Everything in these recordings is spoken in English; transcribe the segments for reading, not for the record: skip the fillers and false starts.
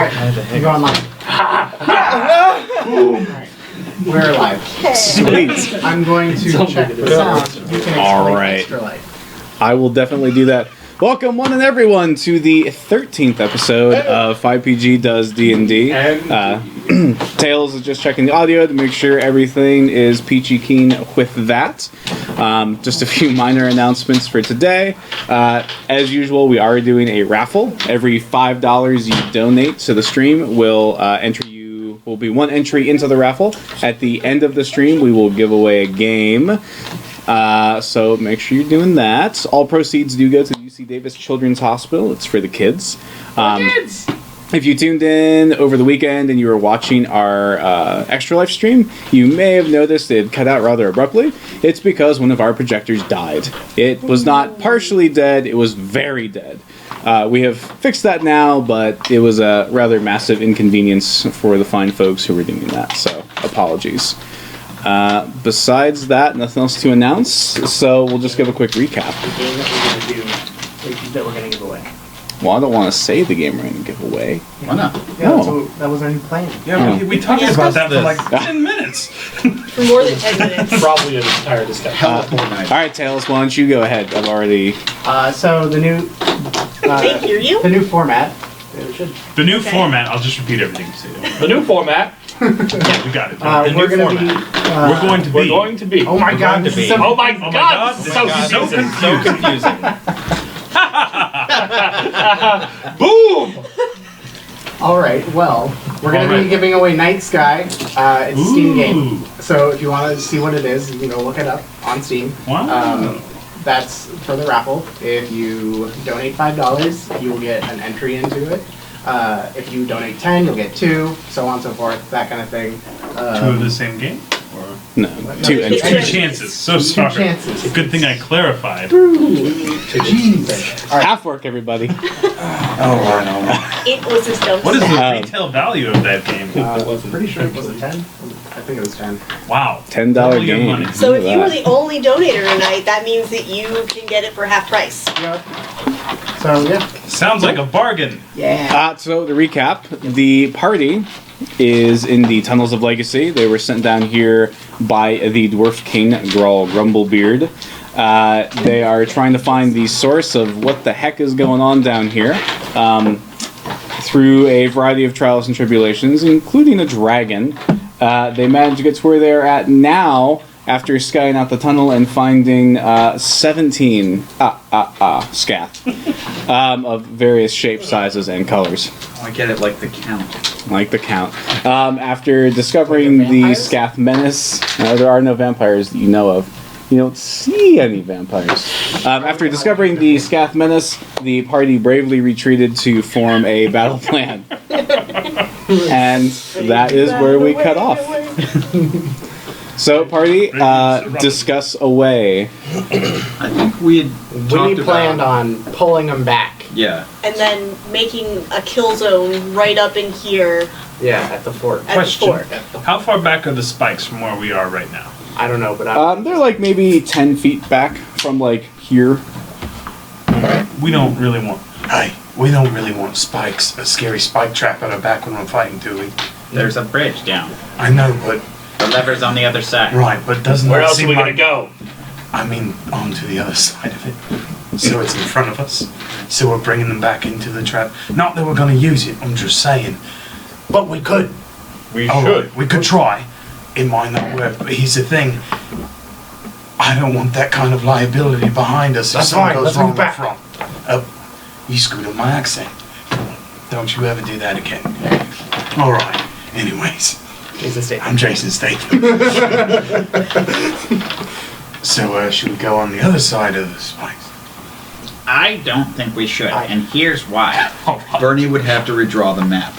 Alright, you go online. Alright. We're alive. Sweet. I'm going to check the sound. You can Alright. extra life. I will definitely do that. Welcome, one and everyone, to the 13th episode of 5PG Does D&D. Tails is just checking the audio to make sure everything is peachy keen with that. Just a few minor announcements for today. As usual, we are doing a raffle. Every $5 you donate to the stream will will be one entry into the raffle. At the end of the stream, we will give away a game. So make sure you're doing that. All proceeds do go to the UC Davis Children's Hospital. It's for the kids. Kids! If you tuned in over the weekend and you were watching our Extra Life stream, you may have noticed it cut out rather abruptly. It's because one of our projectors died. It was not partially dead, it was very dead. We have fixed that now, but it was a rather massive inconvenience for the fine folks who were doing that, so apologies. Besides that, nothing else to announce, so we'll just give a quick recap. The game that we're going to give away. Well, I don't want to say the game we're going to give away. Why not? Yeah, No. that was our new plan. Yeah, we talked about that for like this. 10 minutes. For more than 10 minutes. Probably an entire discussion. Hell of Fortnite. Alright, Tails, why don't you go ahead? I've already... So the new... They hear you? The new format. The new Okay. format, I'll just repeat everything you say. The new format. Yeah, we got it. The we're new going to format. be... We're going to be. Oh my god, going to this is be. so... Oh my god, this is so confusing. Boom! Alright, well, we're going to be giving away Night Sky. It's a Steam game. So if you want to see what it is, you know, look it up on Steam. Wow. That's for the raffle. If you donate $5, you will get an entry into it. If you donate 10, you'll get 2, so on and so forth, that kind of thing. 2 of the same game? Or No, two It's two entries. chances. So 2 sorry. chances. Good thing I clarified. Jeez. Alright. Half work, everybody. Oh, I know. It was a stone What is stack. the retail value of that game? Pretty sure it was a 10. I think it was 10. Wow. $10 Totally good game. money. So if Look you at were that. the only donator tonight, that means that you can get it for half price. Yep. So, yeah. Sounds like a bargain. Yeah. So to recap, the party is in the Tunnels of Legacy. They were sent down here by the Dwarf King, Grawl Grumblebeard. They are trying to find the source of what the heck is going on down here. Through a variety of trials and tribulations, including a dragon, they managed to get to where they're at now after skying out the tunnel and finding 17 scath of various shapes, sizes, and colors. I get it like the count. Like the count. After discovering Like the the vampires? Scath Menace, there are no vampires that you know of. You don't see any vampires. After discovering the Scath Menace, the party bravely retreated to form a battle plan. And that is where we cut off. So, party, discuss away. I think we had talked We planned about... on pulling them back. Yeah. And then making a kill zone right up in here Yeah, at the fort. at Question. the fort. How far back are the spikes from where we are right now? I don't know, but They're like maybe 10 feet back from like here. We don't really want... Hey, we don't really want spikes, a scary spike trap on our back when we're fighting, do we? There's a bridge down. I know, but... The lever's on the other side. Right, but doesn't Where that else are seem we like... gonna go? I mean, onto the other side of it. So it's in front of us. So we're bringing them back into the trap. Not that we're going to use it, I'm just saying. But we could. We All should. right, we could try. It might not work, but here's the thing. I don't want that kind of liability behind us if That's something fine, goes let's wrong move back. up front. You screwed up my accent. Don't you ever do that again. All right. Anyways, Jason Statham. I'm Jason Statham. So, should we go on the other side of the spikes? I don't think we should, and here's why. All right. Bernie would have to redraw the map.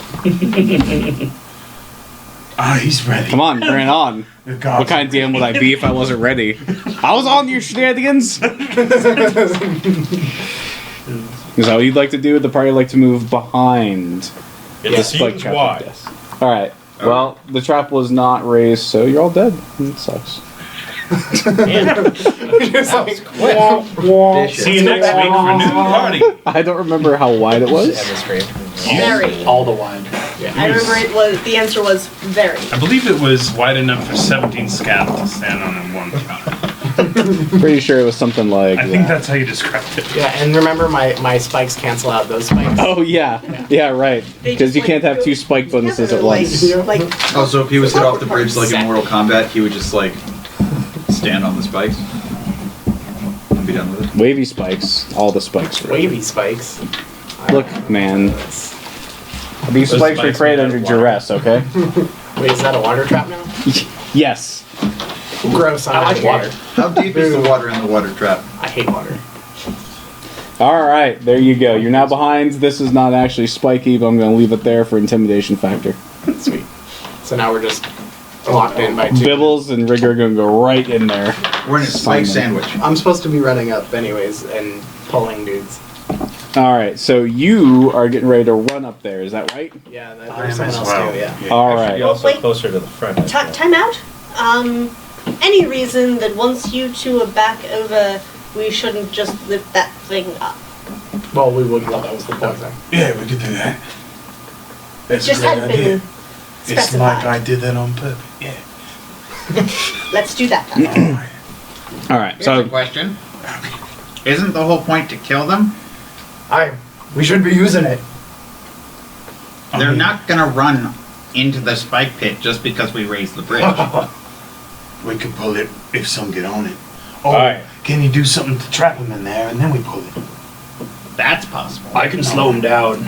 He's ready. Come on, bring it on. The gods What kind of DM would I be if I wasn't ready? I was on your shenanigans! Is that what you'd like to do? Would the party like to move behind? It seems trap why. like this? Alright. Well, the trap was not raised, so you're all dead. It sucks. Just like, See you next week for new party. I don't remember how wide it was. Very. All the wine. Yeah. I remember the answer was very. I believe it was wide enough for 17 scab to stand on in one shot. Pretty sure it was something like I think that's how you described it. Yeah, and remember my spikes cancel out those spikes. Oh, yeah, right. They Because just, you like, can't have go two spike bonuses at together, once. Like, Oh, so if he was hit off the bridge like in Set. Mortal Kombat, he would just like stand on the spikes and be done with it. Wavy spikes. All the spikes. Really. Wavy spikes. Look, man. These spikes were spikes created made out under of water. duress, okay? Wait, is that a water trap now? Yes. Gross. I like water. How deep is the water in the water trap? I hate water. Alright, there you go. You're now behind. This is not actually spiky, but I'm going to leave it there for intimidation factor. Sweet. So now we're just locked in by two. Bibbles and Rigger are going to go right in there. We're in a spike sandwich. I'm supposed to be running up anyways and pulling dudes. Alright, so you are getting ready to run up there, is that right? Yeah, I there's am someone as else well. too, yeah. Alright. You're also Wait. closer to the front. I feel. time out. Any reason that once you two are back over, we shouldn't just lift that thing up? Well, we would love that was the point. Yeah, we could do that. That's Just a great had idea. been It's like specified. I did that on purpose. Yeah. Let's do that then. Alright. Alright, Here's so a question. Isn't the whole point to kill them? We should be using it. They're not gonna run into the spike pit just because we raised the bridge. We could pull it if some get on it. Oh, Alright. can you do something to trap them in there and then we pull it? That's possible. I can slow them down.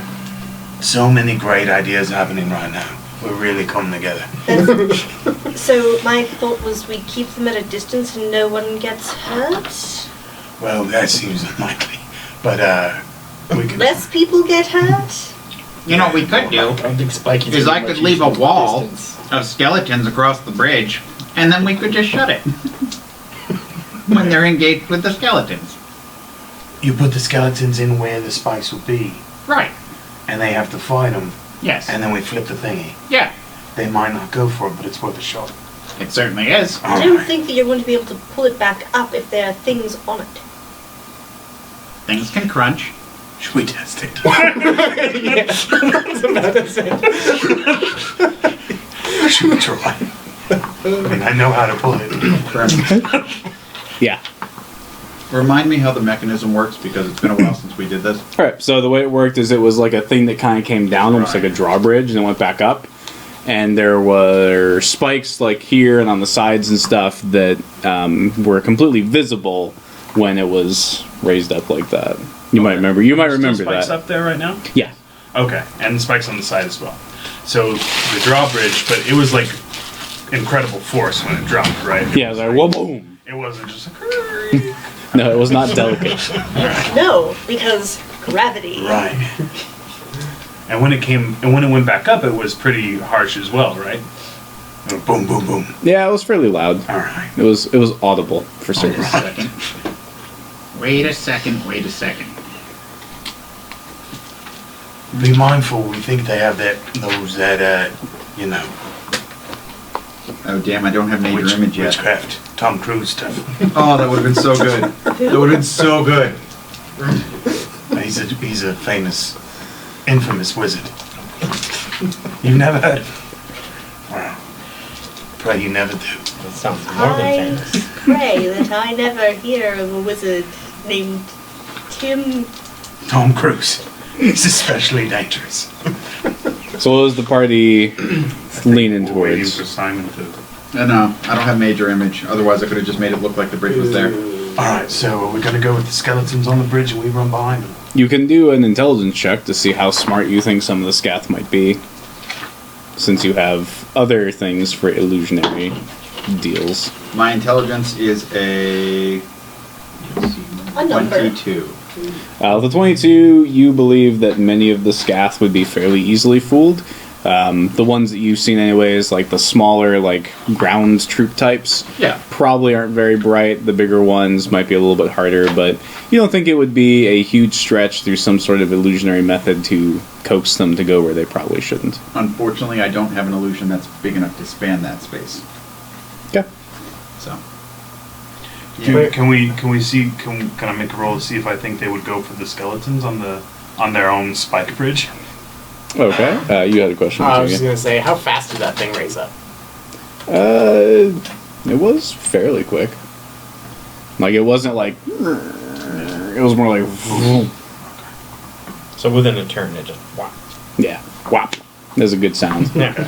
So many great ideas happening right now. We're really coming together. So my thought was we keep them at a distance and no one gets hurt. Well, that seems unlikely. But, we can... Less people get hurt. You know what we could do I don't think Spikey's is gonna I let could you leave a shoot wall distance. of skeletons across the bridge, and then we could just shut it when they're engaged with the skeletons. You put the skeletons in where the spikes will be, Right. and they have to fight them, Yes. and then we flip the thingy. Yeah. They might not go for it, but it's worth a shot. It certainly is. I don't think that you're going to be able to pull it back up if there are things on it. Things can crunch. Should we test it? Should we try? I mean, I know how to pull it. yeah. Remind me how the mechanism works because it's been a while since we did this. Alright, so the way it worked is it was like a thing that kind of came down, almost like a drawbridge, and then went back up. And there were spikes like here and on the sides and stuff that were completely visible when it was raised up like that. You might remember. You might remember spikes that. up there right now? Yeah. Okay, and spikes on the side as well. So the drawbridge, but it was like incredible force when it dropped, right? Yeah, it was like whoa, boom. It wasn't just like. No, it was not delicate. No, because gravity. Right. And when it went back up, it was pretty harsh as well, right? It went boom, boom, boom. Yeah, it was fairly loud. All right. It was audible for certain. Wait a second. Wait a second. Be mindful. We think they have those Oh damn, I don't have major image yet. witchcraft, Tom Cruise stuff. Oh, that would have been so good. That would have been so good. He's a famous, infamous wizard. You've never heard? Wow. Pray you never do. That sounds more I than famous. pray that I never hear of a wizard named Tim. Tom Cruise. He's especially dangerous. So what was the party leaning We're waiting towards? for Simon to. No, I don't have major image. Otherwise, I could have just made it look like the bridge was there. Alright, so are we gonna go with the skeletons on the bridge and we run behind them? You can do an intelligence check to see how smart you think some of the scath might be, since you have other things for illusionary deals. My intelligence is a A number. 22. The 22, you believe that many of the scath would be fairly easily fooled. The ones that you've seen anyways, like the smaller, like, ground troop types, Yeah. probably aren't very bright. The bigger ones might be a little bit harder, but you don't think it would be a huge stretch through some sort of illusionary method to coax them to go where they probably shouldn't. Unfortunately, I don't have an illusion that's big enough to span that space. Okay. So. Can we see? Can I make a roll to see if I think they would go for the skeletons on their own spike bridge? Okay. You had a question. I was just Virginia. gonna say, how fast did that thing raise up? It was fairly quick. Like it wasn't like. It was more like. So within a turn, it just wow. Yeah. Whop. That's a good sound. Yeah.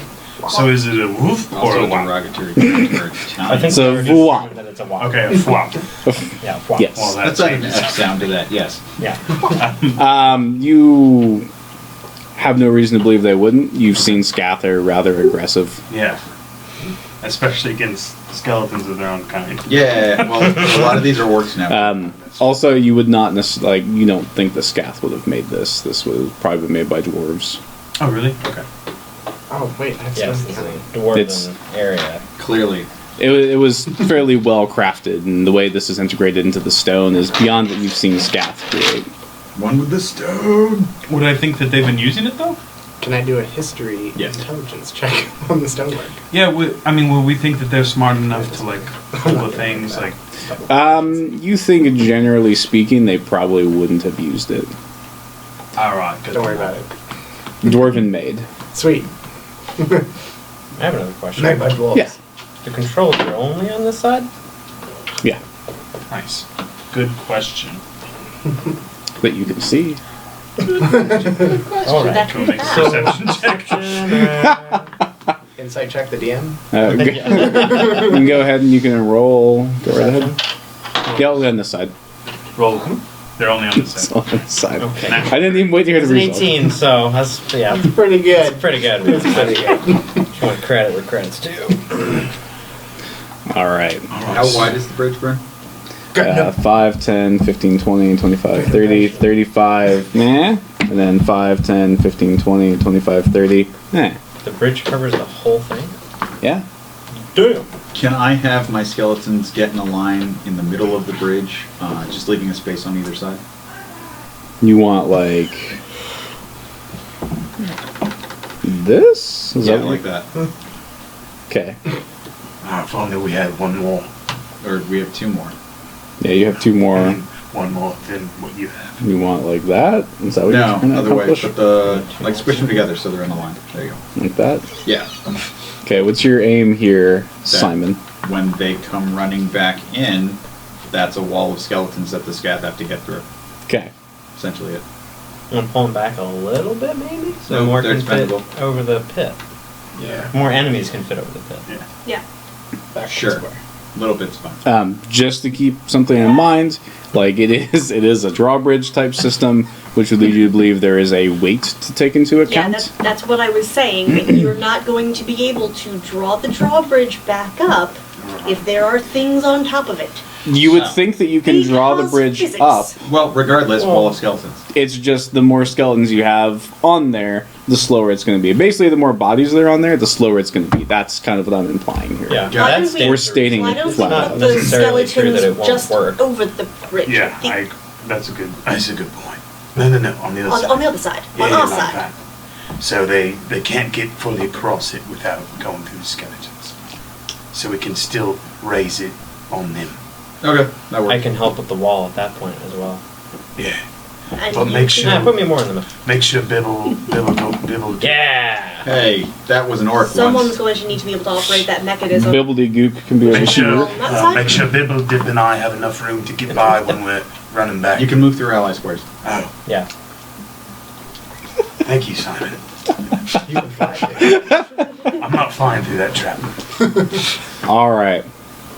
So is it a woof or Also a a whop? derogatory term for I Italian. think So, we already whop. determined that it's a whop. Okay, a flop. Yeah, whop. Yes. Well, that Let's add an changes. F sound to that, yes. Yeah. You have no reason to believe they wouldn't. You've seen Scath are rather aggressive. Yeah. Especially against skeletons of their own kind. Yeah, well, a lot of these are orcs now. Also, you would not necessarily, like, you don't think the Scath would have made this. This would have probably been made by dwarves. Oh, really? Okay. Oh wait, that's Yes, just it's a dwarven It's- area. Clearly. It was fairly well crafted, and the way this is integrated into the stone is beyond what you've seen Scath create. One with the stone. Would I think that they've been using it though? Can I do a history Yes. intelligence check on the stonework? Yeah. Will we think that they're smart enough to like pull the things like? You think, generally speaking, they probably wouldn't have used it. All right. Good. Don't worry about it. Dwarven made. Sweet. I have another question. Made by dwarves. Yeah. The controls are only on this side? Yeah. Nice. Good question. That you can see. All right. That Go could make be a bad. perception check. Insight check the DM. You can go ahead and you can roll. Go right ahead. Yeah, I'll go on this side. Roll. They're only on this It's side. on this side. Okay. I didn't even wait to hear It's the an result. 18, so that's, yeah, it's Pretty good. pretty good. Pretty good. If you want credit where credit's due. All right. How wide is the bridge, Burn? 5, 10, 15, 20, 25, 30, 35, nah. And then 5, 10, 15, 20, 25, 30, nah. The bridge covers the whole thing? Yeah. Damn. Can I have my skeletons get in a line in the middle of the bridge, just leaving a space on either side? You want like this? Is Yeah, that like that. Okay. Ah, if only we had one more. Or we have two more. Yeah, you have two more. One more than what you have. You want like that? Is that what you're No, trying to other way. accomplish? Put the like squish them together so they're in a line. There you go. Like that? Yeah. Okay, what's your aim here, Simon? When they come running back in, that's a wall of skeletons that the scath have to get through. Okay. Essentially it. I'm gonna pull them back a little bit, maybe? So No, more they're can fit expendable. over the pit. Yeah. More enemies can fit over the pit. Yeah. Yeah. Back to Sure. square. Little bit's fine. Just to keep something in mind, like it is a drawbridge type system, which would lead you to believe there is a weight to take into Yeah, account. that's what I was saying. That you're not going to be able to draw the drawbridge back up if there are things on top of it. You would think that you can draw the Because bridge physics. up. Well, regardless, wall of skeletons. It's just the more skeletons you have on there, the slower it's going to be. Basically, the more bodies that are on there, the slower it's going to be. That's kind of what I'm implying here. Yeah, Why that don't we- stands We're to stating Why it don't we flat not put out. the necessarily true that it skeletons won't just work. over the bridge? Yeah, The- that's a good point. No, on the other side. on the other side. Yeah, on our like side. that. So they can't get fully across it without going through the skeletons. So we can still raise it on them. Okay, that works. I can help with the wall at that point as well. Yeah. And But you make can- sure- Nah, put me more in the middle. Make sure Bibble. Yeah! Hey, that was an orc Someone's once. going to need to be able to operate that mechanism. Bibbledy-gook can be over Make here. sure, On that side? make sure Bibble Dip and I have enough room to get by when we're running back. You can move through ally squares. Oh, Yeah. thank you, Simon. You can fly it. I'm not flying through that trap. All right.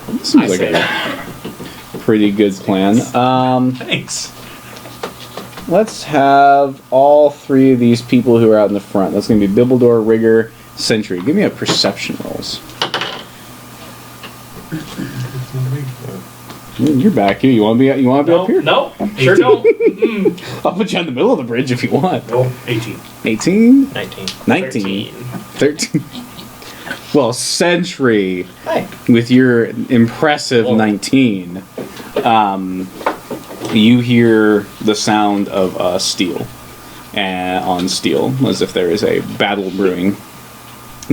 This seems like a pretty good plan. Thanks. Let's have all three of these people who are out in the front. That's going to be Bibbledore, Rigger, Sentry. Give me a perception rolls. You're back here. You want to be up here? No, sure don't. I'll put you on the middle of the bridge if you want. Oh, 18. 18? 19. 19? 13. Well, Sentry, Hey. with your impressive Whoa. 19, you hear the sound of steel on steel, as if there is a battle brewing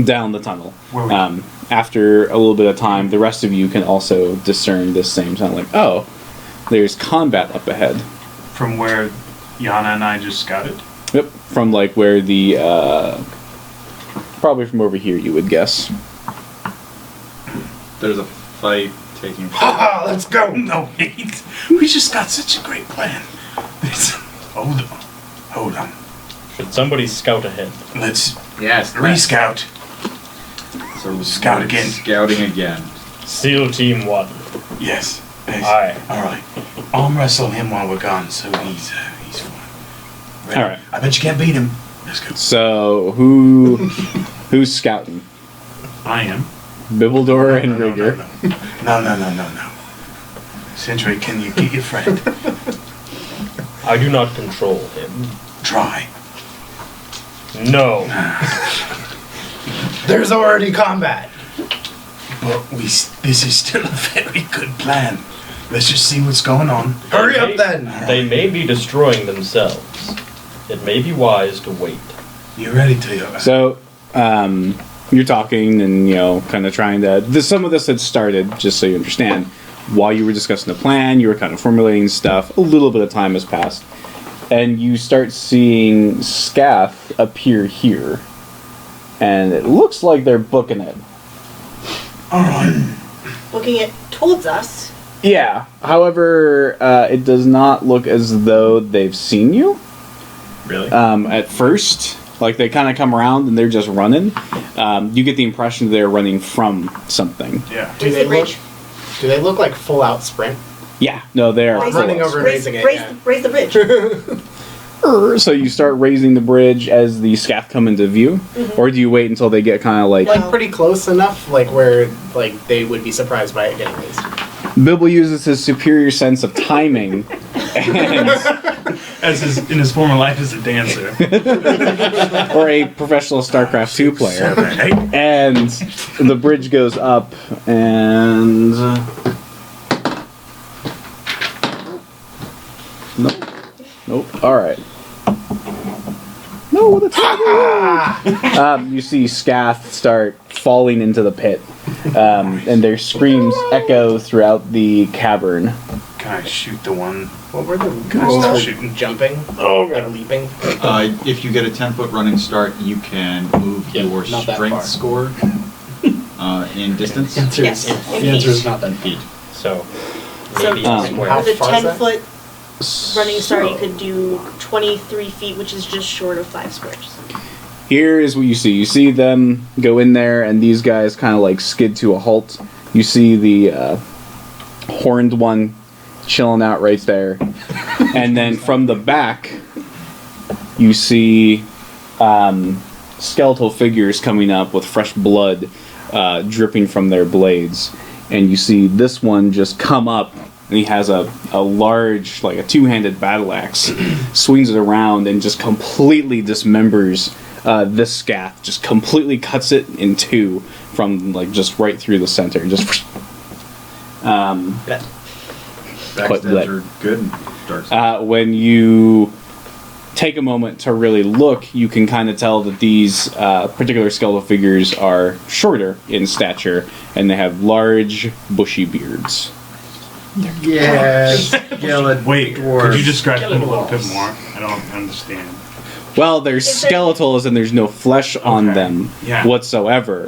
down the tunnel. Where we- After a little bit of time, the rest of you can also discern this same sound, like, oh, there's combat up ahead. From where Yana and I just scouted. Yep. from like where the probably from over here, you would guess. There's a fight taking place. Ah, let's go! No, wait. We just got such a great plan. Hold on. Should somebody scout ahead? Let's Yes. re-scout. So Scout we're again. Scouting again. SEAL Team 1. Yes. Aye. All right. Arm wrestle him while we're gone, so he's fine. Ready? All right. I bet you can't beat him. Let's go. So who's scouting? I am. Bibbledore and Rigger. No. Sentry, can you get your friend? I do not control him. Try. No. There's already combat. But this is still a very good plan. Let's just see what's going on. Hurry They up may- then. They may be destroying themselves. It may be wise to wait. You ready, Toyota? So, you're talking and, kind of trying to... some of this had started, just so you understand. While you were discussing the plan, you were kind of formulating stuff. A little bit of time has passed. And you start seeing Scath appear here. And it looks like they're booking it. All right. Looking it towards us. Yeah. However, it does not look as though they've seen you. Really? At first, like they kind of come around and they're just running. You get the impression they're running from something. Yeah. Do they look? Do they look like full out sprint? Yeah, no, they are Raise full running up. over and raise, raising it, raise, yeah. raise the bridge. So you start raising the bridge as the scath come into view, or do you wait until they get kind of like? Like pretty close enough, like where like they would be surprised by it getting raised. Bibble uses his superior sense of timing, and, In his former life as a dancer. or a professional StarCraft 2 player, 7, 8. and the bridge goes up, and nope. All right. No, what a terrible. You see Scath start falling into the pit, and their screams echo throughout the cavern. Can I shoot the one? What were the Can I rules start for shooting? jumping? Like leaping? If you get a 10-foot running start, you can move Yeah, your not that strength far. score in distance. Yes, The in answer feet. is not that Feet. So, So maybe Um, a square. how with a far is that? 10-foot running start, you could do 23 feet, which is just short of 5 squares. Here is what you see. You see them go in there, and these guys kind of like skid to a halt. You see the horned one chilling out right there. And then from the back, you see skeletal figures coming up with fresh blood dripping from their blades. And you see this one just come up, and he has a large, like a two-handed battle axe, swings it around and just completely dismembers this scath, just completely cuts it in two from like just right through the center. Just Quite lit. Backstabs are good in Dark Souls. when you take a moment to really look, you can kind of tell that these particular skeletal figures are shorter in stature, and they have large, bushy beards. Yes. Skeleton Wait, dwarf. could you describe them a little bit more? I don't understand. Well, they're Is it- skeletals, and there's no flesh on Okay. them Yeah. whatsoever.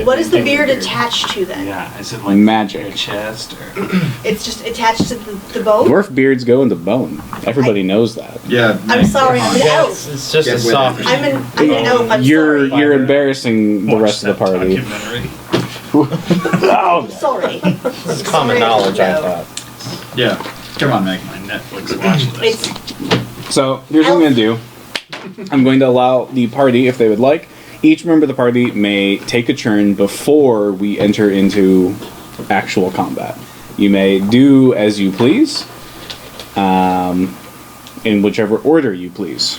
What is the beard attached to then? Yeah, is it like Magic. their chest or? It's just attached to the bone? Dwarf beards go into bone. Everybody knows that. Yeah. I'm sorry, I'm an elf. It's just Get a with soft. it. I'm an elf, I'm You're sorry. you're embarrassing the Watch rest of the that party. documentary. I'm sorry. It's common knowledge, I thought. Yeah. Come on, Meg. My Netflix watch list. It's So here's what I'm going to do. I'm going to allow the party, if they would like, each member of the party may take a turn before we enter into actual combat. You may do as you please, in whichever order you please.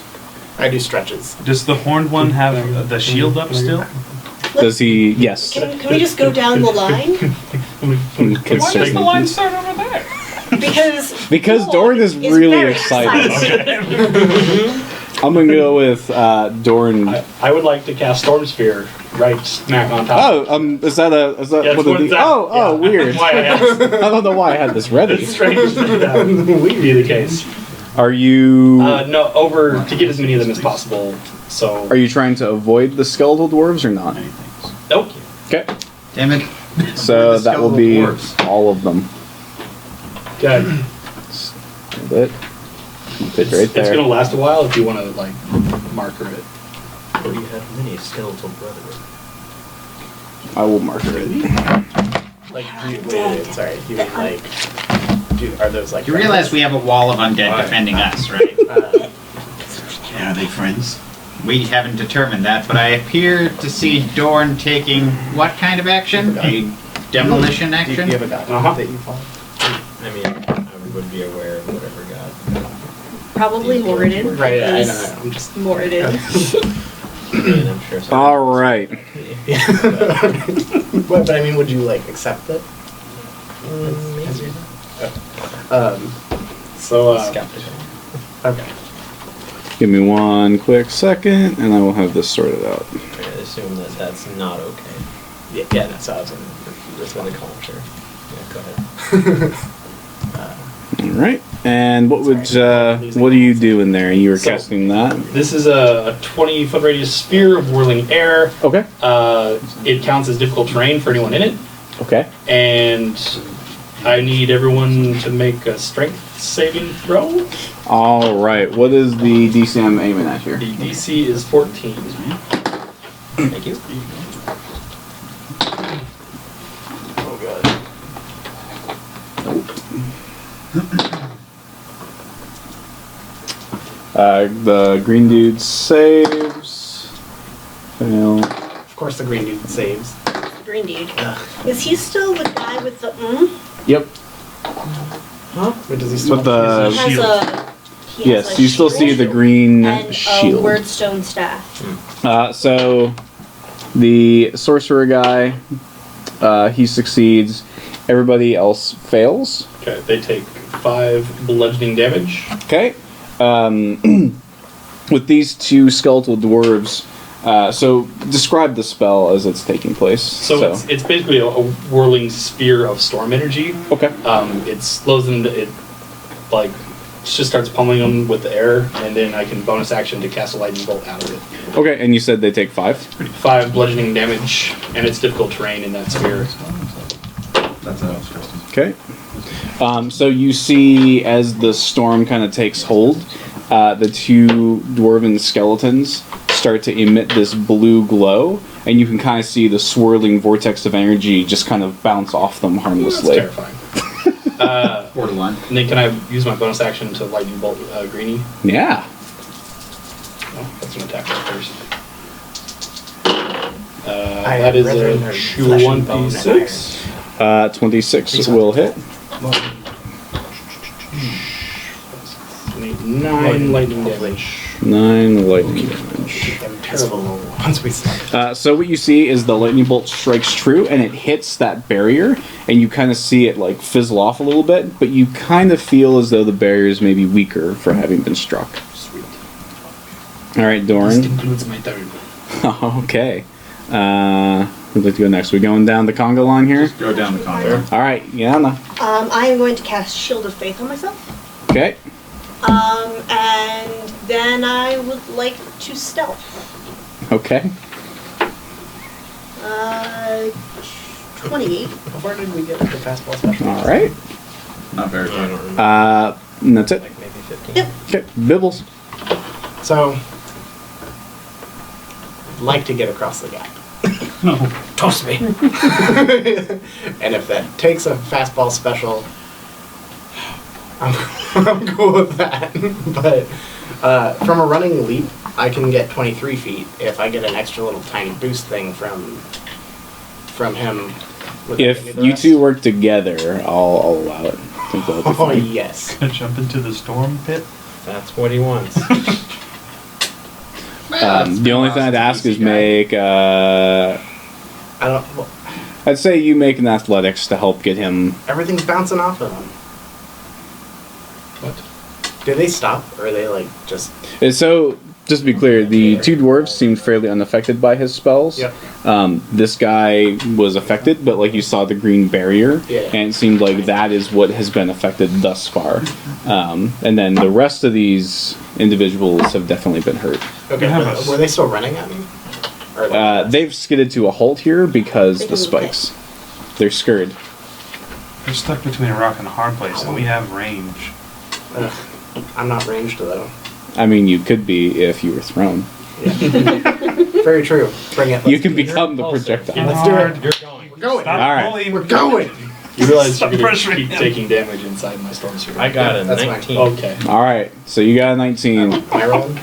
I do stretches. Does the horned one have the shield up still? Does he? Yes. can we just go down the line? Consistent. start over there? Because Doran is really very excited. I'm going to go with Dorn. I would like to cast Storm Sphere right smack on top. Oh, is that Yeah, one of the? Oh, weird. Why I asked. I don't know why I had this ready. It's strange that that would be the case. Are you No, over to get as many of them as possible. So. are you trying to avoid the skeletal dwarves or not? Nope. Okay. Damn it. So Where are the that will skeletal be dwarves? all of them. Okay. Hold it. Keep it right It's there. gonna last a while if you want to like marker it. Or you have many skeletal brethren. I will marker it. Like, sorry, you mean like, are those like... You realize we have a wall of undead Why? defending us, right? Yeah, are they friends? We haven't determined that, but I appear to see Dorn taking what kind of action? A demolition Do you action? have a god that you follow? I mean, I would be aware of whatever god. Probably Moradin. Right, I is know, I'm just... Moradin. And I'm sure some. All right. But I mean, would you like accept it? Maybe. Skeptical. Okay. Give me one quick second, and I will have this sorted out. I assume that that's not okay. Yeah, that's how I was gonna... That's what they call it, sure. Yeah, go ahead. All right. And what would what do you do in there? You were So- casting that. This is a 20-foot radius sphere of whirling air. Okay. It counts as difficult terrain for anyone in it, Okay. and I need everyone to make a strength saving throw. All right. What is the DC I'm aiming at here? The DC is 14. Thank you. Oh, God. The green dude saves. Fail. Of course the green dude saves. Green dude. Is he still the guy with the Yep. Huh? But does he still... With the He has Shield. he has yes, a you still see shield the green and shield. a wordstone staff. So the sorcerer guy, he succeeds. Everybody else fails. Okay, they take 5 bludgeoning damage. Okay. With these two skeletal dwarves, so describe the spell as it's taking place. So it's basically a whirling sphere of storm energy. okay. It slows them. It like just starts pummeling them with the air, and then I can bonus action to cast a lightning bolt out of it. Okay, and you said they take 5. 5 bludgeoning damage, and it's difficult terrain in that sphere. That's how it's supposed to. Okay. So you see as the storm kind of takes hold, the two dwarven skeletons start to emit this blue glow, and you can kind of see the swirling vortex of energy just kind of bounce off them That's harmlessly. terrifying. Borderline. And then can I use my bonus action to lightning bolt Greenie? Yeah. Oh, that's an attack roll first. I That had is rather a than flesh and bone and 26 will hit. 9 lightning damage. 9 lightning damage. I'm terrible once we start. So what you see is the lightning bolt strikes true, and it hits that barrier, and you kind of see it like fizzle off a little bit, but you kind of feel as though the barrier is maybe weaker for having been struck. Sweet. All right, This Doran. concludes my turn. Okay. Who'd like to go next? We going down the conga line here? Go down the conga. All right, Yana. I am going to cast Shield of Faith on myself. Okay. And then I would like to stealth. Okay. 28. How far did we get with the fastball special? All right. Not very I far. don't remember. And that's it. Like maybe 15. Yep. Okay. Bibbles. So, I'd like to get across the gap. Toss me. And if that takes a fastball special, I'm cool with that. But from a running leap, I can get 23 feet if I get an extra little tiny boost thing from him. Would that If give me the you rest? two work together, I'll allow it. I think that'll be Oh, fine. yes. Gonna jump into the storm pit? That's what he wants. The only thing I'd ask is make. I don't. Well, I'd say you make an athletics to help get him. everything's bouncing off of him. What? Do they stop, or are they like just? So just to be clear, the two dwarves seemed fairly unaffected by his spells. Yep. This guy was affected, but like you saw the green barrier, Yeah. and it seemed like that is what has been affected thus far. And then the rest of these individuals have definitely been hurt. Okay, were they still running at me? Or They've skidded to a halt here because the spikes. They're scared. We're stuck between a rock and a hard place, and we have range. I'm not ranged though. I mean, you could be if you were thrown. Very true. Bring it. You can become the projectile. Let's do it. You're going. We're going. Stop All right. bullying. We're going. You realize you're Stop going to pressuring keep him. taking damage inside my storm sphere. I got a That's fine. 19. Okay. All right, so you got a 19. Am I rolling?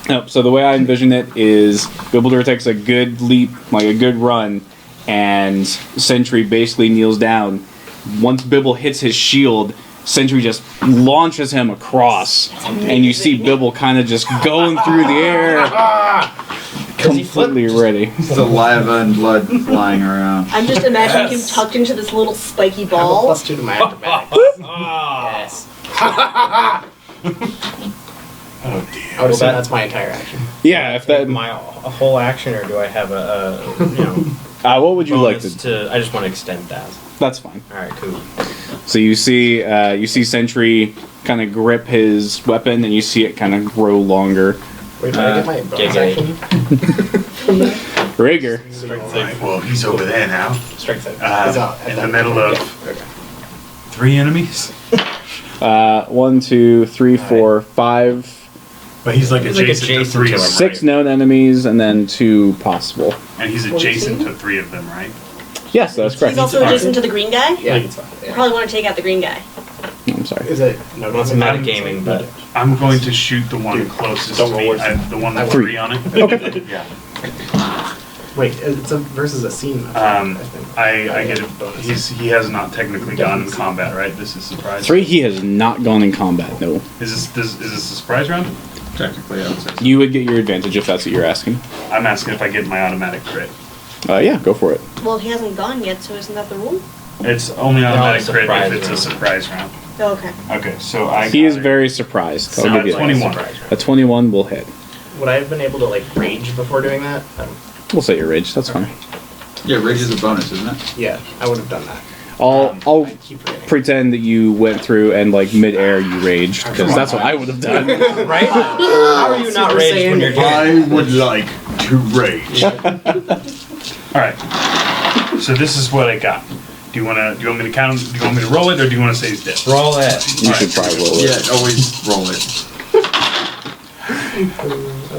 Nope. So the way I envision it is Bibbleder takes a good leap, like a good run, and Sentry basically kneels down. Once Bibble hits his shield, Sentry just launches him across, and you see Bibble kind of just going through the air, completely ready. Saliva and blood flying around. I'm just imagining him tucked into this little spiky I have a ball. +2 to my acrobatics. Yes. Oh dear. I would assume that- that's my entire action. Yeah, if that. My a whole action, or do I have a What would you like bonus to? I just want to extend that. That's fine. All right, cool. So you see Sentry kind of grip his weapon, and you see it kind of grow longer. Wait, did I get my bonus giggity. action? Rigor. Alright, well, he's over there now. Strength save. In the middle of Okay. 3 enemies. 1, 2, 3, 4, 5, But he's like He's like adjacent to adjacent 3 to of him. them. 6 known enemies, and then 2 possible. And he's adjacent to 3 of them, right? Yes, that's correct. He's also adjacent to the green guy. Yeah. I think it's fine. You probably want to take out the green guy. I'm sorry. Is it? No, Well, it's metagaming, but I'm going to shoot the one Dude, closest don't to roll me. worse. The one with 3. 3 on it. Okay. Yeah. Wait, it's a versus a scene. I think. I get it. He has not technically gone in combat, right? This is surprise. 3, he has not gone in combat, no. Is this a surprise round? Technically, I would say so. You would get your advantage if that's what you're asking. I'm asking if I get my automatic crit. Yeah, go for it. Well, he hasn't gone yet, so isn't that the rule? It's only automatic it's a crit if surprise it's a round. surprise round. Oh, okay. Okay, so I. He got is it. very surprised. So I'll give you that. 21. A 21 will hit. Would I have been able to like rage before doing that? We'll say your rage, that's fine. Yeah, rage is a bonus, isn't it? Yeah, I would have done that. I'll I keep forgetting. pretend that you went through and like mid-air you raged, because that's what I would have done. right? How are you not Super raged when Saiyan. you're doing? I would like to rage. All right. So this is what I got. Do you want me to count? Do you want me to roll it, or do you want to say he's dead? Roll it. You should probably roll it. Yeah, always roll it.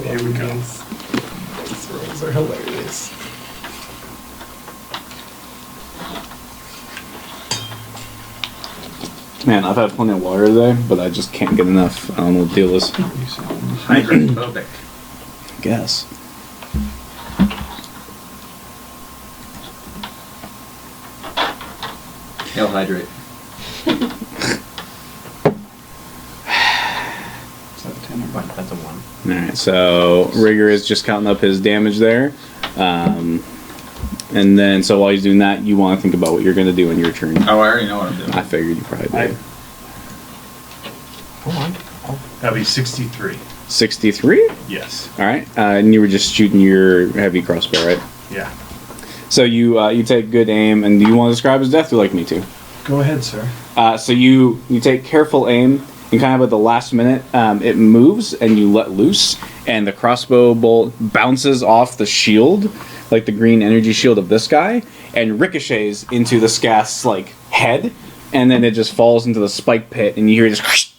Here we go. These rolls are hilarious. Man, I've had plenty of water today, but I just can't get enough. I don't know what the deal is. Hydrophobic. I guess. He'll hydrate. That's a 1. Alright, so Rigor is just counting up his damage there. And then, so while he's doing that, you want to think about what you're going to do in your turn. Oh, I already know what I'm doing. I figured you probably did. That'll be 63. 63? Yes. Alright, and you were just shooting your heavy crossbow, right? Yeah. So you take good aim, and do you want to describe his death? Or like me to? Go ahead, sir. So you take careful aim, and kind of at the last minute, it moves, and you let loose, and the crossbow bolt bounces off the shield, like the green energy shield of this guy, and ricochets into the Skath's like head, and then it just falls into the spike pit, and you hear just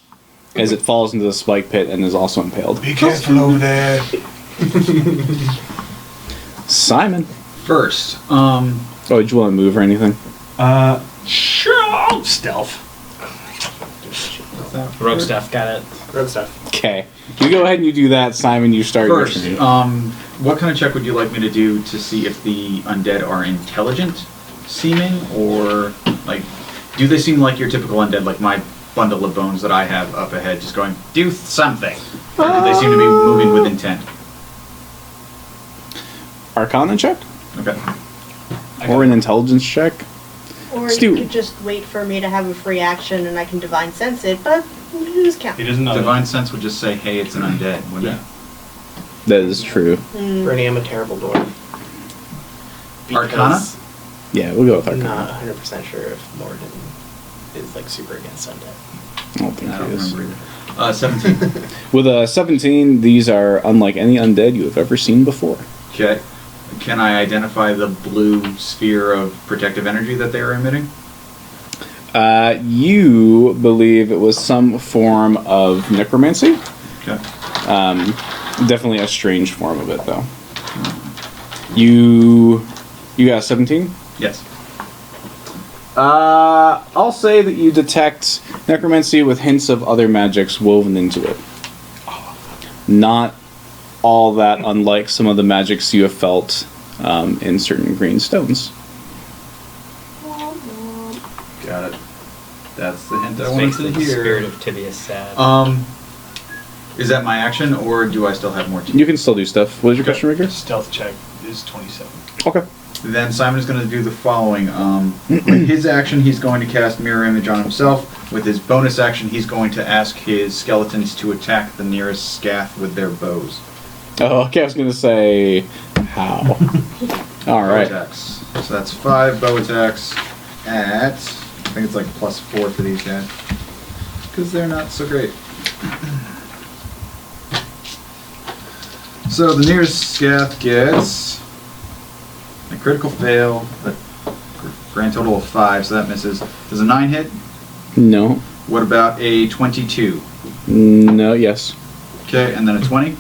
as it falls into the spike pit and is also impaled. Be careful over there. Simon. First, Oh, did you want to move or anything? Sure. Stealth. Rogue stuff, got it. Road stuff. Okay. You go ahead and you do that, Simon. You start your first, turn. what kind of check would you like me to do to see if the undead are intelligent seeming, or like, do they seem like your typical undead, like my bundle of bones that I have up ahead, just going, do something? Or do they seem to be moving with intent? Arcana check? Okay. Or an intelligence check? Or Stu. you could just wait for me to have a free action and I can divine sense it, but who's He counting? doesn't know. Divine sense would just say, hey, it's an undead, wouldn't Yeah. it? That is true. Bernie, I'm a terrible dwarf. Arcana? Because Yeah, we'll go with I'm Arcana. not 100% sure if Moradin is like super against undead. I don't think I he don't is. remember either. 17. With a 17, these are unlike any undead you have ever seen before. Okay. Can I identify the blue sphere of protective energy that they are emitting? You believe it was some form of necromancy. Okay. Definitely a strange form of it, though. You got 17? Yes. I'll say that you detect necromancy with hints of other magics woven into it. Not all that unlike some of the magics you have felt in certain green stones. Got it. That's the hint This I wanted makes to the hear. spirit of Tibia sad. Is that my action, or do I still have more to You can still do stuff. What is your Okay. question, Ricker? Stealth check is 27. Okay. Then Simon is going to do the following. With his action, he's going to cast Mirror Image on himself. With his bonus action, he's going to ask his skeletons to attack the nearest scath with their bows. Oh, okay. I was gonna say how. All Bow right. attacks. So that's 5 bow attacks at, I think it's like +4 for these guys. Because they're not so great. So the nearest scath gets a critical fail, a grand total of 5, so that misses. Does a 9 hit? No. What about a 22? No. Yes. Okay, and then a 20?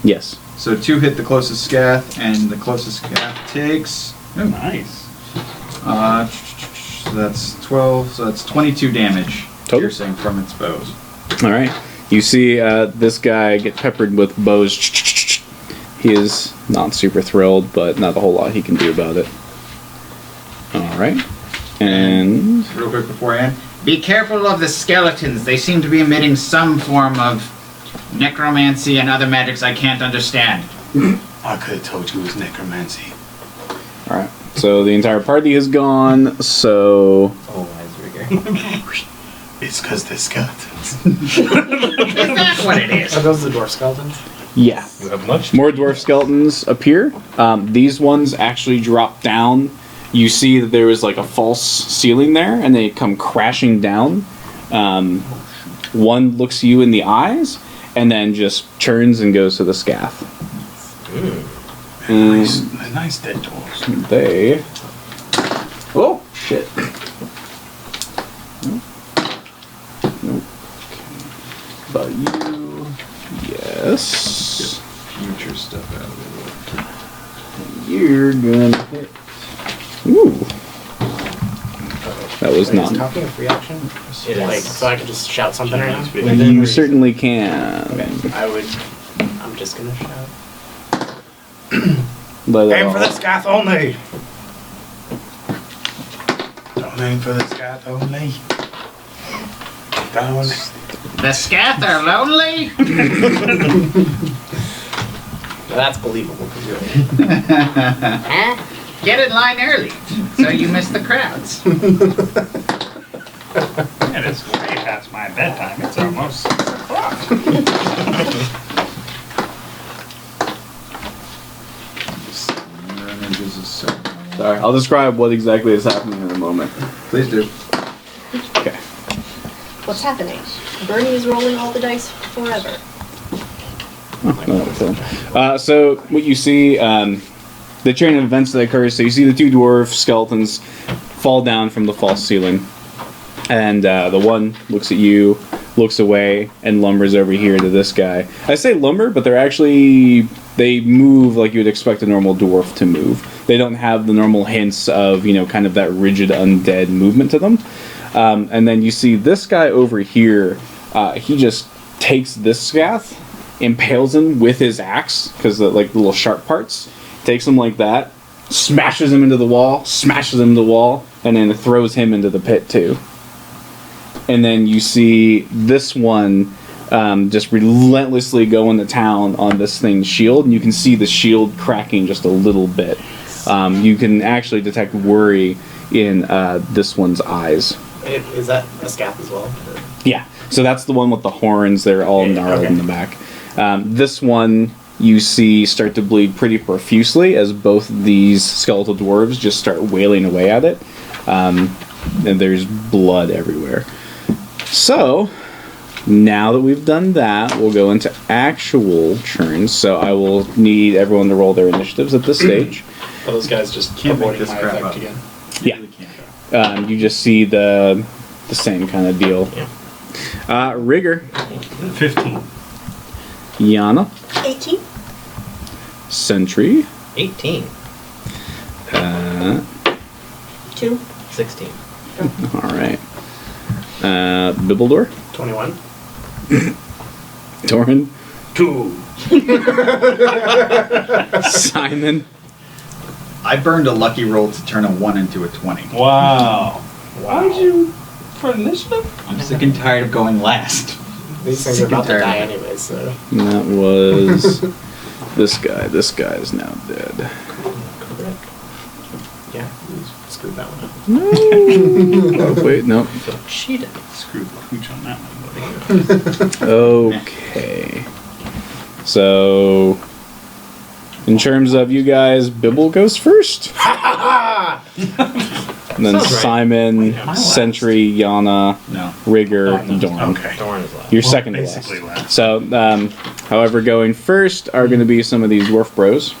Yes. So 2 hit the closest scath, and the closest scath takes... Oh, Nice. So that's 12, so that's 22 damage. Total? Piercing from its bows. All right. You see this guy get peppered with bows. He is not super thrilled, but not a whole lot he can do about it. All right. And Real quick before I end, be careful of the skeletons. They seem to be emitting some form of necromancy and other magics I can't understand. I could have told you it was necromancy. all right. So the entire party is gone. So Oh, wise rigger. It's because they're skeletons. Is that what it is? Are those the dwarf skeletons? yeah, You have much. more dwarf skeletons appear. These ones actually drop down. You see that there was like a false ceiling there, and they come crashing down. One looks you in the eyes, and then just turns and goes to the scath. They're nice dead dwarves. They. Oh shit. Nope. But you. Yes. Future stuff out of You're gonna hit. Ooh. That was Wait, not. is talking a free action? It Like, is. so I could just shout something right now? You certainly can. I would. I'm just gonna shout. But, Aim for the scath only! Don't aim for the scath only. Down. The scath are lonely? That's believable. 'Cause you're Huh? Get in line early, so you miss the crowds. And it's way past my bedtime. It's almost 6 o'clock. Mirror images is so... Sorry, I'll describe what exactly is happening in a moment. Please do. Okay. What's happening? Bernie is rolling all the dice forever. So what you see, the chain of events that occurs. So you see the two dwarf skeletons fall down from the false ceiling, and the one looks at you, looks away, and lumbers over here to this guy. I say lumber, but they move like you would expect a normal dwarf to move. They don't have the normal hints of kind of that rigid undead movement to them. And then you see this guy over here. He just takes this scath, impales him with his axe, because the little sharp parts, takes him like that, smashes him into the wall, and then throws him into the pit too. And then you see this one just relentlessly going to town on this thing's shield, and you can see the shield cracking just a little bit. You can actually detect worry in this one's eyes. Is that a scath as well? Yeah, so that's the one with the horns. They're all gnarled okay. in the back. This one you see start to bleed pretty profusely as both these skeletal dwarves just start wailing away at it. And there's blood everywhere. So, now that we've done that, we'll go into actual turns. So I will need everyone to roll their initiatives at this stage. Are those guys just Can't make avoiding this my crap effect up. again? Yeah. Really can't. You just see the same kind of deal. Yeah. Rigger, 15. Yana, 18. Sentry, 18. 2. 16. all right. Bibbledore, 21. Torin, 2. Simon, I burned a lucky roll to turn a 1 into a 20. Wow. Why would you for initiative? I'm sick and tired of going last. These things are about to die anyways, so. and that was this guy. This guy is now dead. Yeah, screwed that one up. Oh, wait, no. Cheated. Screw the hooch on that one, buddy. Okay. So, in terms of you guys, Bibble goes first. And then Sounds right. Simon, Sentry, Yana, No. Rigger, Oh, no. Dorn. Okay. Dorn is last. You're Well, second to basically last. last. So, however, going first are going to be some of these dwarf bros.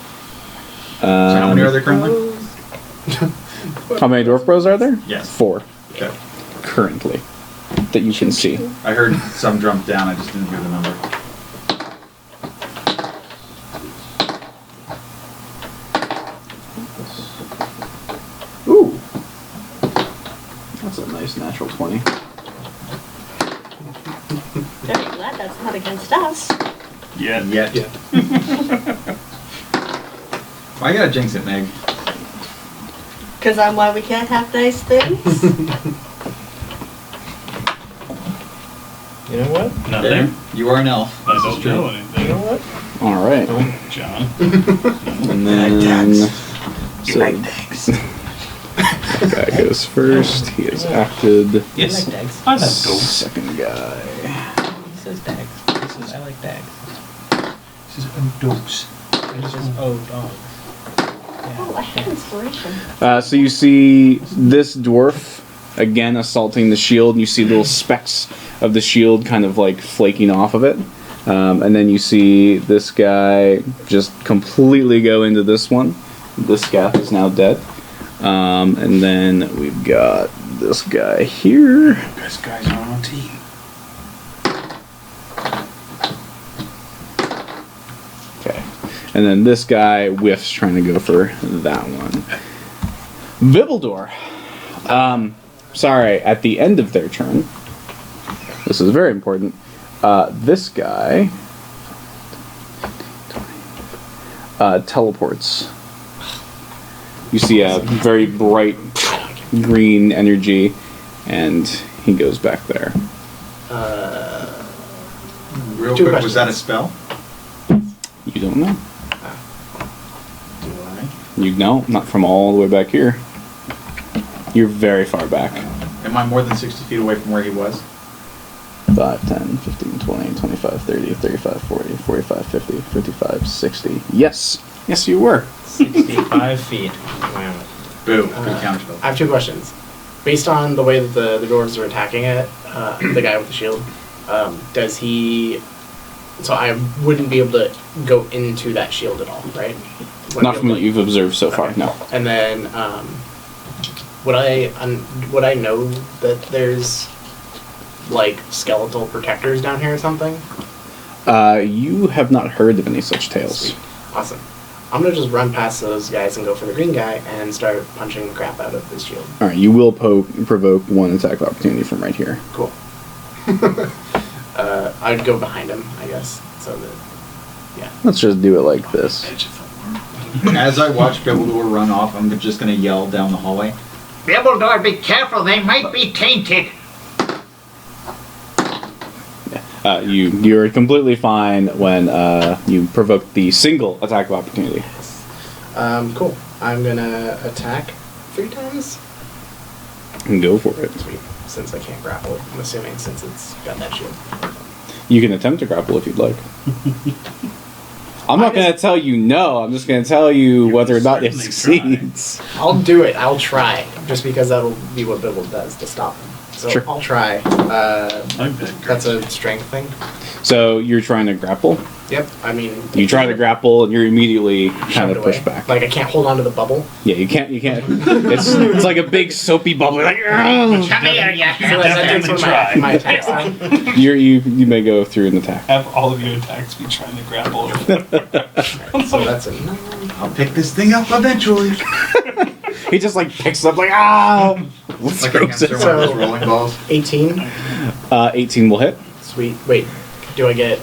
So how many are there currently? How many dwarf bros are there? Yes. 4 Okay. currently that you can see. I heard some jump down, I just didn't hear the number. Ooh, that's a nice natural 20. Very glad that's not against us. Yeah. Yet. Yeah. Why you gotta jinx it, Meg? Because I'm why we can't have nice things. You know what? Nothing. You are an elf. I This is don't true. know You anything. know what? All right. John. And then You so like things. that guy goes first. He has acted. I Yes. like dags. I like dogs. Second guy. He says dags. He says I like dags. This is dogs. He says oh dogs. Oh, I have inspiration. So you see this dwarf again assaulting the shield. And you see little specks of the shield kind of like flaking off of it. And then you see this guy just completely go into this one. This Gath is now dead. And then we've got this guy here. Best guys on our team. Okay. And then this guy whiffs trying to go for that one. Bibbledore. Sorry, at the end of their turn, this is very important. This guy teleports. You see a very bright green energy, and he goes back there. Real Two quick, was questions. that a spell? You don't know. Do I? You know, not from all the way back here. You're very far back. Am I more than 60 feet away from where he was? 5, 10, 15, 20, 25, 30, 35, 40, 45, 50, 55, 60. Yes. Yes, you were. 65 feet. Wow. Boo. Good counterspell. I have 2 questions. Based on the way that the dwarves are attacking it, the guy with the shield, does he... So I wouldn't be able to go into that shield at all, right? Wouldn't Not be from able what to- you've observed so far, Okay. no. And then, would I know that there's like skeletal protectors down here or something? You have not heard of any such tales. Sweet. Awesome. I'm gonna just run past those guys and go for the green guy and start punching the crap out of this shield. Alright, you will provoke one attack opportunity from right here. Cool. I'd go behind him, I guess, so that, yeah. Let's just do it like this. Edge of the world. As I watch Bibbledore run off, I'm just gonna yell down the hallway. Bibbledore, be careful, they might be tainted. You're completely fine when you provoke the single attack of opportunity. Cool. I'm gonna attack 3 times. And go for it. Sweet. Since I can't grapple, I'm assuming since it's got that shield. You can attempt to grapple if you'd like. I'm not going to tell you no. I'm just going to tell you whether or not it succeeds. I'll do it. I'll try. Just because that'll be what Bibble does to stop him. So Sure. I'll try. That's a strength thing. So you're trying to grapple. Yep. I mean, You try to grapple, and you're immediately kind shoved of pushed away. back. Like I can't hold on to the bubble. Yeah, you can't. It's like a big soapy bubble. Like, Come here, you So that takes one of try. my attacks then. you may go through an attack. Have all of your attacks be trying to grapple. So that's a 9. I'll pick this thing up eventually. He just like picks it up like ah. It's like a hamster, one of those rolling balls. 18. 18 will hit. Sweet. Wait. Do I get?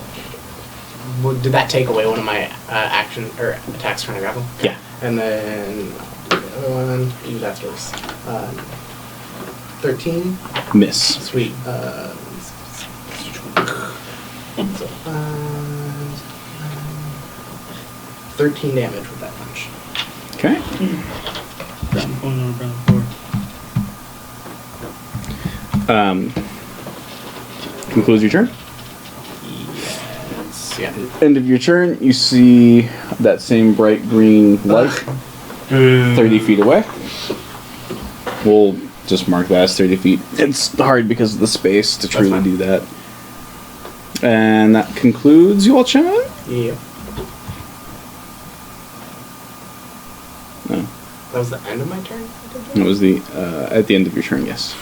Did that take away one of my action or attacks trying to grapple? Yeah. And then the other one. Use after this. 13. Miss. Sweet. So, 13 damage with that punch. Okay. Concludes your turn. Yes. Yeah. End of your turn, you see that same bright green light 30 feet away. We'll just mark that as 30 feet. It's hard because of the space to truly fine. do that. And that concludes you all chat. Yeah. No, That was the end of my turn. it was the at the end of your turn. Yes,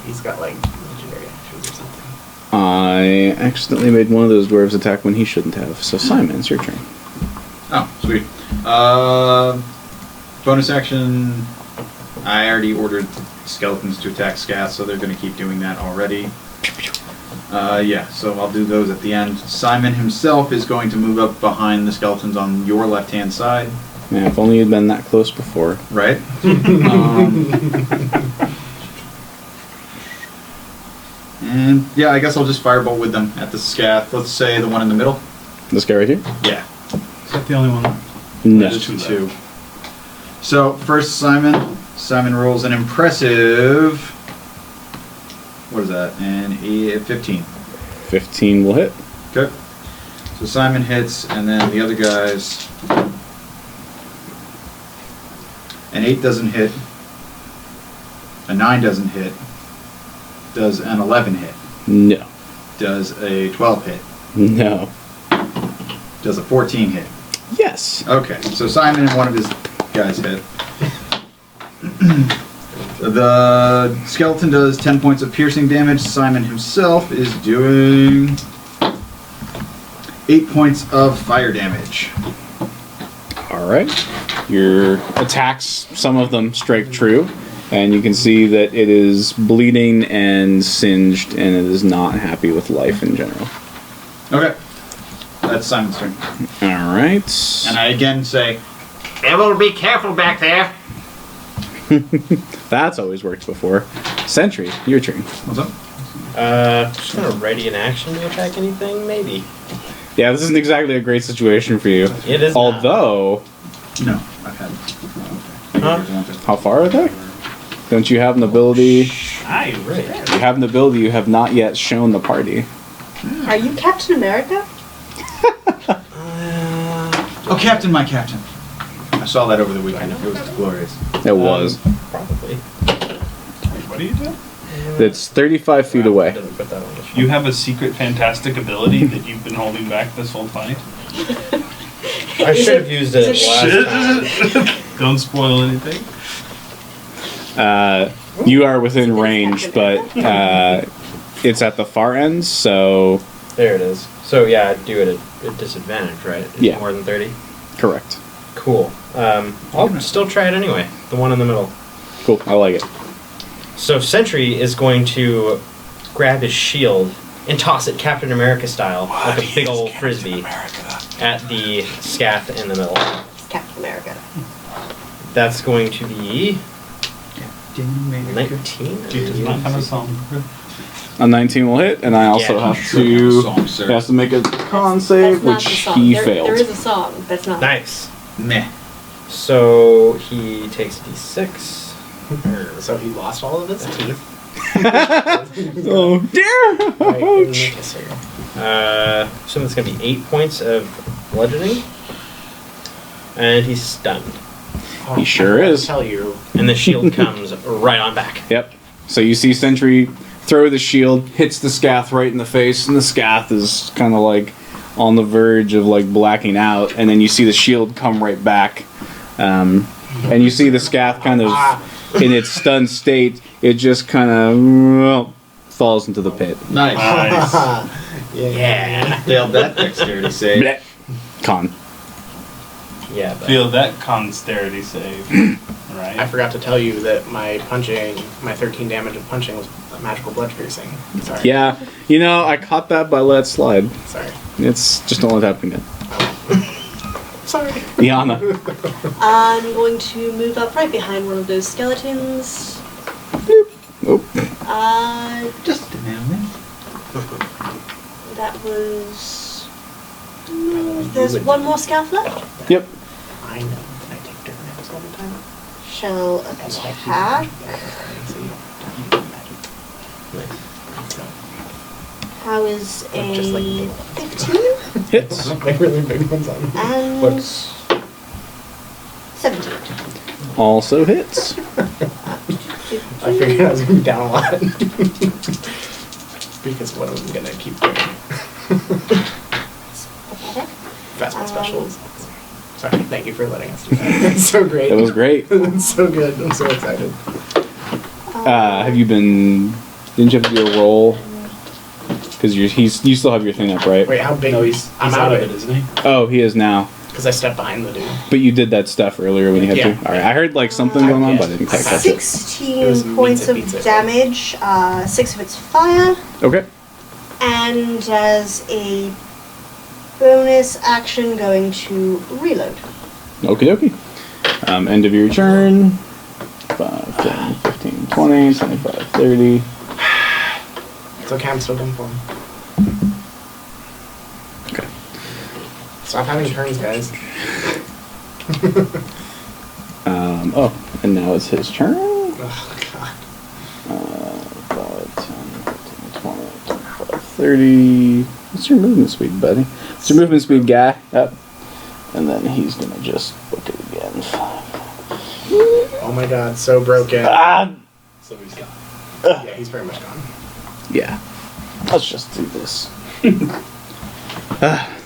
He's got like legendary actions or something. I accidentally made one of those dwarves attack when he shouldn't have. So Simon, it's your turn. Oh, sweet. Bonus action. I already ordered skeletons to attack Scath, so they're going to keep doing that already. Yeah, so I'll do those at the end. Simon himself is going to move up behind the skeletons on your left-hand side. Man, if only you'd been that close before. Right? And yeah, I guess I'll just firebolt with them at the Scath. Let's say the one in the middle. This guy right here? Yeah. Is that the only one? No. There's two. So first Simon. Simon rolls an impressive. What is that? And 15. 15 will hit. Okay. So Simon hits, and then the other guys. An 8 doesn't hit. A 9 doesn't hit. Does an 11 hit? No. Does a 12 hit? No. Does a 14 hit? Yes. Okay, so Simon and one of his guys hit. The skeleton does 10 points of piercing damage. Simon himself is doing 8 points of fire damage. All right. Your attacks, some of them strike true, and you can see that it is bleeding and singed, and it is not happy with life in general. Okay, that's Simon's turn. All right. And I again say, Devil, be careful back there. That's always worked before. Sentry, your turn. what's up? Just gonna ready an action to attack anything, maybe. Yeah, this isn't exactly a great situation for you. It is. Although, No, I've had. Huh? how far are they? Don't you have an ability? Aye, right. You have an ability you have not yet shown the party. Are you Captain America? Oh, Captain, my Captain. I saw that over the weekend. It was glorious. It was. Probably. What are you doing? It's 35 feet away. Doesn't put that on the You have a secret fantastic ability that you've been holding back this whole fight? I should have used it last time. Don't spoil anything. You are within range, but it's at the far end, so There it is. So yeah, I'd do it at disadvantage, right? Is it Yeah. more than 30? correct. Cool. I'll still try it anyway. The one in the middle. Cool, I like it. So Sentry is going to grab his shield and toss it Captain America style, like a big old frisbee, at the Scath in the middle. It's Captain America. That's going to be 19. Dude does not have a song. A 19 will hit, and I also Yeah. have to. Song, sir. He has to make a con save, That's not which the song. he there, failed. There is a song, but it's not. Nice. Meh. So he takes D6. So he lost all of his teeth. Oh dear! Right, in the kisser. So that's going to be 8 points of bludgeoning. And he's stunned. Oh, He sure I forgot to is. Tell you. And the shield comes right on back. Yep. So you see Sentry throw the shield, hits the Scath right in the face, and the Scath is kind of like on the verge of like blacking out, and then you see the shield come right back. And you see the Scath kind of in its stunned state, it just kind of falls into the pit. Nice. Yeah. Failed that dexterity save. Blech. Con. Yeah, but Feel that consterity save. Right? I forgot to tell you that my 13 damage of punching was a magical blood piercing. Sorry. Yeah, you know, I caught that, but I let it slide. Sorry. It's just don't let it happen again. Sorry. Iana. I'm going to move up right behind one of those skeletons. Oh. Just a moment. That was... There's one more scaff left. Yep. I know. I take different names all the time. Shall attack. How is a Just like 15 Hits. Make really big ones on. and 17? Also hits. I figured I was gonna be down a lot. Because one of them's gonna keep doing. That's my specials. Sorry, thank you for letting us do that. It's so great. That was great. It's so good. I'm so excited. Have you been? Didn't you have to do a roll? Because you still have your thing up, right? Wait, how big? No, he's I'm out of it, isn't he? Oh, he is now. Because I stepped behind the dude. But you did that stuff earlier when you had Yeah. to. All right, I heard like something going on, but I didn't quite catch it. 16 points of damage, 6 of it's fire, Okay. and as a bonus action, going to reload. Okie dokie. End of your turn. 5, 10, 15, 20, 25, 30. It's okay, I'm still going for him. Okay. Stop having turns, guys. Oh, and now it's his turn. Oh, God. 5, 10, 15, 20, 25, 30. What's your movement speed, buddy? What's your movement speed, guy? Up. And then he's gonna just book it again. 5. Oh my God, so broken. Ah! So he's gone. Yeah, he's very much gone. Yeah. Let's just do this.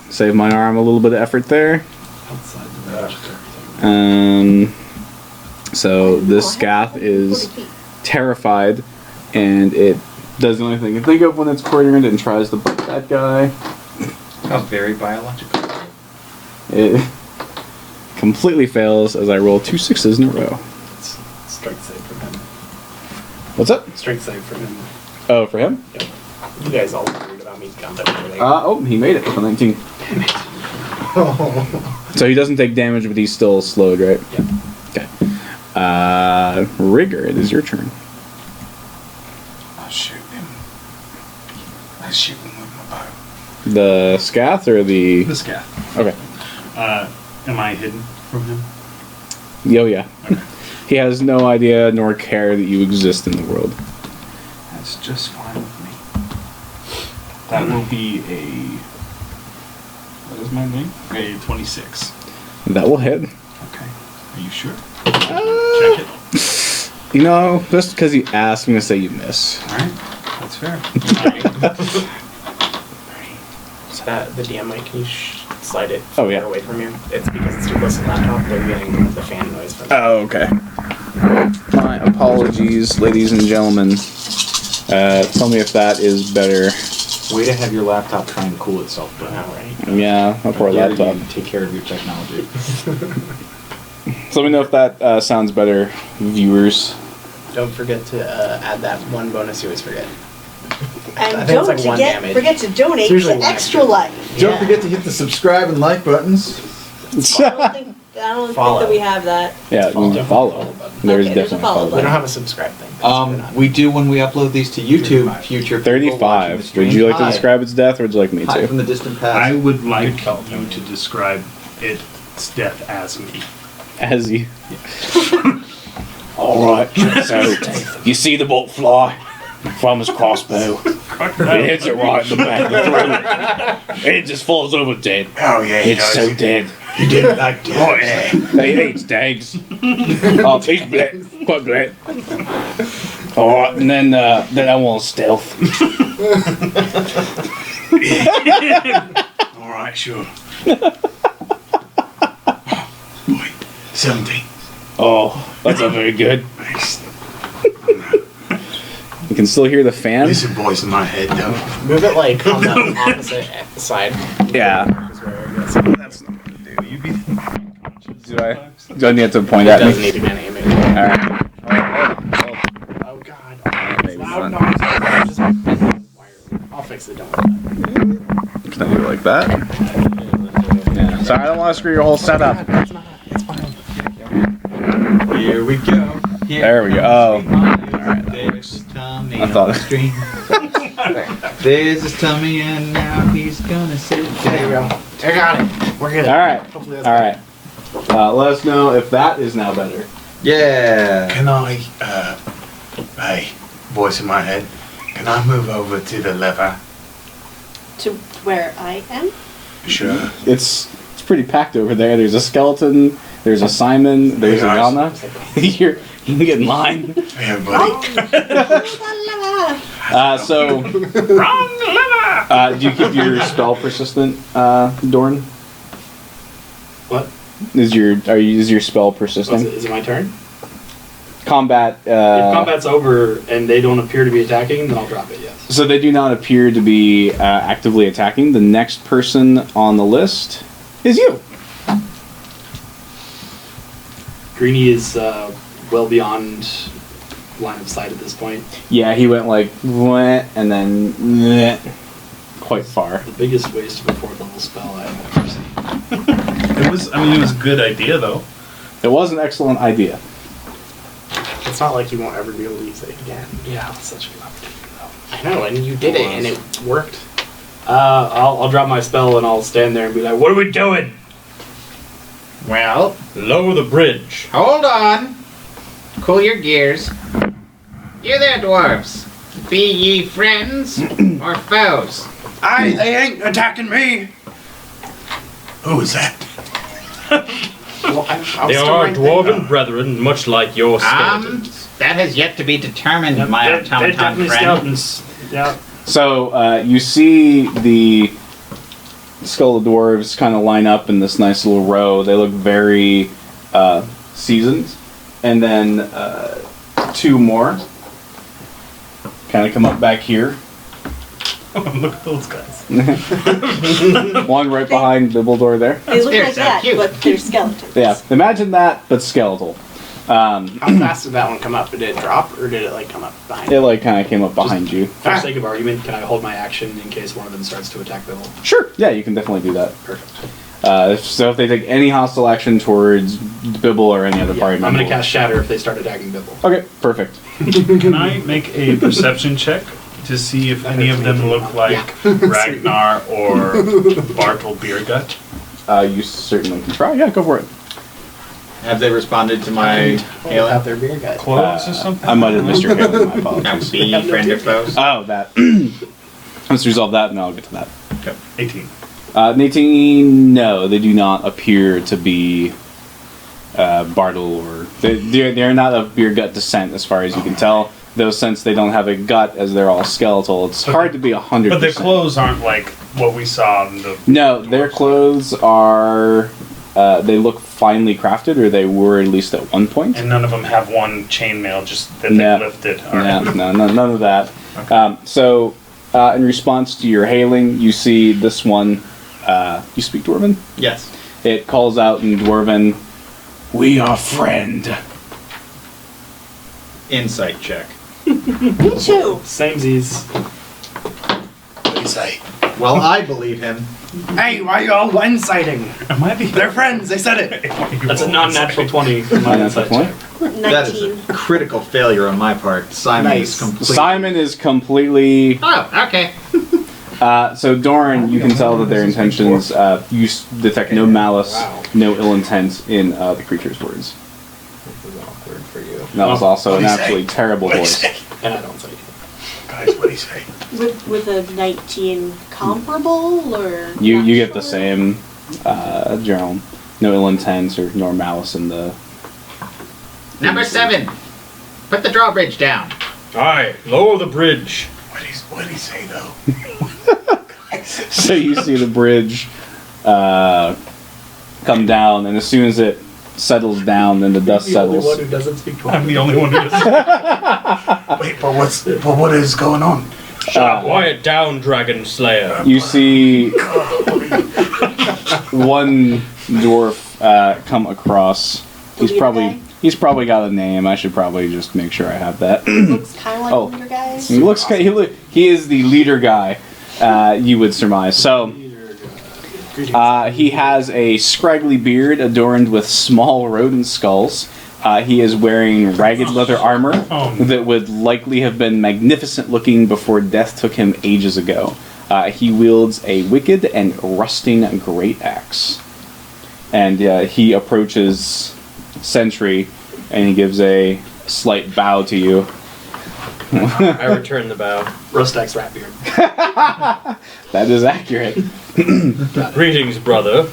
Save my arm a little bit of effort there. Outside the magic. So this Scath is terrified, and it does the only thing it can think of when it's cornered and tries to bite that guy. How very biological. It completely fails as I roll 2 6s in a row. It's strength save from him. What's up? Strength save from him. Oh, for him? Yep. You guys all worried about me combat early. Oh, he made it with a 19. Damn it. Oh. So he doesn't take damage, but he's still slowed, right? Yep. Okay. Rigger, it is your turn. I'll shoot him. I shoot him with my bow. The Scath or the... The scath. Okay. Am I hidden from him? Oh, yeah. He has no idea nor care that you exist in the world. That's just fine with me. That will be a... What is my name? A 26. That will hit. Okay. Are you sure? Check it. You know, just because you asked, I'm going to say you miss. Alright. That's fair. So that, the DM mic, can you slide it Oh, yeah. further away from you? It's because it's too close to the laptop, they're getting the fan noise from it. Oh, okay. My apologies, ladies and gentlemen. Tell me if that is better. Way to have your laptop try and cool itself, but Alright. Yeah, my poor How dare laptop. you take care of your technology. So let me know if that sounds better, viewers. Don't forget to add that one bonus you always forget. I And think it's don't like 1 damage. forget to donate It's usually to 1 Extra Life. Don't forget to hit the subscribe and like buttons. I don't think that we have that. Yeah, you can follow. There's Okay, there's a definitely follow We follow. don't have a subscribe thing. We're not. We do when we upload these to YouTube. Future people watching the 35. stream. Would you like to Hi. describe its death, or would you like me Hi to? from the distant past. I would like you to describe its death as me. As you. Alright, so you see the bolt fly from his crossbow. It hits it right in the back of the throat. And it just falls over dead. Oh yeah, he It's does. so dead. You did like that. Oh yeah. He eats dags. Oh, he's black. Quite black. Alright, and then I want stealth. Alright, sure. Boy, 17. Oh, that's not very good. Nice. You can still hear the fan. There's some voice in my head though. Move it like on the opposite side. Yeah. Is where it gets- That's not gonna do. You be Do I need to point It at doesn't me? need to be an aiming. Alright. Oh god. Maybe Loud not. noise. Just I'll fix it, don't worry. Can I do it like that? Yeah. Sorry, I don't want to screw your whole setup. It's not. It's fine. Here we go. There we go. Oh. Alright, that There's works. his tummy I thought- on the stream. There's his tummy and now he's gonna sit down. There you go. I got it. We're good. Alright. Hopefully that's Alright. Let us know if that is now better. Yeah. Can I, hey, voice in my head, can I move over to the lever? To where I am? Sure. It's pretty packed over there. There's a skeleton. There's a Simon. There's a Hey, Yana. You can get in line. Hey, everybody. So, Wrong lever! do you keep your spell persistent, Dorn? What? Is your spell persistent? Is it my turn? Combat. If combat's over and they don't appear to be attacking, then I'll drop it, yes. So they do not appear to be actively attacking. The next person on the list is you. Greenie is well beyond line of sight at this point. Yeah, he went like "Wah," and then "Meh," quite far. The biggest waste of a 4th level spell I've ever seen. It was a good idea though. It was an excellent idea. It's not like you won't ever be able to use it again. Yeah, it's such a good opportunity though. I know, and you did it, and it worked. I'll drop my spell and I'll stand there and be like, "What are we doing?" Well, Lower the bridge. hold on. Cool your gears. You there, dwarves. Be ye friends or foes? They ain't attacking me! Who is that? Well, I They was are still dwarven brethren, much like your skeletons. That has yet to be determined, my They're automaton definitely friend. skeletons. Yeah. So you see the skull of dwarves kind of line up in this nice little row. They look very seasoned, and then 2 more kind of come up back here. Look at those guys. One right behind Bibbledore there. They look They're like so that, cute. but they're skeletons. Yeah, imagine that, but skeletal. How fast did that one come up? Did it drop, or did it like come up behind? It like kind of came up behind you. For the sake of argument, can I hold my action in case one of them starts to attack Bill? Sure. Yeah, you can definitely do that. Perfect. So if they take any hostile action towards Bibble or any other Yeah, party I'm member. going to cast Shatter if they start attacking Bibble. Okay, perfect. Can I make a perception check to see if any of them look like Ragnar or Bartle Beergut? You certainly can try. Yeah, go for it. Have they responded to my Out hailing? their beer guy. Clothes or something? I might have missed your hailing, my Now, apologies. be ye friend or foes? Oh, that. Let's resolve that and I'll get to that. 18. 18, no, they do not appear to be Bartle or... They're not of beer gut descent as far as you can tell. Though since they don't have a gut as they're all skeletal, it's hard to be 100%. But their clothes aren't like what we saw in the... No, their clothes are... they look finely crafted, or they were at least at one point. And none of them have one chainmail just that No. they lifted. All Yeah, right. no, none of that. So, in response to your hailing, you see this one. You speak Dwarven? Yes. It calls out in Dwarven, "We are friend." Insight check. Me too. Samesies. What do you say? Well, I believe him. Hey, why are you all one-siding? Am I the... They're friends. They said it. That's a non-natural 20 for my insight check. 19. That is a critical failure on my part. Simon Nice. is complete. Simon is completely. Oh, okay. So Doran, you can tell that their intentions. You detect no malice, Wow. no ill intent in the creature's words. This is awkward for you. And that was also an What'd he say? absolutely terrible What'd he voice. say? And I don't say Guys, what do you say? With a 19 comparable, or You not get the sure? same general. No ill intent or nor malice in the. Number 7. Put the drawbridge down. Aye, lower the bridge. What do you say though? So you see the bridge come down, and as soon as it settles down, then the dust The only one settles. who doesn't speak I'm the only one who doesn't. Wait, but what is going on? Quiet down, Dragon Slayer. You see one dwarf come across. He's leader probably guy? he's probably got a name. I should probably just make sure I have that. Looks kind of like Oh. the leader guys. He looks he is the leader guy. You would surmise. So he has a scraggly beard adorned with small rodent skulls. He is wearing ragged leather armor that would likely have been magnificent looking before death took him ages ago. He wields a wicked and rusting great axe. And he approaches Sentry and he gives a slight bow to you. I return the bow. Rustax rat beard. That is accurate. Greetings, brother.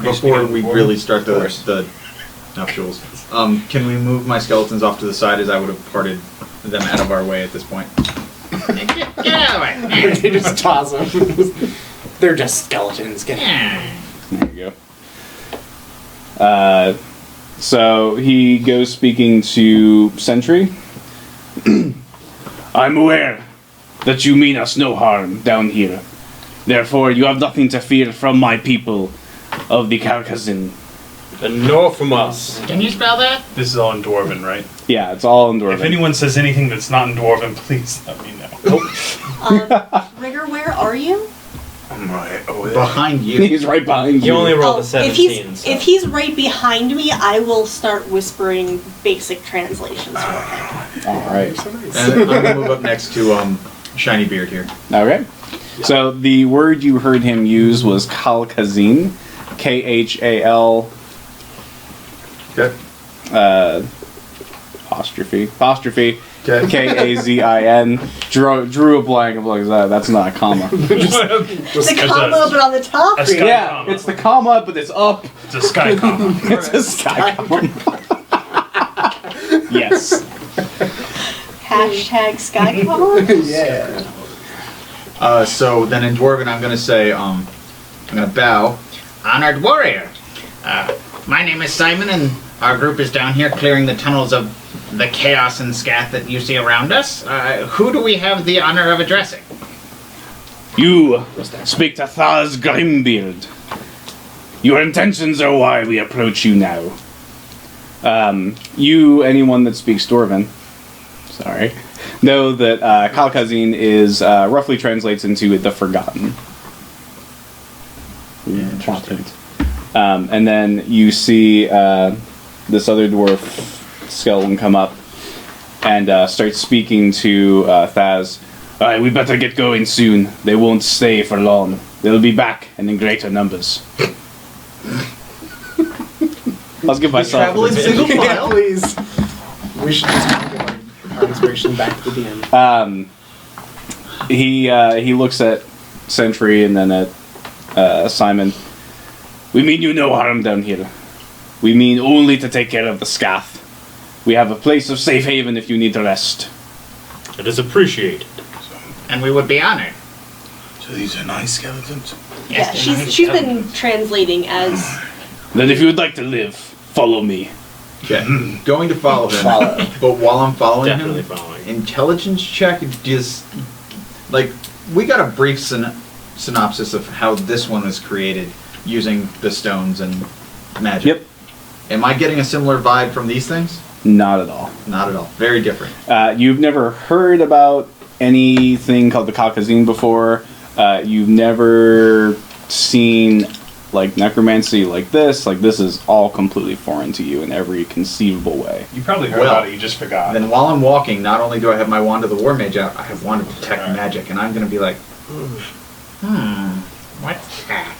Before we really start the nuptials, can we move my skeletons off to the side as I would have parted them out of our way at this point? Get out of the way. They just toss them. They're just skeletons. Get out. There you go. So he goes speaking to Sentry. I'm aware that you mean us no harm down here. Therefore, you have nothing to fear from my people of the Carcassin. And nor from us. Can you spell that? This is all in Dwarven, right? Yeah, it's all in Dwarven. If anyone says anything that's not in Dwarven, please let me know. Rigger, where are you? I'm right over there. Behind you. He's right behind you. You only rolled a if 17. he's if he's right behind me, I will start whispering basic translations for him. All right. And I'm gonna move up next to Shiny Beard here. Okay. So the word you heard him use was Kalkazin. Khal. Okay. Apostrophe. Okay. Kazin. Drew a blank. I'm like, that's not a comma. The comma, but on the top. a sky Yeah, comma. it's the comma, but it's up. It's a sky comma. It's a sky comma. Yes. Hashtag sky comma. Yeah. So then in Dwarven, I'm gonna say, I'm gonna bow. Honored warrior. My name is Simon, and our group is down here clearing the tunnels of the chaos and scath that you see around us. Who do we have the honor of addressing? You speak to Thaz Grimbeard. Your intentions are why we approach you now. Anyone that speaks Dwarven, sorry, know that Kalkazin is roughly translates into the Forgotten. And then you see this other dwarf skeleton come up and start speaking to Thaz. Alright, we better get going soon. They won't stay for long. They'll be back and in greater numbers. Let's give myself Travel in single Yeah, file. please. We should just give our inspiration back to the DM. He looks at Sentry and then at Simon. We mean you no harm down here. We mean only to take care of the scath. We have a place of safe haven if you need to rest. It is appreciated. And we would be honored. So these are nice skeletons. Yeah, she's been translating as. Then if you would like to live, follow me. Okay. Going to follow him. But while I'm following Definitely him, following. intelligence check just like we got a brief synopsis of how this one was created using the stones and magic. Yep. Am I getting a similar vibe from these things? Not at all. Not at all. Very different. You've never heard about anything called the Kalkazin before. You've never seen like necromancy like this. Like this is all completely foreign to you in every conceivable way. You probably heard Well, about it, you just forgot. Then while I'm walking, not only do I have my Wand of the War Mage out, I have Wand of Detect Magic, and I'm going to be like, What's that?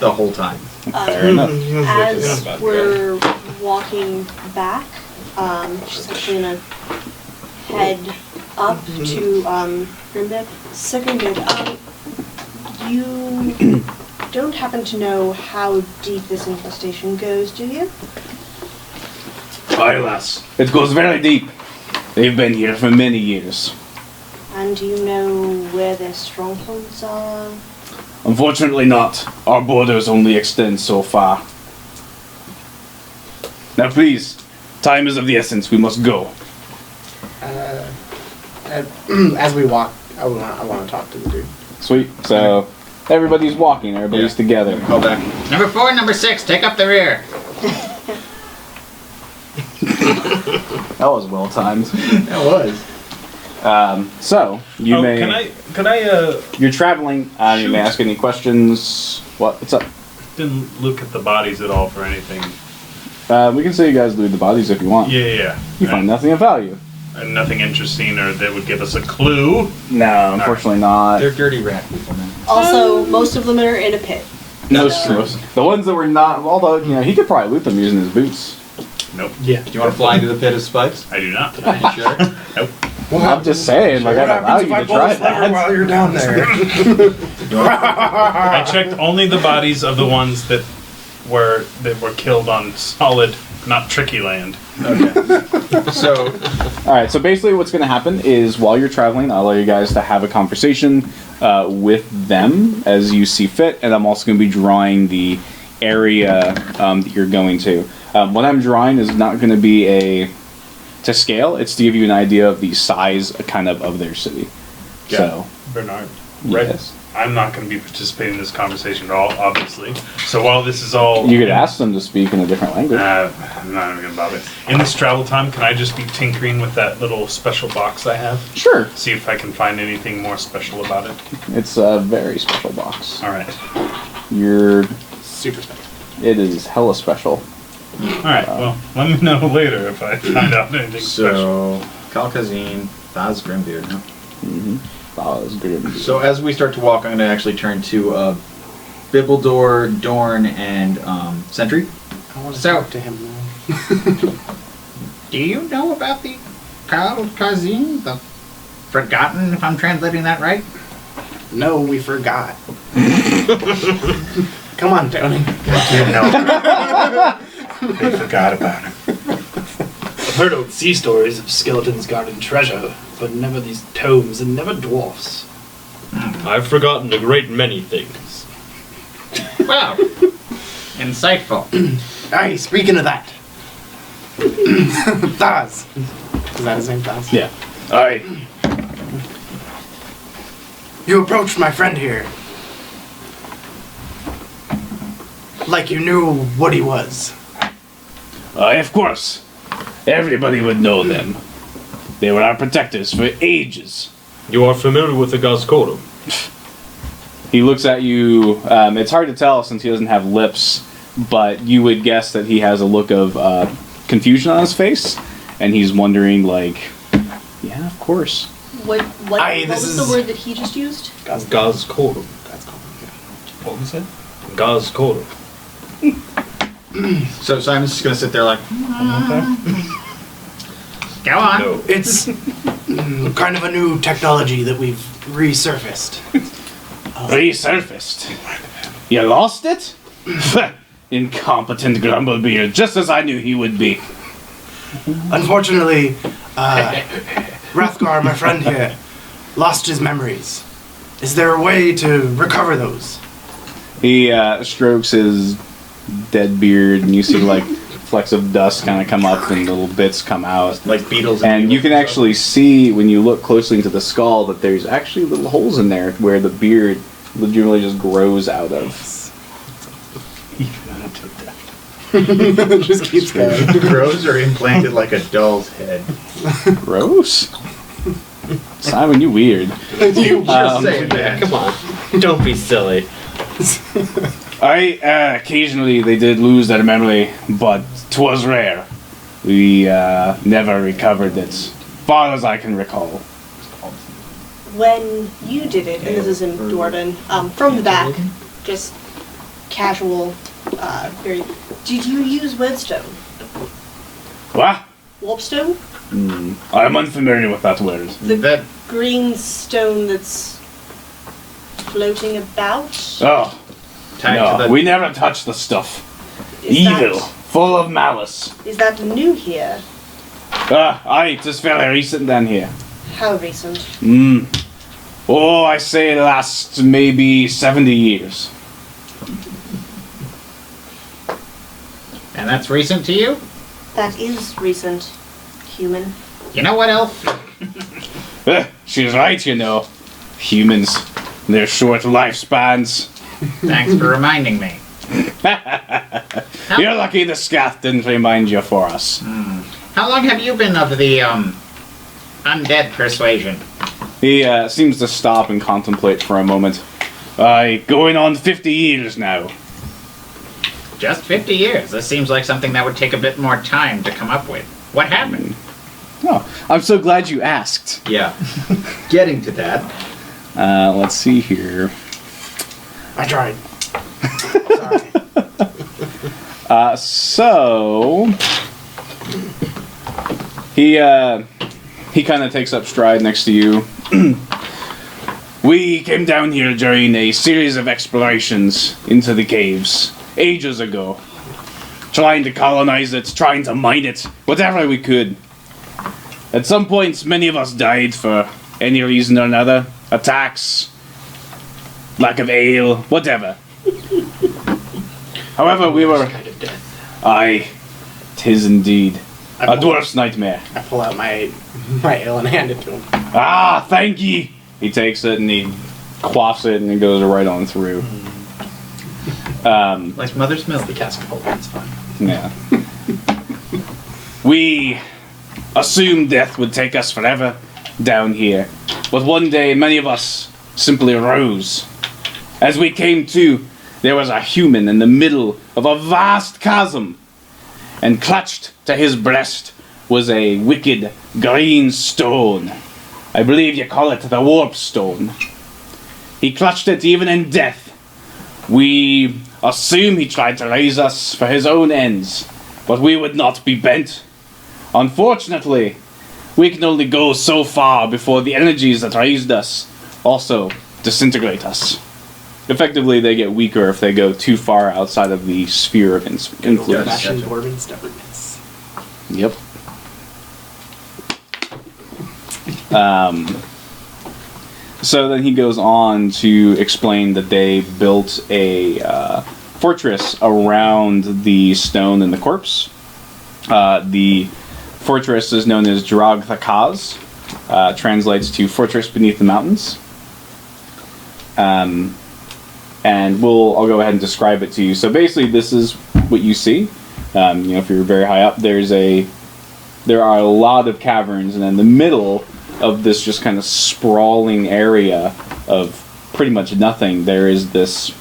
the whole time. Fair enough. As we're walking back, she's actually gonna head up to Grimbeck. Seconded, you don't happen to know how deep this infestation goes, do you? Aye, lass. It goes very deep. They've been here for many years. And do you know where their strongholds are? Unfortunately not. Our borders only extend so far. Now please, time is of the essence. We must go. As we walk, I want to talk to the dude. Sweet. So everybody's walking. Everybody's together. Call back. Number 4 and number 6, take up the rear. That was well timed. That was. So you may. Can I You're traveling. You may ask any questions. What's up? didn't look at the bodies at all for anything. We can say you guys loot the bodies if you want. Yeah. You find nothing of value. And nothing interesting or that would give us a clue. No, unfortunately not. They're dirty rat people, man. Also, most of them are in a pit. Most. The ones that were not. Although he could probably loot them using his boots. Nope. Yeah. Do you want to fly into the pit of spikes? I do not. Sure. Nope. I'm just saying, like, I'd allow you to try that. While you're down there. I checked only the bodies of the ones that were killed on solid, not tricky land. Okay. So, All right. So basically, what's going to happen is while you're traveling, I'll allow you guys to have a conversation with them as you see fit, and I'm also going to be drawing the area that you're going to. What I'm drawing is not going to be to scale. It's to give you an idea of the size, kind of their city. Yeah. So, Bernard, right? yes. I'm not going to be participating in this conversation at all, obviously. So while this is all... You could ask them to speak in a different language. I'm not even going to bother. In this travel time, can I just be tinkering with that little special box I have? Sure. See if I can find anything more special about it. It's a very special box. All right. You're... Super special. It is hella special. All right. Well, let me know later if I find out anything special. so Kalkazine, Thaz Grimbeard. Huh? Mm-hmm. Oh, that's good. So as we start to walk, I'm going to actually turn to Bibbledore, Dorn, and Sentry. I want to So- talk to him now. Do you know about the Kalkazine? The Forgotten, if I'm translating that right? No, we forgot. Come on, Tony. They forgot about him. I've heard old sea stories of skeletons guarding treasure, but never these tomes and never dwarfs. I've forgotten a great many things. Well, insightful. Hey, speaking of that. Thaz. Is that his name, Thaz? Yeah. Alright. You approached my friend here. Like you knew what he was. Of course. Everybody would know them. They were our protectors for ages. You are familiar with the Gazkorum? He looks at you. It's hard to tell since he doesn't have lips, but you would guess that he has a look of confusion on his face, and he's wondering, like, yeah, of course. What Aye, what this was is- the word that he just used? Gazkorum. That's called. What was it? Gazkorum. So Simon's just going to sit there like, Go on. No. It's kind of a new technology that we've resurfaced. Resurfaced. You lost it? Incompetent Grumblebeard, just as I knew he would be. Unfortunately, Rathgar, my friend here, lost his memories. Is there a way to recover those? He strokes his dead beard, and you see like flecks of dust kind of come up and little bits come out. like beetles. And you can actually see when you look closely into the skull that there's actually little holes in there where the beard legitimately just grows out of. Just keeps going. Grows or implanted like a doll's head. Gross. Simon, you weird. You just say that. Come on. Don't be silly. Occasionally they did lose their memory, but 'twas rare. We never recovered it, far as I can recall. When you did it, and this is in Jordan, from the back, just casual, very. Did you use Webstone? What? Warpstone? I'm unfamiliar with that word. The Green stone that's floating about? Oh, tied no, to the we never touch the stuff. Is Evil, full of malice. Is that new here? Aye, it is fairly recent down here. How recent? Oh, I say the last maybe 70 years. And that's recent to you? That is recent, human. You know what, Elf? She's right, you know. Humans, their short lifespans. Thanks for reminding me. You're lucky the scath didn't remind you for us. How long have you been of the undead persuasion? He seems to stop and contemplate for a moment. Going on 50 years now. Just 50 years. This seems like something that would take a bit more time to come up with. What happened? Oh, I'm so glad you asked. Yeah. Getting to that. Let's see here. I tried. So he kind of takes up stride next to you. We came down here during a series of explorations into the caves ages ago, trying to colonize it, trying to mine it, whatever we could. At some points, many of us died for any reason or another. Attacks, lack of ale, whatever. However, we were... Kind of death. Aye, 'tis indeed. A dwarf's nightmare. I pull out my ale and hand it to him. Ah, thank ye! He takes it and he quaffs it and it goes right on through. Like mother's milk. The cask of hope, it's fine. Yeah. We assumed death would take us forever down here. But one day, many of us simply arose. As we came to, there was a human in the middle of a vast chasm. And clutched to his breast was a wicked green stone. I believe you call it the warp stone. He clutched it even in death. We assume he tried to raise us for his own ends, but we would not be bent. Unfortunately, we can only go so far before the energies that raised us also disintegrate us. Effectively, they get weaker if they go too far outside of the sphere of influence. Fashion dwarven stubbornness. Yep. So then he goes on to explain that they built a fortress around the stone and the corpse. The fortress is known as Drog Thakaz, translates to fortress beneath the mountains. And I'll go ahead and describe it to you. So basically, this is what you see. If you're very high up, there are a lot of caverns, and in the middle of this just kind of sprawling area of pretty much nothing, there is this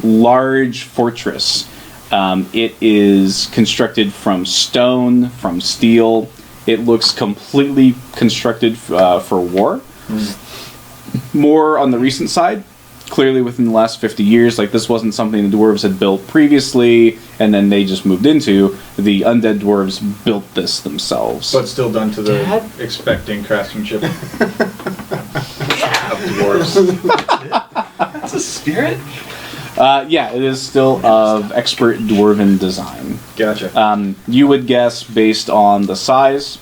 large fortress. It is constructed from stone, from steel. It looks completely constructed for war. More on the recent side. Clearly within the last 50 years, like this wasn't something the dwarves had built previously, and then they just moved into. The undead dwarves built this themselves. But still done to the Dad? expecting craftsmanship of dwarves. That's a spirit? Yeah, it is still of expert dwarven design. Gotcha. You would guess, based on the size,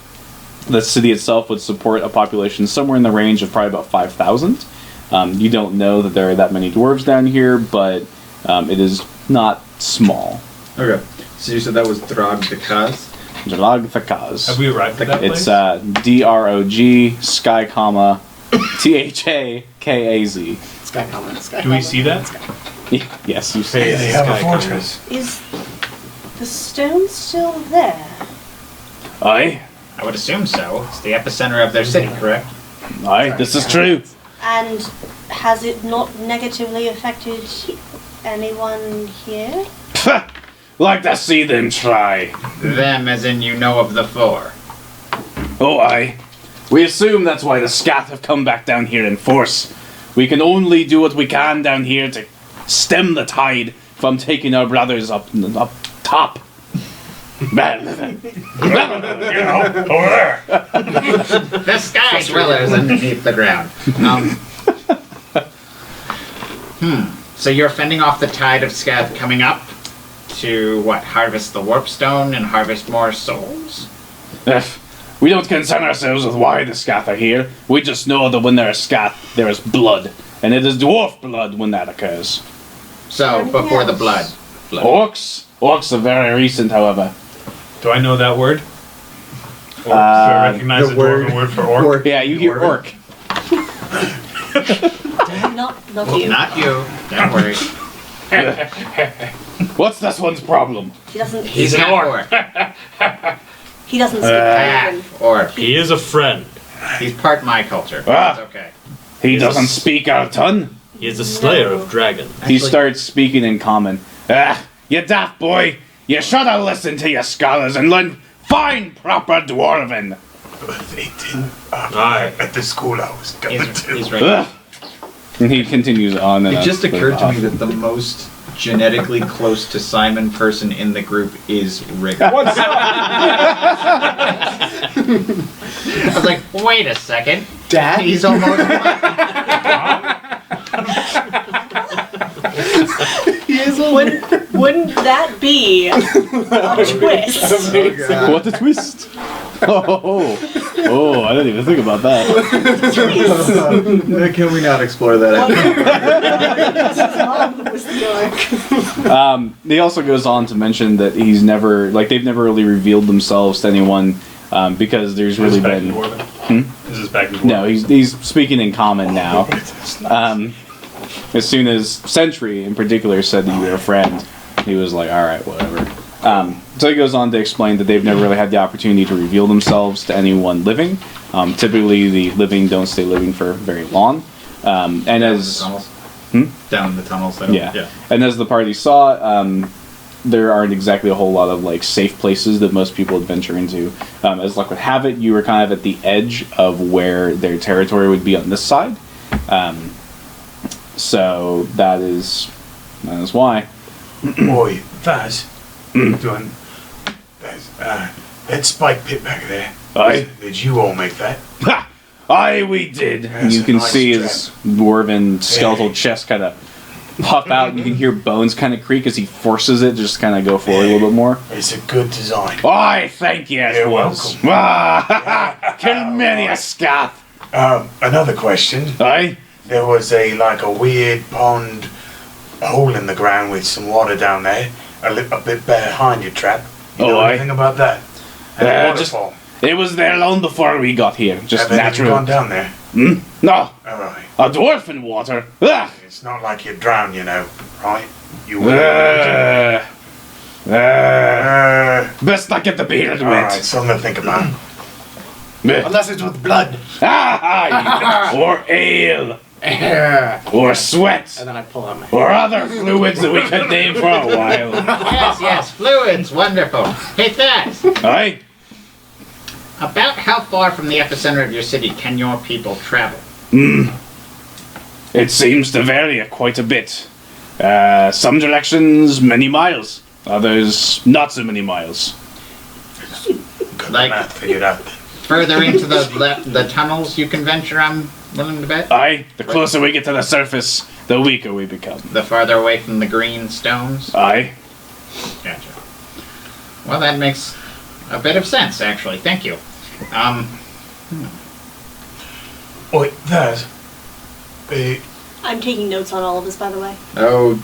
the city itself would support a population somewhere in the range of probably about 5,000. You don't know that there are that many dwarves down here, but it is not small. Okay. So you said that was Drog Thakaz? Drog Thakaz. Have we arrived at that It's place? DROG sky comma THAKAZ. Sky comment. Sky Do we comment. see that? Yes, you see. Hey, they have a Sky fortress. Is the stone still there? Aye, I would assume so. It's the epicenter of their city, correct? aye, this is true. And has it not negatively affected anyone here? Like to see them try. Them as in you know of the four. Oh, aye. We assume that's why the scath have come back down here in force. We can only do what we can down here to stem the tide from taking our brothers up top. Over there. The sky dwellers underneath the ground. So you're fending off the tide of Scath coming up to what? Harvest the warpstone and harvest more souls? We don't concern ourselves with why the Scath are here. We just know that when there is Scath, there is blood. And it is dwarf blood when that occurs. So, before the blood. Orcs? Orcs are very recent, however. Do I know that word? Do I recognize the dwarven word for orc? Yeah, you hear orc. Not you. Not you. Don't worry. What's this one's problem? He doesn't. He's an orc. He doesn't speak Dragon. Orc. He is a friend. He's part my culture. Ah. That's okay. He doesn't speak our tongue. He is a slayer of dragons. He starts speaking in common. You daft boy! You should have listened to your scholars and learned fine proper dwarven. They didn't. Aye. At the school I was going to. He's right. And he continues on. And It just occurred to me that the most genetically close to Simon person in the group is Rick. What's up? I was like, wait a second. Dad? He's almost Wouldn't that be a twist? What a twist! Oh, I didn't even think about that. Can we not explore that? He also goes on to mention that they've never really revealed themselves to anyone because there's really Is this back been. in Dwarven? Is this back in Dwarven? No, he's speaking in common now. As soon as Sentry, in particular, said that you were a friend, he was like, all right, whatever. So he goes on to explain that they've never really had the opportunity to reveal themselves to anyone living. Typically, the living don't stay living for very long. And as Down the tunnels. yeah, and as the party saw, there aren't exactly a whole lot of like safe places that most people would venture into. As luck would have it, you were kind of at the edge of where their territory would be on this side. So that is why. Boy, Vaz. Doing. That spike pit back there. Aye. Did you all make that? Ha! Aye, we did. That's You a can nice see trap. his dwarven skeletal chest kind of puff out, and you can hear bones kind of creak as he forces it to just kind of go forward a little bit more. It's a good design. Aye, thank you. You're welcome. Kill many a scath. Another question. Aye. There was a weird pond, a hole in the ground with some water down there, a bit behind your trap. You know aye. anything about that? And a waterfall. It was there long before we got here. Just Have you natural. gone down there? Hmm? No, All right. a dwarf in water. Ah! It's not like you drown, you know, right? You will. Best not get the beard All right, wet. something to think about. Unless it's with blood. Ah, or ale, or sweat, And then I pull out my. or other fluids that we could name for a while. yes, fluids, wonderful. Hey, Thaz, Aye. about how far from the epicenter of your city can your people travel? It seems to vary quite a bit. Some directions, many miles. Others, not so many miles. Got Like- the math figured out. Further into the tunnels you can venture, I'm willing to bet? Aye, the closer we get to the surface, the weaker we become. The farther away from the green stones? Aye. Gotcha. Well, that makes a bit of sense, actually. Thank you. Wait, that. I'm taking notes on all of this, by the way. Oh,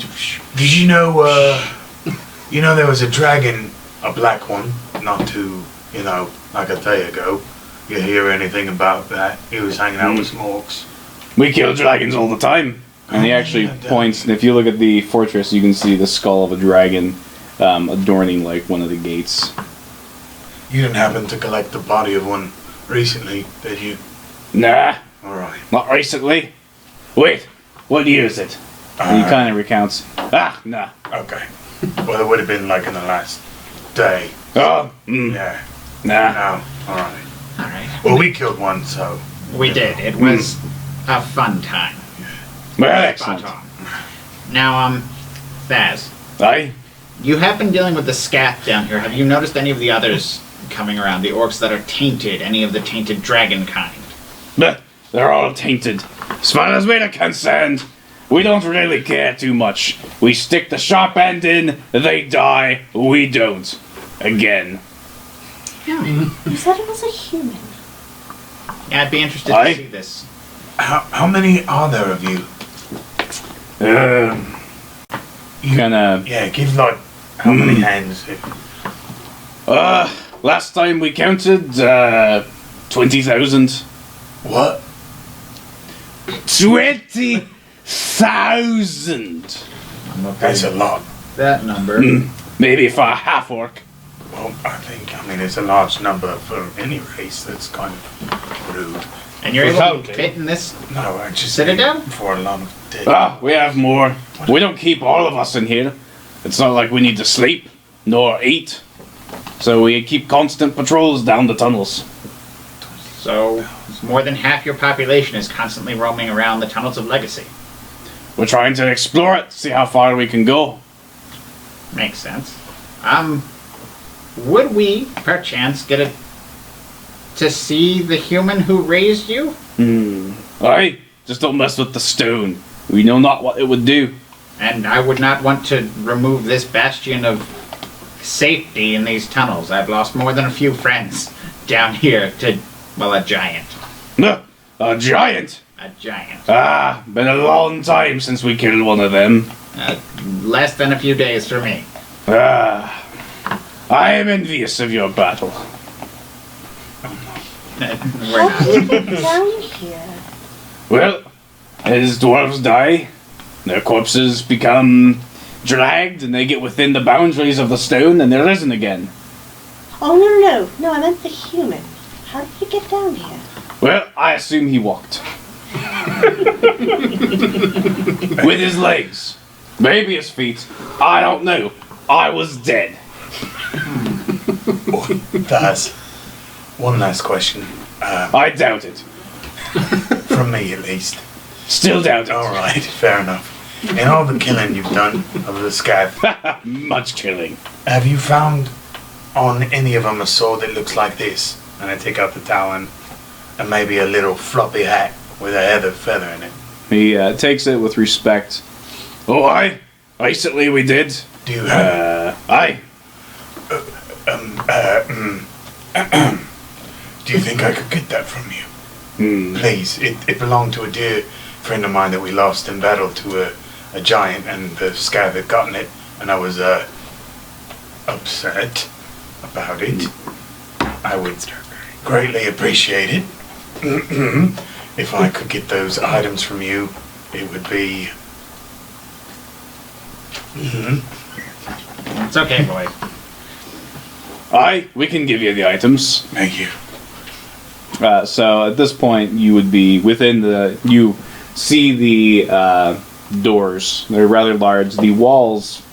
Did you know, there was a dragon, a black one, not too, like a day ago. You hear anything about that? He was hanging out with some orcs. We kill dragons all the time. And he actually points, and if you look at the fortress, you can see the skull of a dragon adorning like one of the gates. You didn't happen to collect the body of one recently, did you? Nah, Alright. not recently. Wait, what year is it? And he kind of recounts. Ah, nah. Okay. Well, it would have been like in the last day. Oh, Yeah. nah. No. Alright. alright. Well, we killed one, so. We did. It was a fun time. Well, Spot excellent. on. Now, Thaz, Aye. You have been dealing with the scath down here. Have you noticed any of the others coming around? The orcs that are tainted? Any of the tainted dragon kind? They're all tainted. As far as we're concerned, we don't really care too much. We stick the sharp end in, they die, we don't. Again. You said it was a human. Yeah, I'd be interested to see this. How many are there of you? Yeah, give like how many hands? Last time we counted, 20,000. What? 20,000! That's a lot. That number. Maybe for a half orc. Well, I mean, it's a large number for any race. That's kind of rude. And you're able to fit in this No, I just citadel? For a lot of dead. We have more. We don't keep all of us in here. It's not like we need to sleep, nor eat. So we keep constant patrols down the tunnels. So, more than half your population is constantly roaming around the tunnels of Legacy. We're trying to explore it, see how far we can go. Makes sense. Would we, perchance, get to see the human who raised you? Aye, just don't mess with the stone. We know not what it would do. And I would not want to remove this bastion of safety in these tunnels. I've lost more than a few friends down here to, well, a giant. A giant? A giant. Been a long time since we killed one of them. Less than a few days for me. I am envious of your battle. We're How did you not. get down here? Well, as dwarves die, their corpses become dragged and they get within the boundaries of the stone and they're risen again. Oh, no, I meant the human. How did you get down here? Well, I assume he walked. With his legs. Maybe his feet. I don't know. I was dead. That's one last question. I doubt it. From me, at least. Still doubt it. Alright, fair enough. In all the killing you've done of the scav, much killing. Have you found on any of them a sword that looks like this? And I take out the talon and maybe a little floppy hat with a feather in it. He takes it with respect. Oh, aye. Recently we did. Do you have... Aye. Do you think I could get that from you? Please. It belonged to a dear friend of mine that we lost in battle to a giant, and the scav had gotten it, and I was upset about it. I would greatly appreciate it. If I could get those items from you, it would be... It's okay, boy. Aye, we can give you the items. Thank you. So at this point, you would be within the... You see the doors. They're rather large. The walls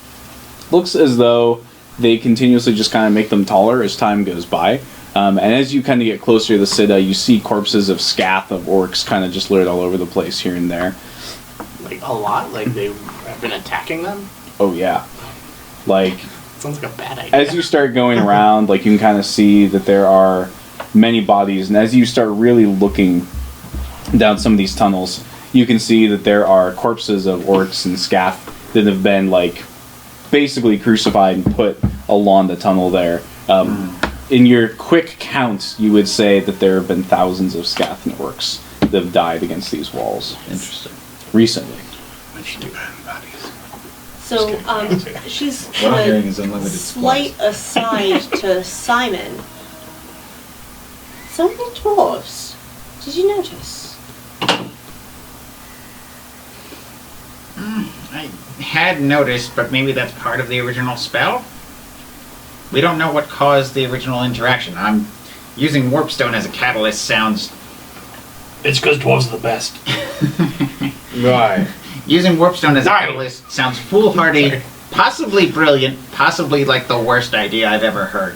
looks as though they continuously just kind of make them taller as time goes by. And as you kind of get closer to the citadel, you see corpses of scath, of orcs, kind of just littered all over the place here and there. Like, a lot? Like, they've been attacking them? Oh, yeah. Like... Sounds like a bad idea. As you start going around, like, you can kind of see that there are many bodies, and as you start really looking down some of these tunnels, you can see that there are corpses of orcs and scath that have been, like, basically crucified and put along the tunnel there. In your quick count, you would say that there have been thousands of scath and orcs that have died against these walls. Interesting. Recently. So, she's What I'm hearing is a unlimited slight aside to Simon. So many dwarves. Did you notice? I had noticed, but maybe that's part of the original spell? We don't know what caused the original interaction. I'm using warpstone as a catalyst sounds... It's because dwarves are the best. Right. Using warpstone as a catalyst sounds foolhardy, possibly brilliant, possibly like the worst idea I've ever heard.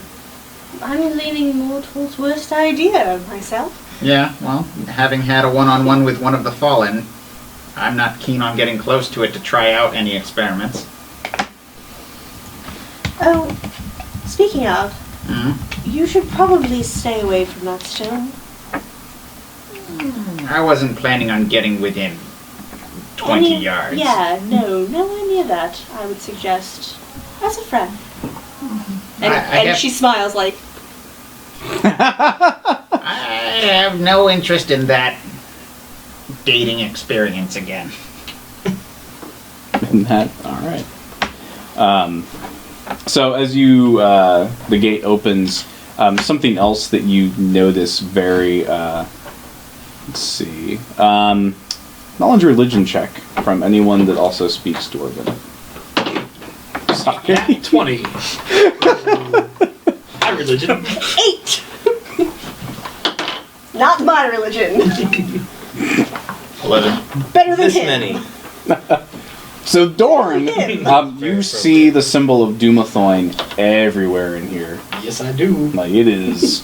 I'm leaning more towards worst idea myself. Yeah, well, having had a one-on-one with one of the Fallen, I'm not keen on getting close to it to try out any experiments. Oh, speaking of, Hmm? you should probably stay away from that stone. I wasn't planning on getting within 20 yards. Yeah, nowhere near that, I would suggest. As a friend. And, I have- she smiles like, I have no interest in that dating experience again. And that, all right. So as you, the gate opens, something else that you notice very, let's see, knowledge religion check from anyone that also speaks Dwarven. Sorry. 20. My religion. 8! Not my religion. 11. Better than This him. many. So Dorn, Him. you see the symbol of Doomathoin everywhere in here. Yes, I do. Like it is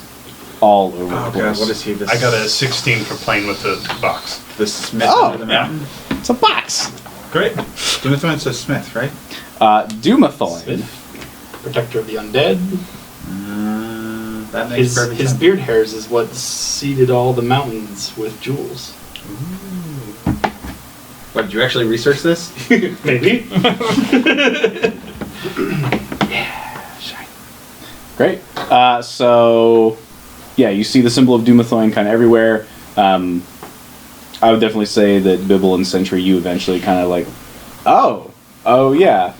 all over Oh the place. god, what is he? This I got a 16 for playing with the box. the Smith Oh, under the yeah. mountain. It's a box. Great. Doomathoin's a Smith, right? Doomathoin. Protector of the undead. That makes His, perfect his sense. beard hairs is what seeded all the mountains with jewels. What, did you actually research this? Maybe. Great. So, yeah, you see the symbol of Doomathoin kind of everywhere. I would definitely say that Bibble and Sentry, you eventually kind of like, oh yeah.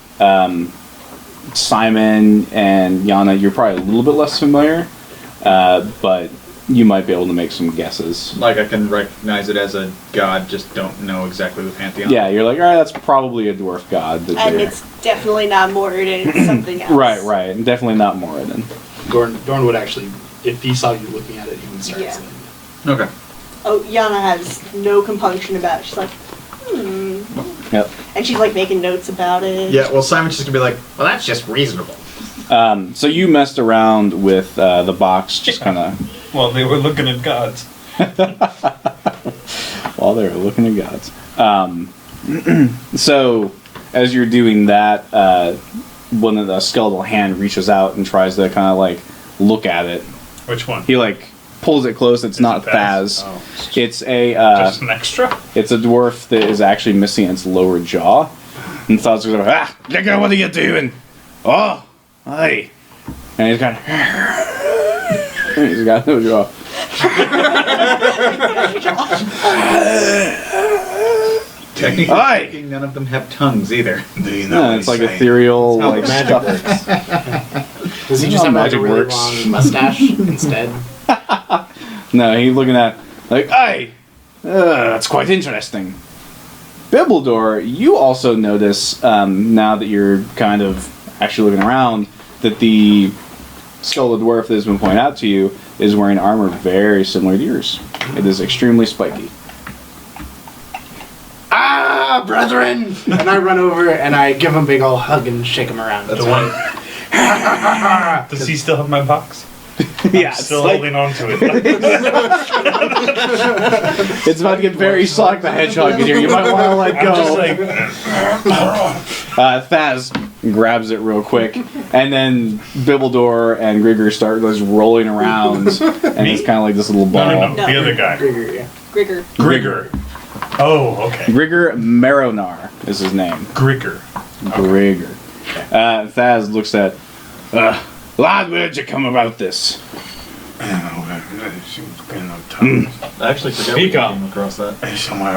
Simon and Yana, you're probably a little bit less familiar, but you might be able to make some guesses. Like I can recognize it as a god, just don't know exactly the pantheon. Yeah, you're like, all right, that's probably a dwarf god. That And they're- it's definitely not Moradin, it's something else. right, and definitely not Moradin. Dorn would actually, if he saw you looking at it, he would start Yeah. saying Okay. Oh, Yana has no compunction about it. She's like, Yep. And she's like making notes about it. Yeah, well, Simon's just gonna be like, well, that's just reasonable. So you messed around with the box, just kind of Well, they were looking at gods. while they were looking at gods. So as you're doing that, one of the skeletal hand reaches out and tries to kind of like look at it. Which one? He like pulls it close. It's not it Thaz. Thaz? It's a Just an extra? it's a dwarf that is actually missing its lower jaw. And Thaz goes, Digger, what are you doing? Oh, hi. And he's got he's got no jaw. Technically Aye. speaking, none of them have tongues either. Do you know No, what it's he's like saying? ethereal, How like magic stuff. works. Does he You just know have how like a magic really works. long mustache instead? No, he's looking at like, hey, that's quite interesting. Bibbledore, you also notice now that you're kind of actually looking around that the skull of the dwarf that has been pointed out to you is wearing armor very similar to yours. It is extremely spiky. Ah, brethren! And I run over and I give him a big old hug and shake him around. The one. Does he still have my box? Yeah, I'm still holding on to it. it's about to get very Sonic the Hedgehog in here. You might want to let I'm just go. like, Thaz grabs it real quick, and then Bibbledore and Grigger start just rolling around, and it's kind of like this little ball. no, No. the other guy. Grigger, yeah. Grigger. Grigger. Oh, okay. Grigger Maronar is his name. Grigger. Grigger. Thaz looks at, lad, where'd you come about this? Tongues. I actually forgot Speak we up. came across that. Somewhere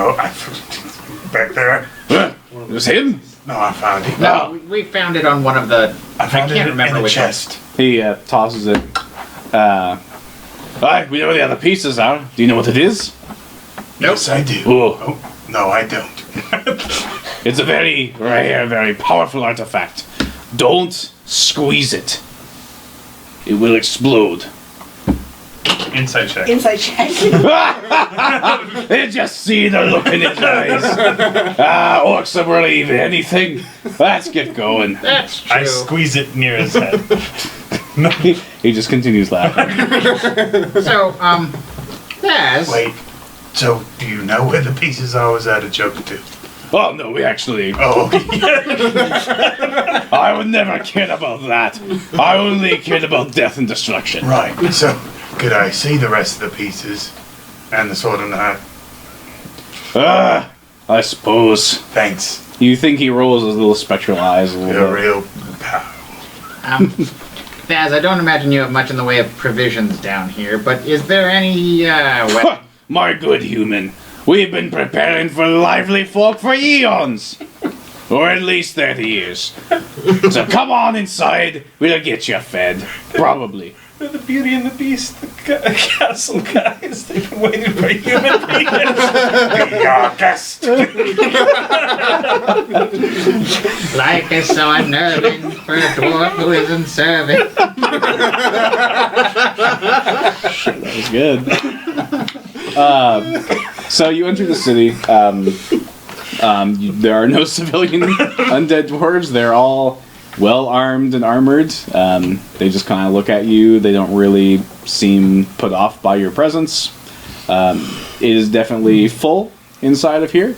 back there. It was him? No, I found it. No, we found it on one of the. I found can't it remember in the which one. chest. He tosses it. Alright, we know where the other pieces are. Do you know what it is? Yes, I do. Oh, Oh, no, I don't. it's a very rare, very powerful artifact. Don't squeeze it. It will explode. Inside check. Inside check. They just see the look in his eyes. Orcs will believe anything. Let's get going. That's true. I squeeze it near his head. He just continues laughing. So, Thaz. Wait. So, do you know where the pieces are? Or was that a joke too? Oh no, we actually. Oh, I would never kid about that. I only kid about death and destruction. right. So, could I see the rest of the pieces and the sword and the hat? I suppose. Thanks. You think he rolls his little spectral eyes a You're little bit. real. Thaz, I don't imagine you have much in the way of provisions down here, but is there any, My good human, we've been preparing for lively folk for eons. Or at least 30 years. So come on inside, we'll get you fed. Probably. They're the Beauty and the Beast, the castle guys. They've been waiting for human beings. Be our guest. Life is so unnerving for a dwarf who isn't serving. That was good. So you enter the city. There are no civilian undead dwarves. They're all well armed and armored. They just kind of look at you. They don't really seem put off by your presence. It is definitely full inside of here.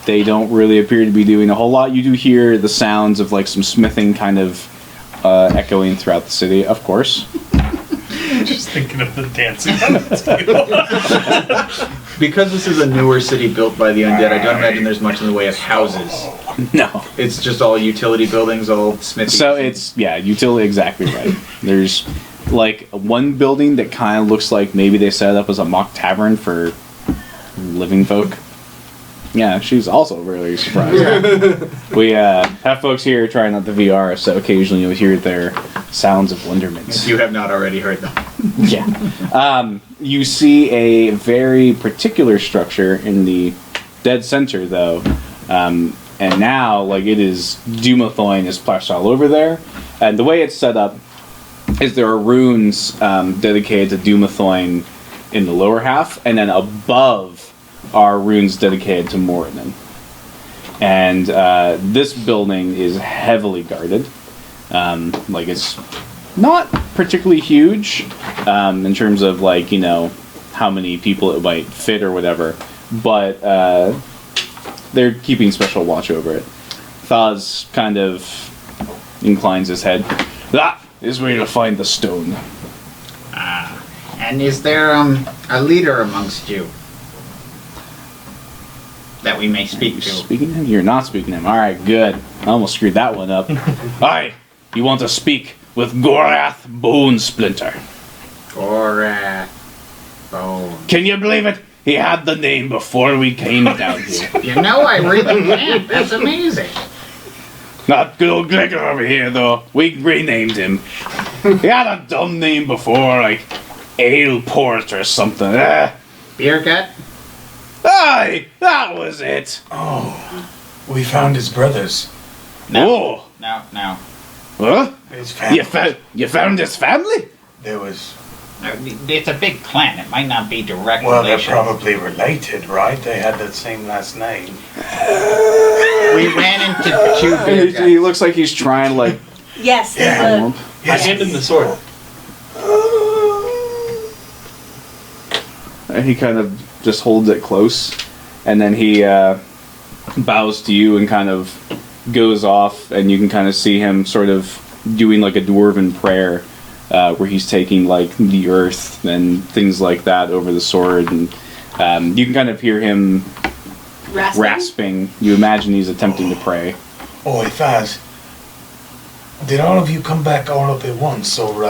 They don't really appear to be doing a whole lot. You do hear the sounds of like some smithing kind of echoing throughout the city, of course. Just thinking of the dancing on the table. Because this is a newer city built by the undead, I don't imagine there's much in the way of houses. No. It's just all utility buildings, all smithy. So it's, utility, exactly right. There's like one building that kind of looks like maybe they set it up as a mock tavern for living folk. Yeah, she's also really surprised. We have folks here trying out the VR, so occasionally you'll hear their sounds of wonderment. If you have not already heard them. Yeah. You see a very particular structure in the dead center, though. And now, like, it is Dumathoin is splashed all over there. And the way it's set up is there are runes dedicated to Dumathoin in the lower half, and then above are runes dedicated to Moradin. And this building is heavily guarded. Like, it's not particularly huge in terms of, like, you know, how many people it might fit or whatever. But they're keeping special watch over it. Thaz kind of inclines his head. That is where you'll find the stone. And is there a leader amongst you that we may speak to? Speaking to him? You're not speaking to him. Alright, good. I almost screwed that one up. Aye, you want to speak with Gorath Bone Splinter. Gorath Bone. Can you believe it? He had the name before we came down here. You know, I really can't. That's amazing. Not good old Gregor over here, though. We renamed him. He had a dumb name before, like Aleport or something. Beer gut? Aye, that was it. Oh, we found his brothers. No. No. Huh? His family. You found his family? There was. It's a big clan. It might not be direct Well, they're relation. probably related, right? They had the same last name. We ran into two beer guts. He looks like he's trying to, like... Yes, Yeah. there's a, I hand him the sword. And he kind of just holds it close, and then he bows to you and kind of goes off, and you can kind of see him sort of doing like a dwarven prayer, where he's taking like the earth and things like that over the sword, and you can kind of hear him rasping. You imagine he's attempting to pray. Oh, Thaz, did all of you come back all up at once, or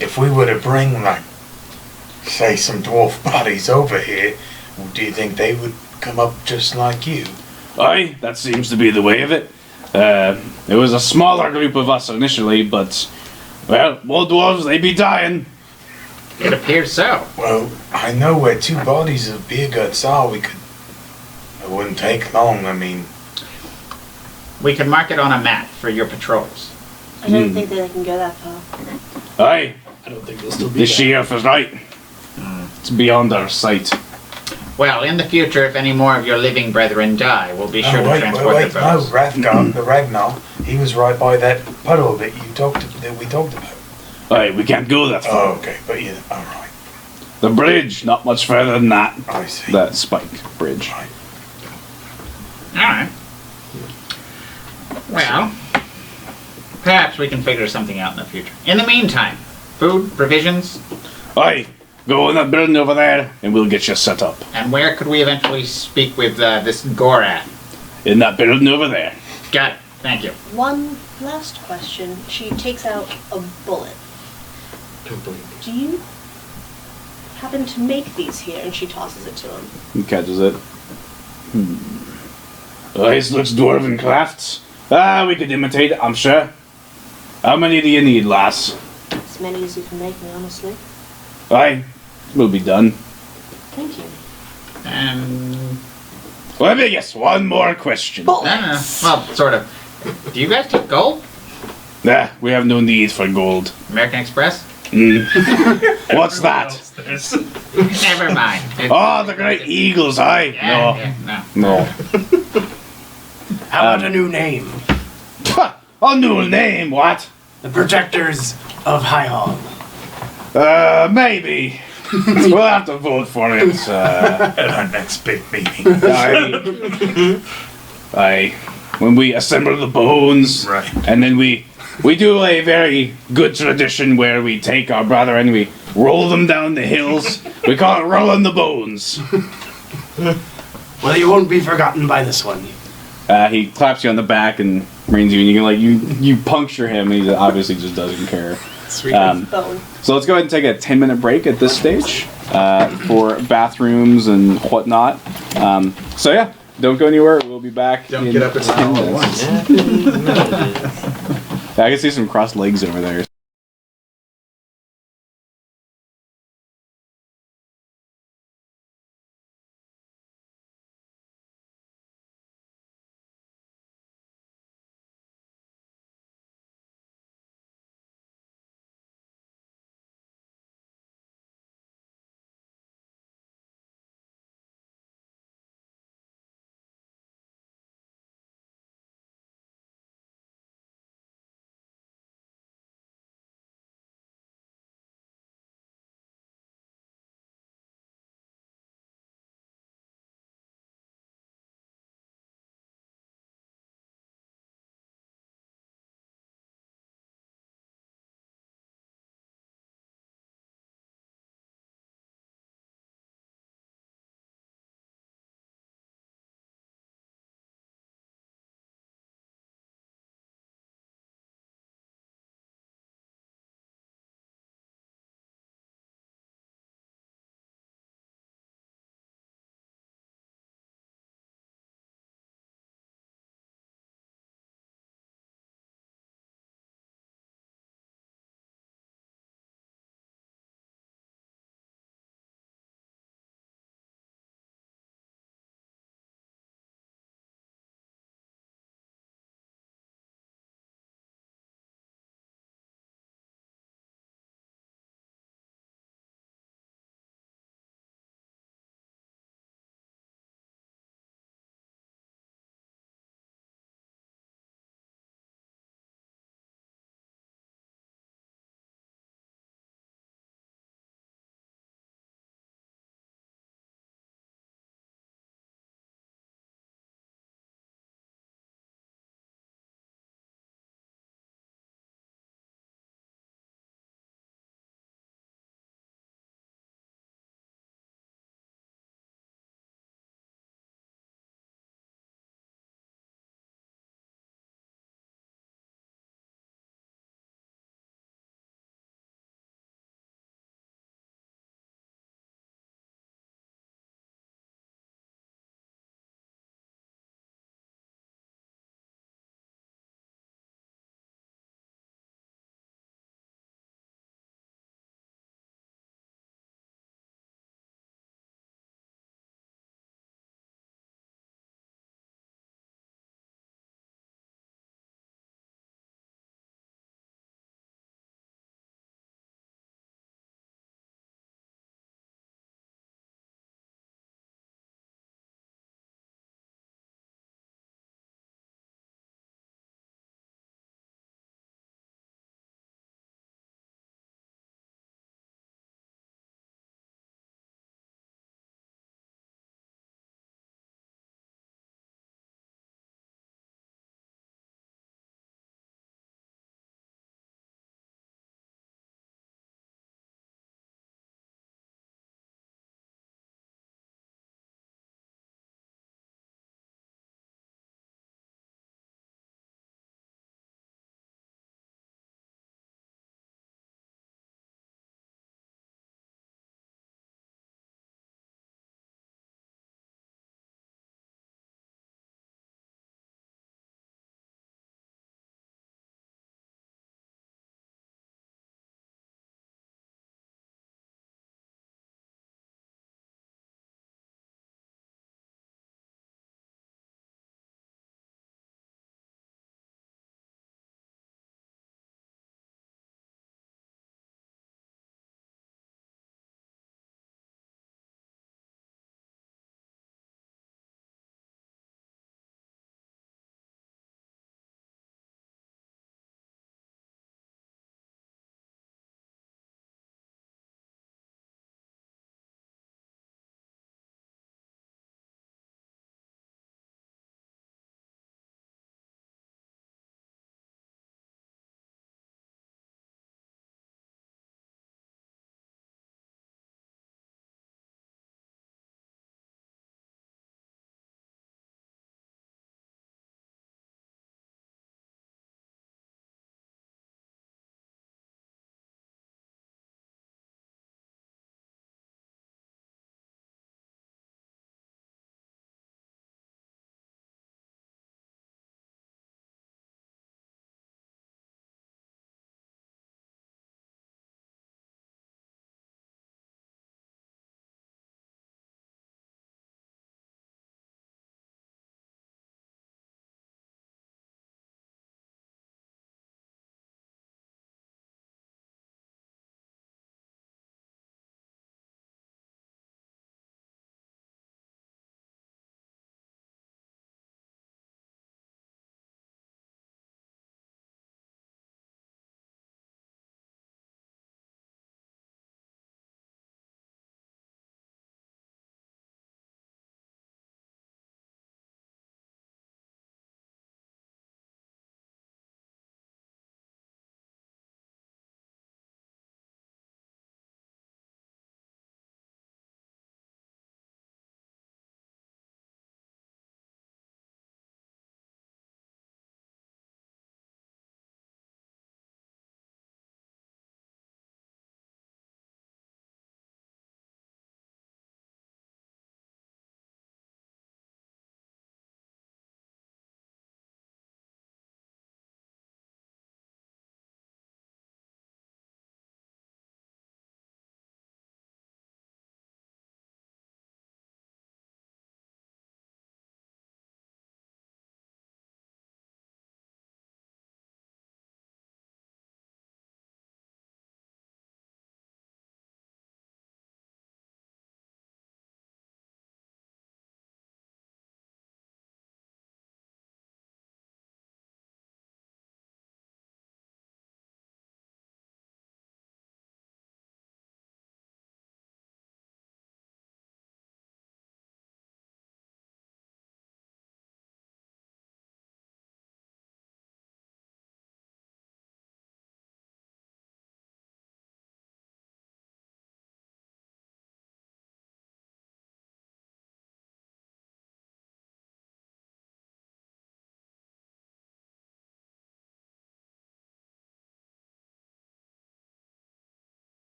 if we were to bring, like, say, some dwarf bodies over here, do you think they would come up just like you? Aye, that seems to be the way of it. It was a smaller group of us initially, but, well, more dwarves, they be dying. It appears so. Well, I know where two bodies of beer guts are. It wouldn't take long, I mean. We can mark it on a map for your patrols. I don't think that they can go that far. Aye, I don't think they'll still be the back. sheriff is right. It's beyond our sight. Well, in the future, if any more of your living brethren die, we'll be sure to transport wait, their no, bones. the Ragnar, he was right by that puddle that we talked about. Aye, we can't go that far. Oh, okay, but yeah, alright, The bridge, not much further than that. I see. That spike bridge. Right. Alright. Well, perhaps we can figure something out in the future. In the meantime, food, provisions, Aye, go in that building over there, and we'll get you set up. and where could we eventually speak with this Gorath? In that building over there. Got it. Thank you. One last question. She takes out a bullet. Don't believe me. Do you happen to make these here? And she tosses it to him. He catches it. This looks dwarven crafts. We could imitate it, I'm sure. How many do you need, lass? As many as you can make me, honestly. Aye, we'll be done. Thank you. Let me guess, one more question. No. Well, sort of. Do you guys take gold? Nah, we have no need for gold. American Express? What's that? Never mind. Oh, the great eagles, aye? No. How about a new name? A new name, what? The Protectors of High Hall. Maybe. We'll have to vote for it. At our next big meeting. Aye. When we assemble the bones, Right. and then we do a very good tradition where we take our brother and we roll them down the hills. We call it rolling the bones. Well, you won't be forgotten by this one. He claps you on the back and reins you, and you puncture him, and he obviously just doesn't care. Sweet bone. So let's go ahead and take a 10-minute break at this stage for bathrooms and whatnot. So yeah, don't go anywhere. We'll be back. Don't in get up and 10 all at minutes. once. I can see some crossed legs over there.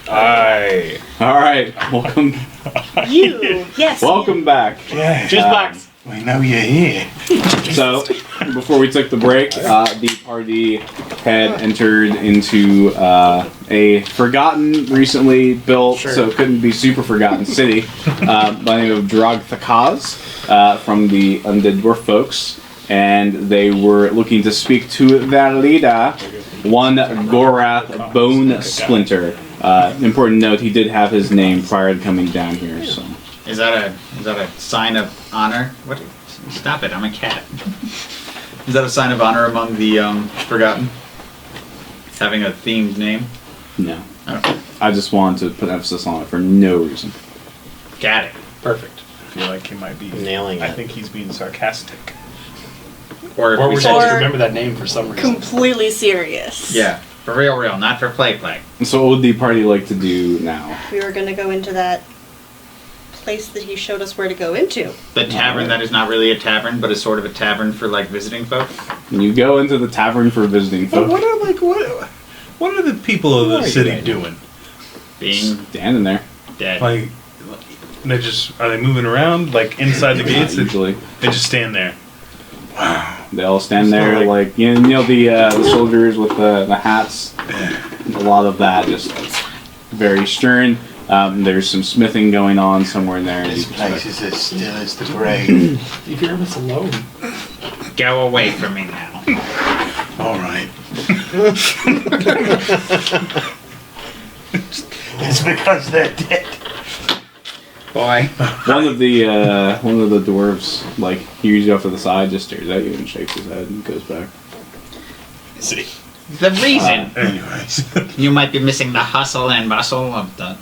Aye. All right. Welcome. Yes. Welcome back. Yeah. Juice box. We know you're here. So, before we took the break, the party had entered into a forgotten, recently built, so it couldn't be super forgotten city by the name of Drogthakaz from the undead dwarf folks, and they were looking to speak to their leader, one Gorath Bone Splinter. Important note: he did have his name prior to coming down here. So. Is that a sign of honor? What? Stop it! I'm a cat. Is that a sign of honor among the Forgotten? Having a themed name? No. Okay. I just wanted to put emphasis on it for no reason. Got it. Perfect. I feel like he might be Nailing I it. think he's being sarcastic. Or if Or we we said, just remember that name for some reason. Completely serious. yeah, for real, not for play. And so what would the party like to do now? We were gonna go into that place that he showed us where to go into. The tavern that is not really a tavern, but is sort of a tavern for like visiting folk. You go into the tavern for visiting But folk. what are the people of the city doing? Being Standing there. dead. Like, are they moving around like inside the gates? Usually. They just stand there. They all stand It's not there like- like, you know the soldiers with the hats. A lot of that just very stern. There's some smithing going on somewhere in there. This place is as still as the grave. You hear us alone. Go away from me now. All right. It's because they're dead. Boy. One of the dwarves like hears you off to the side, just stares at you and shakes his head and goes back. See. The reason Anyways. you might be missing the hustle and bustle of the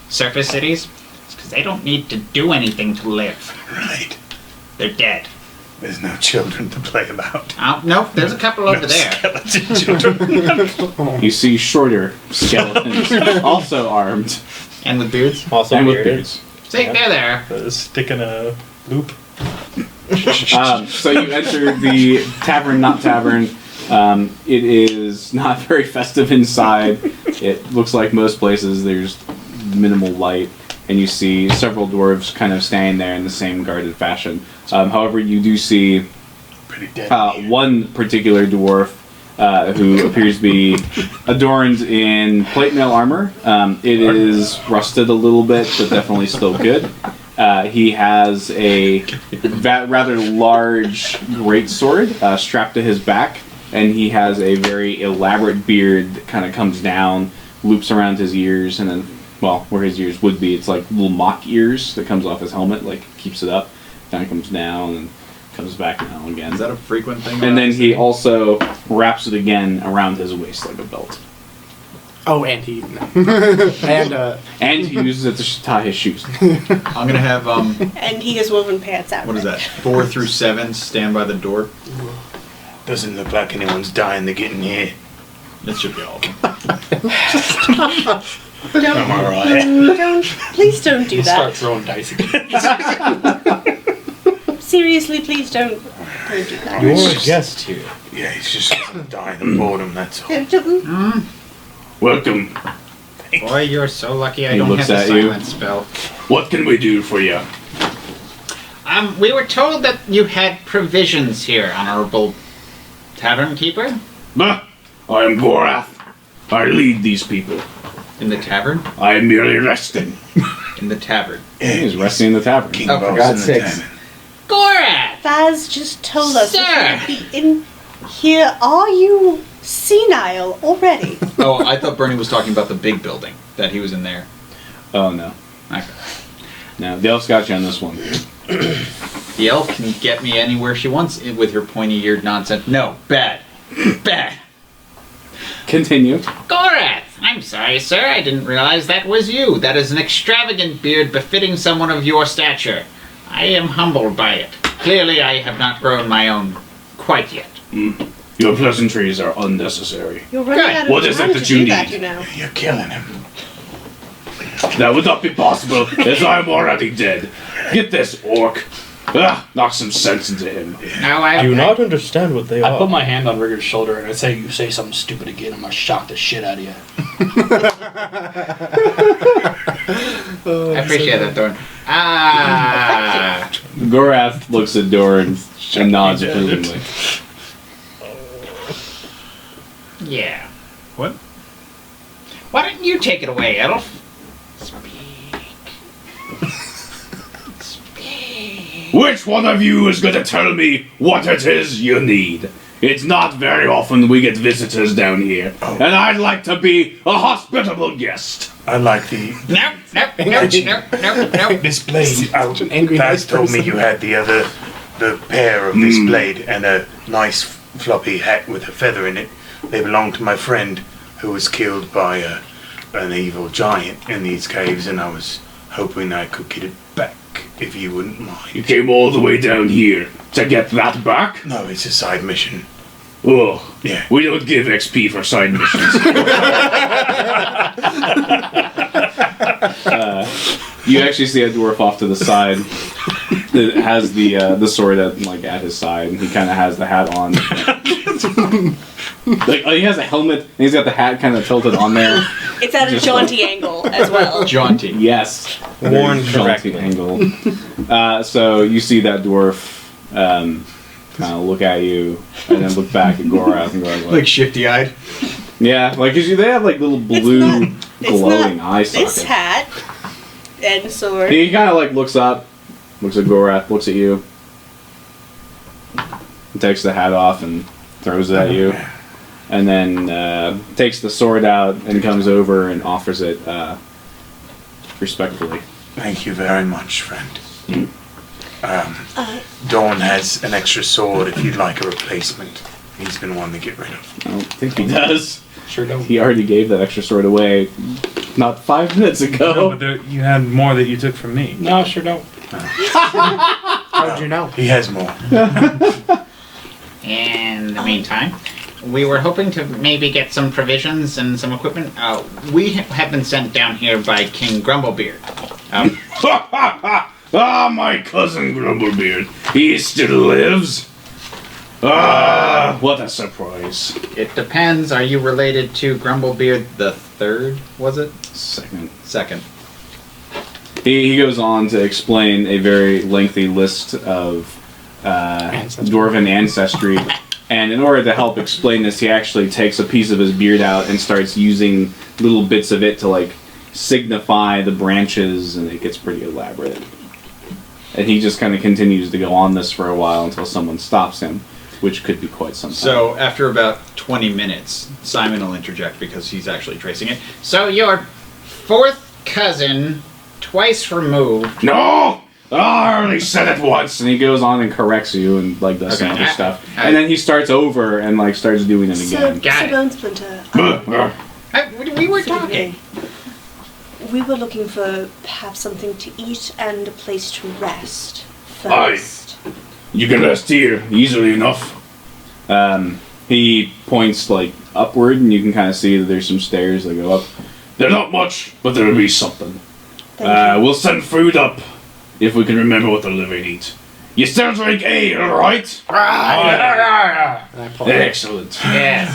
surface cities is because they don't need to do anything to live. Right. They're dead. There's no children to play about. Nope, there's a couple over there. Skeleton children. You see shorter skeletons, also armed, And with beards. Also and with bearded. beards. See, they're there. Stick in a loop. So you enter the tavern, not tavern. It is not very festive inside. It looks like most places there's minimal light, and you see several dwarves kind of standing there in the same guarded fashion. However, you do see Pretty dead. one particular dwarf who appears to be adorned in plate mail armor. It is rusted a little bit, but definitely still good. He has a rather large greatsword strapped to his back, and he has a very elaborate beard that kind of comes down, loops around his ears, and then, well, where his ears would be, it's like little mock ears that comes off his helmet, like keeps it up, kind of comes down and comes back now and again. Is that a frequent thing? And then he also wraps it again around his waist like a belt. Oh, and he And he uses it to tie his shoes. I'm gonna have And he has woven pants out. what is that? 4 through 7 stand by the door. Doesn't look like anyone's dying to get in here. That should be all. I'm alright. Please don't do Start that. throwing dice again. Seriously, please don't do that. You're a guest here. Yeah, he's just dying of boredom, that's all. Welcome. Boy, you're so lucky I He don't looks have the at you. silence spell. What can we do for you? We were told that you had provisions here, honorable tavern keeper. Bah, I am Gorath. I lead these people. In the tavern? I am merely resting. In the tavern. He's resting in the tavern. King Oh, for Boss God's in the sakes. tavern. Gorath! Faz just told us Sir! that he'd be in here. Are you senile already? Oh, I thought Bernie was talking about the big building that he was in there. Oh, no. Okay. No, the elf's got you on this one. The elf can get me anywhere she wants with her pointy-eared nonsense. No, bad. Bad. Continue. Gorath! I'm sorry, sir. I didn't realize that was you. That is an extravagant beard befitting someone of your stature. I am humbled by it. Clearly, I have not grown my own quite yet. Your pleasantries are unnecessary. You're running Good. out of What is time it to that you do that, need? you know. You're killing him. That would not be possible, as I am already dead. Get this, orc. Knock some sense into him. No, I do not understand what they I are. put my hand on Rigger's shoulder and I say, "You say something stupid again, I'm gonna shock the shit out of you." I appreciate that, Thorn. Ah. Gorath looks at Doran and nods approvingly. Yeah. What? Why don't you take it away, Elf? Which one of you is gonna tell me what it is you need? It's not very often we get visitors down here, and I'd like to be a hospitable guest. I like the Nope. this blade. an angry Dad nice told me person. you had the pair of this blade and a nice floppy hat with a feather in it. They belong to my friend who was killed by an evil giant in these caves, and I was hoping I could get it back, if you wouldn't mind. You came all the way down here to get that back? No, it's a side mission. Oh, Yeah. we don't give XP for side missions. You actually see a dwarf off to the side that has the sword at his side, and he kind of has the hat on. He has a helmet, and he's got the hat kind of tilted on there. It's at a Just jaunty angle as well. Jaunty. Yes, Worn jaunty correctly. angle. So you see that dwarf kind of look at you, and then look back at Gorath and go Like shifty-eyed. yeah, because they have little blue glowing eye sockets. This hat and sword. He kind of looks up, looks at Gorath, looks at you, takes the hat off and throws it at you, and then takes the sword out and comes over and offers it respectfully. Thank you very much, friend. Dawn has an extra sword if you'd like a replacement. He's been wanting to get rid of. I don't think he does. Sure don't. He already gave that extra sword away not 5 minutes No, ago. but you had more that you took from me. No, sure don't. How did you know? He has more. In the meantime, we were hoping to maybe get some provisions and some equipment. We have been sent down here by King Grumblebeard. Ah, my cousin Grumblebeard. He still lives. Ah, what a surprise. It depends. Are you related to Grumblebeard the Third? Was it? Second. He goes on to explain a very lengthy list of dwarven ancestry, and in order to help explain this, he actually takes a piece of his beard out and starts using little bits of it to signify the branches, and it gets pretty elaborate. And he just kind of continues to go on this for a while until someone stops him, which could be quite some time. So after about 20 minutes, Simon will interject because he's actually tracing it. So your fourth cousin, twice removed. No! I only said it once! And he goes on and corrects you and does some Okay. other stuff. And then he starts over and starts doing it again. Got it. Bone Splinter. We were talking. We were looking for perhaps something to eat and a place to rest Aye. first. You can rest here easily enough. He points upward, and you can kind of see that there's some stairs that go up. They're not much, but there'll be something. Thank you. We'll send food up if we can remember what the living eat. You still drink ale, right? And I pull it. Excellent. Yes.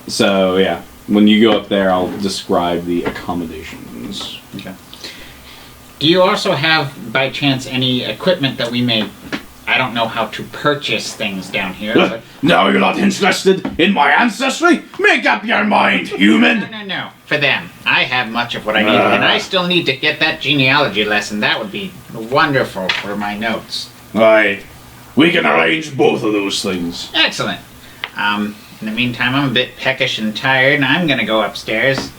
So yeah, when you go up there, I'll describe the accommodations. Okay. Do you also have, by chance, any equipment that we may... I don't know how to purchase things down here, but... Now you're not interested in my ancestry? Make up your mind, human! No. For them. I have much of what I need, and I still need to get that genealogy lesson. That would be wonderful for my notes. Aye. We can arrange both of those things. Excellent. In the meantime, I'm a bit peckish and tired, and I'm gonna go upstairs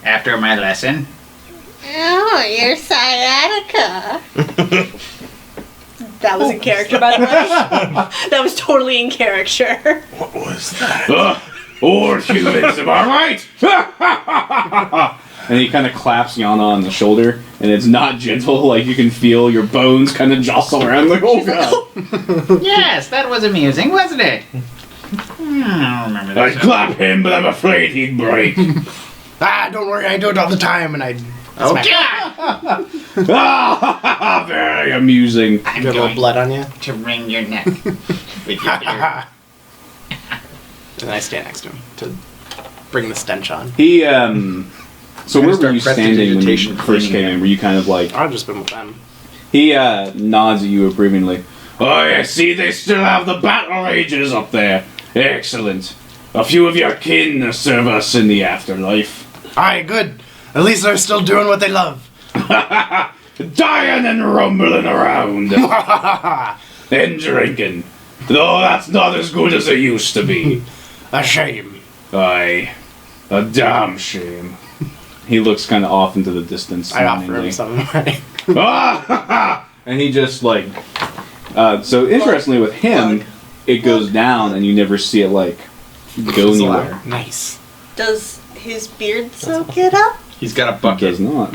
after my lesson. Oh, you're sciatica. That was in character, by the way. That was totally in character. What was that? Or humans, am I right? And he kind of claps Yana on the shoulder, and it's not gentle. You can feel your bones kind of jostle around. Oh god! Yes, that was amusing, wasn't it? I don't remember that. I'd clap him, but I'm afraid he'd break. Don't worry, I do it all the time, and I. Okay. Very amusing. I'm Got a little going blood on you. to wring your neck with your beard. And I stand next to him to bring the stench on. He, so where were start you standing when you first came in? Were you kind of like... I've just been with them. He, nods at you approvingly. Oh, I see they still have the battle rages up there. Excellent. A few of your kin serve us in the afterlife. Aye, good. At least they're still doing what they love. Dying and rumbling around. And drinking. Though that's not as good as it used to be. A shame. Aye. A damn shame. He looks kind of off into the distance. I offer him some. And he just like... so interestingly with him, it goes down and you never see it like go anywhere. Nice. Does his beard soak it up? He's got a It bucket. does not.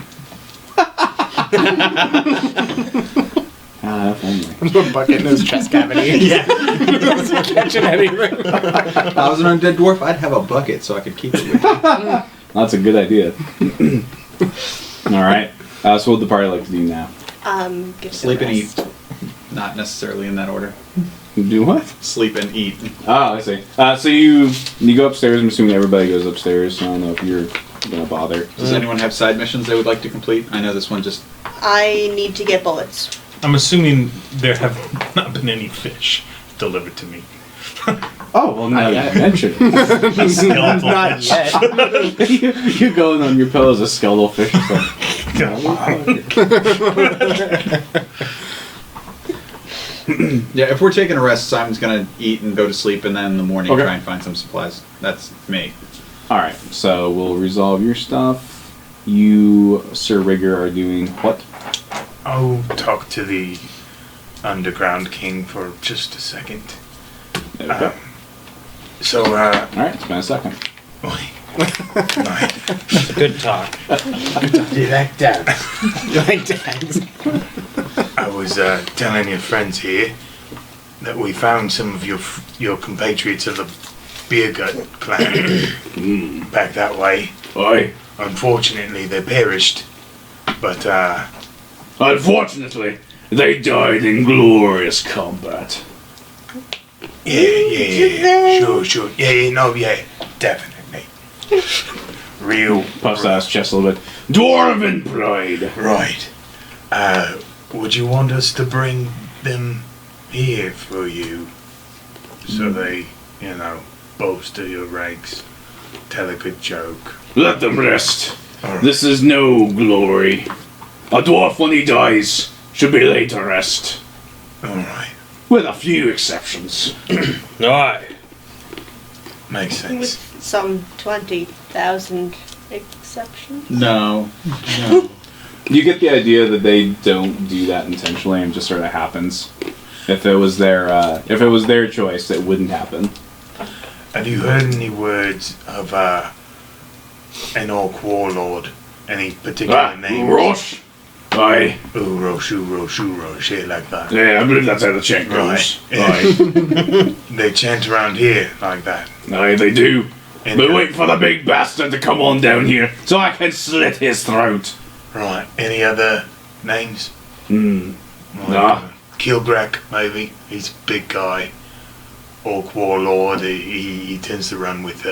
If only. A bucket in his chest cavity. Yeah. Doesn't catch it anything. If I was an undead dwarf, I'd have a bucket so I could keep it with me. That's a good idea. Alright. So what would the party like to do now? Give it a Sleep and rest. eat. Not necessarily in that order. Do what? Sleep and eat. Oh, I see. So you go upstairs. I'm assuming everybody goes upstairs. I don't know if you're gonna bother. Does anyone have side missions they would like to complete? I know this one just... I need to get bullets. I'm assuming there have not been any fish delivered to me. Oh, well, now that mention it. Skeletal Not fish. yet. you going on your pillow as a skeletal fish. It's like, Yeah, if we're taking a rest, Simon's gonna eat and go to sleep, and then in the morning Okay. try and find some supplies. That's me. Alright, so we'll resolve your stuff. You, Sir Rigger, are doing what? I'll talk to the Underground King for just a second. Okay. Alright, it's been a second. It's a good talk. You like that? You like tags? I was telling your friends here that we found some of your compatriots of the Beer Gut clan back that way. Aye. Unfortunately, they perished, but Unfortunately, they died in glorious combat. yeah, sure, yeah, definitely. Real Puffs out his chest a little bit. Dwarven pride. right. Would you want us to bring them here for you, so they, boast of your ranks, tell a good joke? Let them rest. All right. This is no glory. A dwarf, when he dies, should be laid to rest. All right, With a few exceptions. Aye. makes sense. With some 20,000 exceptions. No. You get the idea that they don't do that intentionally and it just sort of happens. If it was their choice, it wouldn't happen. Have you heard any words of an orc warlord? Any particular names? Rosh? Aye. Urosh, shit like that. Yeah, I believe that's how the chant goes. Right. Aye. They chant around here like that. Aye, they do. And, But wait for the big bastard to come on down here so I can slit his throat. Right. Any other names? Hmm. Like, Nah. Kilgrak, maybe. He's a big guy. Orc warlord. He tends to run with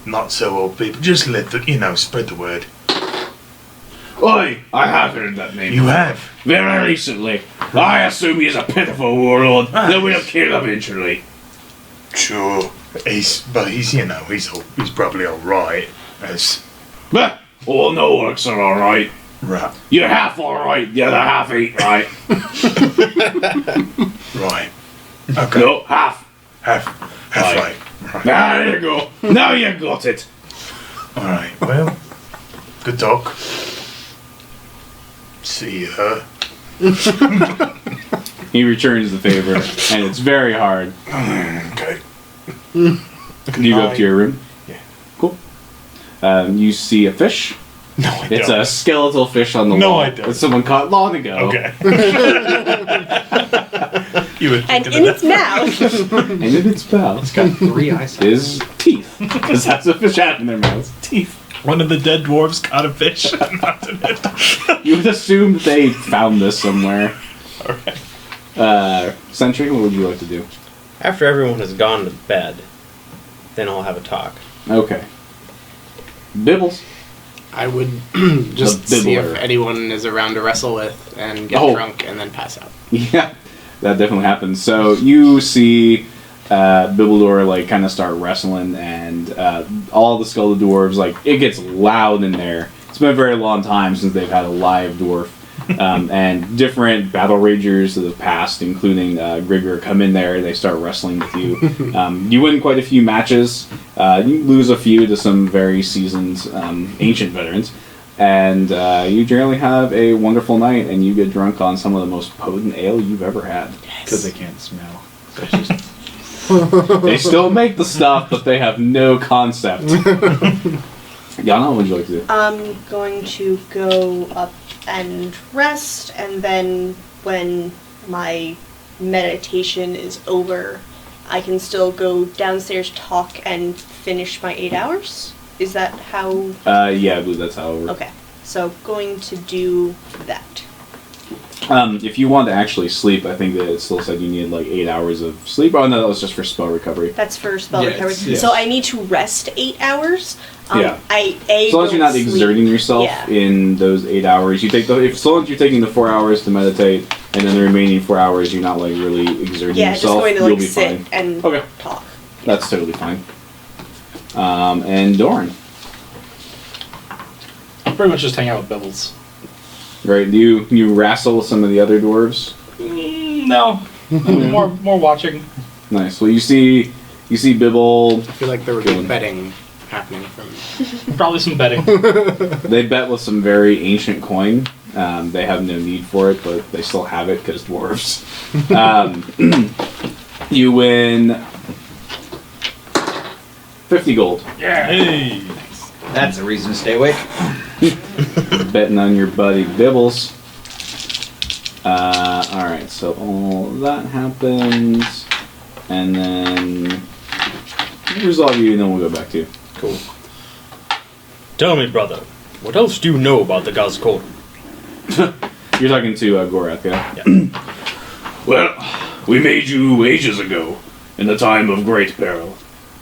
not so old people. Just let spread the word. Aye, I have heard that name. You have. Very recently. I assume he's a pitiful warlord that we'll kill eventually. Sure. He's probably all right. But all no orcs are alright. Right. You're half alright, the other half ain't right. Right. Okay. No, half. Half Aye. right. Right. There you go. Now you got it. All right. Well, good talk. See her. He returns the favor, and it's very hard. Okay. You go up to your room? Yeah. Cool. You see a fish. No, I It's don't. a skeletal fish on the No, wall I don't. that someone caught long ago. Okay. You would And think in of its mouth. And in its mouth It's got 3 eyes. is teeth. Because that's what fish have in their mouths. Teeth. One of the dead dwarves caught a fish. You would assume that they found this somewhere. Alright. Sentry, what would you like to do? After everyone has gone to bed, then I'll have a talk. Okay. Bibbles. I would just The see if bibbler. anyone is around to wrestle with and get Oh. drunk and then pass out. Yeah, that definitely happens. So you see Bibbledore like kind of start wrestling, and all the Skull Dwarves, like, it gets loud in there. It's been a very long time since they've had a live dwarf. And different battle ragers of the past, including Grigor, come in there. They start wrestling with you. You win quite a few matches. You lose a few to some very seasoned ancient veterans. And you generally have a wonderful night, and you get drunk on some of the most potent ale you've ever had. Because they can't smell. That's just They still make the stuff, but they have no concept. Yana, what would you like to do? I'm going to go up and rest, and then when my meditation is over, I can still go downstairs, talk, and finish my 8 hours? Is that how... Yeah, I believe that's how it works. Okay, so going to do that. If you want to actually sleep, I think that it still said you needed like 8 hours of sleep. Oh no, that was just for spell recovery. That's for spell Yeah, recovery. it's- So I need to rest 8 hours. Yeah. As As long as you're not exerting yourself in those 8 hours, you take as long as you're taking the 4 hours to meditate, and then the remaining 4 hours you're not like really exerting Yeah, just yourself, going to you'll like be sit fine. and Okay. talk. That's totally fine. And Doran, Pretty much just hang out with Bibbles. right? Do you wrestle with some of the other dwarves? No. more watching. Nice. Well, you see Bibble. I feel like there would be betting happening from... Probably some betting. They bet with some very ancient coin. They have no need for it, but they still have it because dwarves. You win 50 gold. Yeah. Hey. That's a reason to stay awake. Betting on your buddy Bibbles. Alright, so all that happens. And then we'll resolve you, and then we'll go back to you. Cool. Tell me, brother, what else do you know about the Gazkor? You're talking to Gorath, yeah? Well, we made you ages ago, in the time of great peril.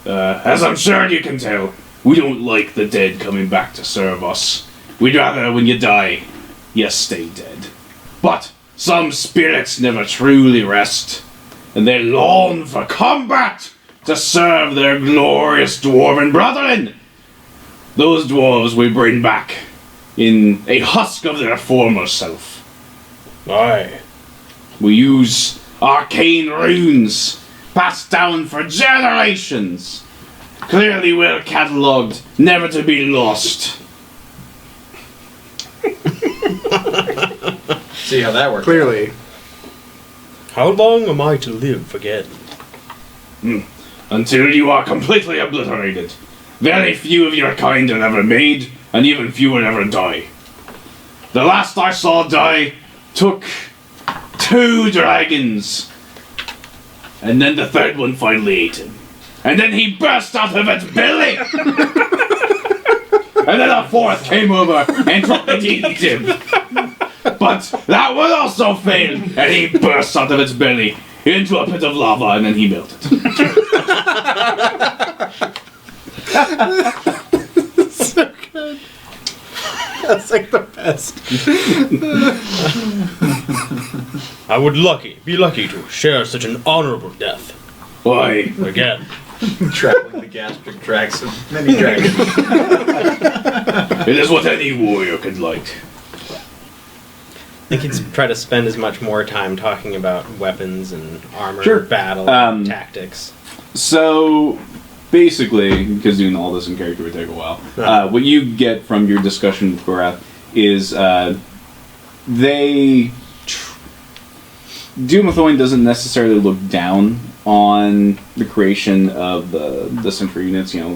As I'm sure you can tell, we don't like the dead coming back to serve us. We'd rather, when you die, you stay dead. But some spirits never truly rest, and they long for combat to serve their glorious dwarven brethren. Those dwarves we bring back in a husk of their former self. Aye. We use arcane runes passed down for generations, clearly well catalogued, never to be lost. See how that works. Clearly. How long am I to live again? Until you are completely obliterated. Very few of your kind are ever made, and even fewer ever die. The last I saw die took 2 dragons, and then the third one finally ate him. And then he burst out of its belly! And then a fourth came over and tried to eat him. But that one also failed, and he burst out of its belly into a pit of lava, and then he melted. So good. That's like the best. I would be lucky to share such an honorable death. Why? Again. Traveling the gastric tracts of many dragons. It is what any warrior could like. I think he'd try to spend as much more time talking about weapons and armor, Sure. battle, tactics. So, basically, because doing all this in character would take a while, what you get from your discussion with Gorath is Doom of Thoin doesn't necessarily look down on the creation of the Sentry units, your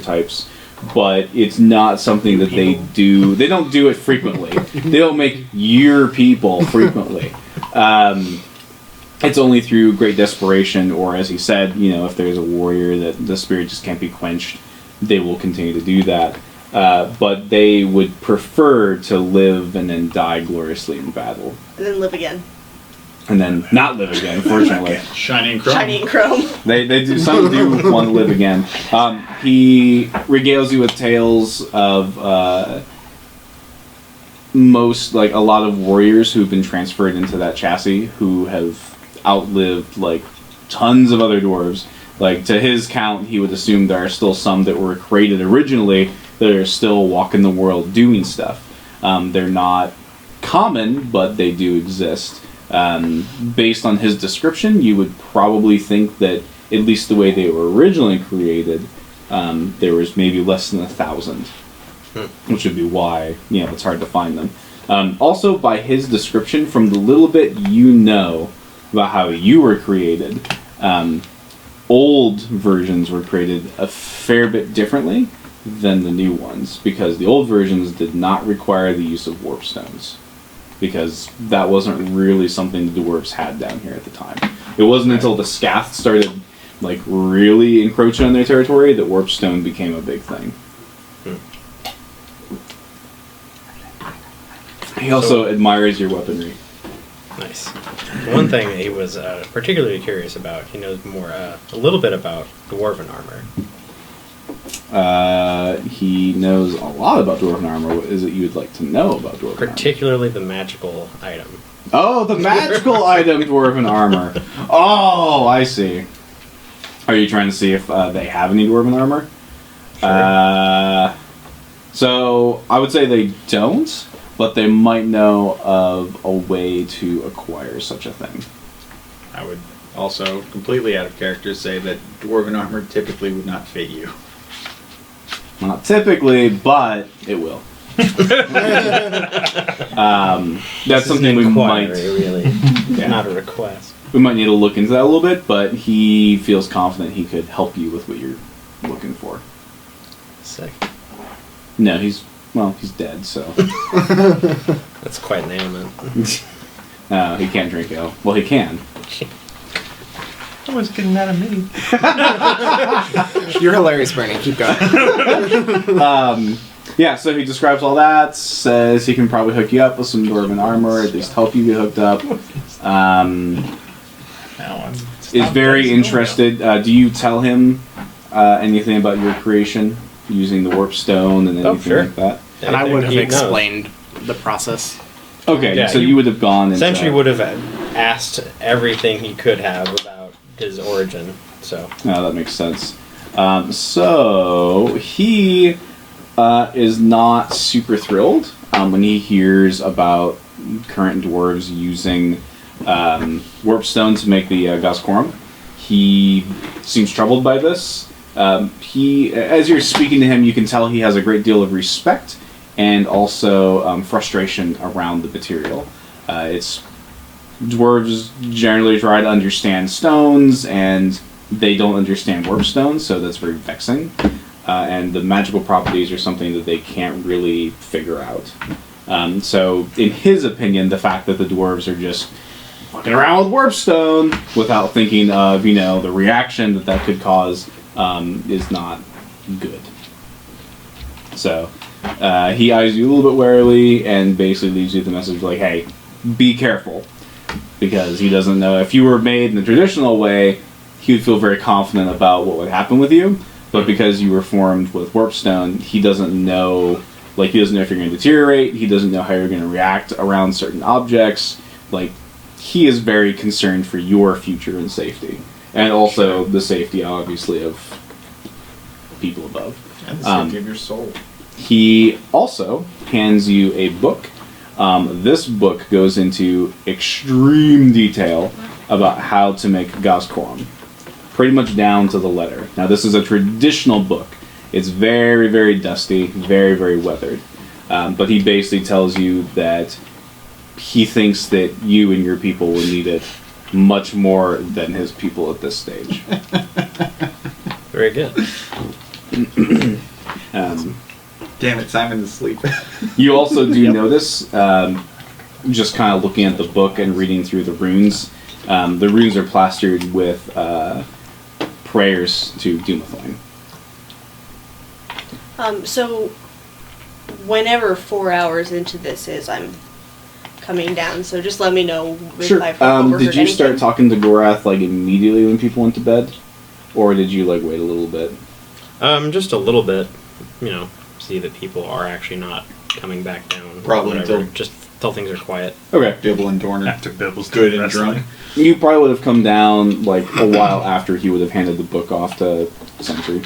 types, but it's not something that they do. They don't do it frequently. They don't make your people frequently. It's only through great desperation, or as he said, if there's a warrior that the spirit just can't be quenched, they will continue to do that. But they would prefer to live and then die gloriously in battle. And then live again. and then not live again, fortunately. Shiny and chrome. Shiny and chrome. They do, some do want to live again. He regales you with tales of most, like, a lot of warriors who've been transferred into that chassis who have outlived, like, tons of other dwarves. Like, to his count, he would assume there are still some that were created originally that are still walking the world doing stuff. They're not common, but they do exist. Based on his description, you would probably think that, at least the way they were originally created, there was maybe less than 1,000. Which would be why, it's hard to find them. Also, by his description, from the little bit you know about how you were created, old versions were created a fair bit differently than the new ones, because the old versions did not require the use of warp stones, because that wasn't really something the dwarves had down here at the time. It wasn't until the Scath started, like, really encroaching on their territory that warp stone became a big thing. He also admires your weaponry. Nice. One thing he was particularly curious about, he knows more, a little bit about dwarven armor. He knows a lot about dwarven armor. What is it you would like to know about dwarven armor? Particularly the magical item. Oh, the magical item dwarven armor. Oh, I see. Are you trying to see if they have any dwarven armor? Sure. So, I would say they don't, but they might know of a way to acquire such a thing. I would also, completely out of character, say that dwarven armor typically would not fit you. Not typically, but it will. That's something we might... really. Not a request. We might need to look into that a little bit, but he feels confident he could help you with what you're looking for. Sick. No, he's dead, so... That's quite an ailment. He can't drink ale. Well, he can. Someone's getting mad at me. You're hilarious, Bernie. Keep going. Yeah, so he describes all that, says he can probably hook you up with some dwarven armor, at least help you get hooked up. Is very interested. Do you tell him anything about your creation, using the warp stone and anything like that? And I would have explained the process. Okay, Yeah, so you would have gone into... Sentry would have asked everything he could have about his origin, so... No, that makes sense. So, he is not super thrilled when he hears about current dwarves using warp stone to make the Goscorum. He seems troubled by this. As you're speaking to him, you can tell he has a great deal of respect and also frustration around the material. Dwarves generally try to understand stones, and they don't understand warp stones, so that's very vexing. And the magical properties are something that they can't really figure out. So, in his opinion, the fact that the dwarves are just fucking around with warp stone without thinking of, the reaction that could cause is not good. So, he eyes you a little bit warily and basically leaves you the message like, hey, be careful. Because he doesn't know, if you were made in the traditional way, he would feel very confident about what would happen with you. But because you were formed with warpstone, he doesn't know, he doesn't know if you're going to deteriorate, he doesn't know how you're going to react around certain objects. He is very concerned for your future and safety. And also the safety, obviously, of people above. And the safety of your soul. He also hands you a book. This book goes into extreme detail about how to make Goscorum. Pretty much down to the letter. Now, this is a traditional book. It's very, very dusty, very, very weathered. But he basically tells you that he thinks that you and your people will need it much more than his people at this stage. Very good. Damn it, Simon's asleep. You also do notice, just kind of looking at the book and reading through the runes are plastered with prayers to Doomethorn. So, whenever 4 hours into this is, I'm coming down, so just let me know if Sure. I've overheard Did you anything. start talking to Gorath like immediately when people went to bed, or did you like wait a little bit? Just a little bit, see that people are actually not coming back down. Probably whatever, just till things are quiet. Okay. Bibble and Dorner. After Bibble's Good done and drunk. wrestling. You probably would have come down like a while after he would have handed the book off to Sentry.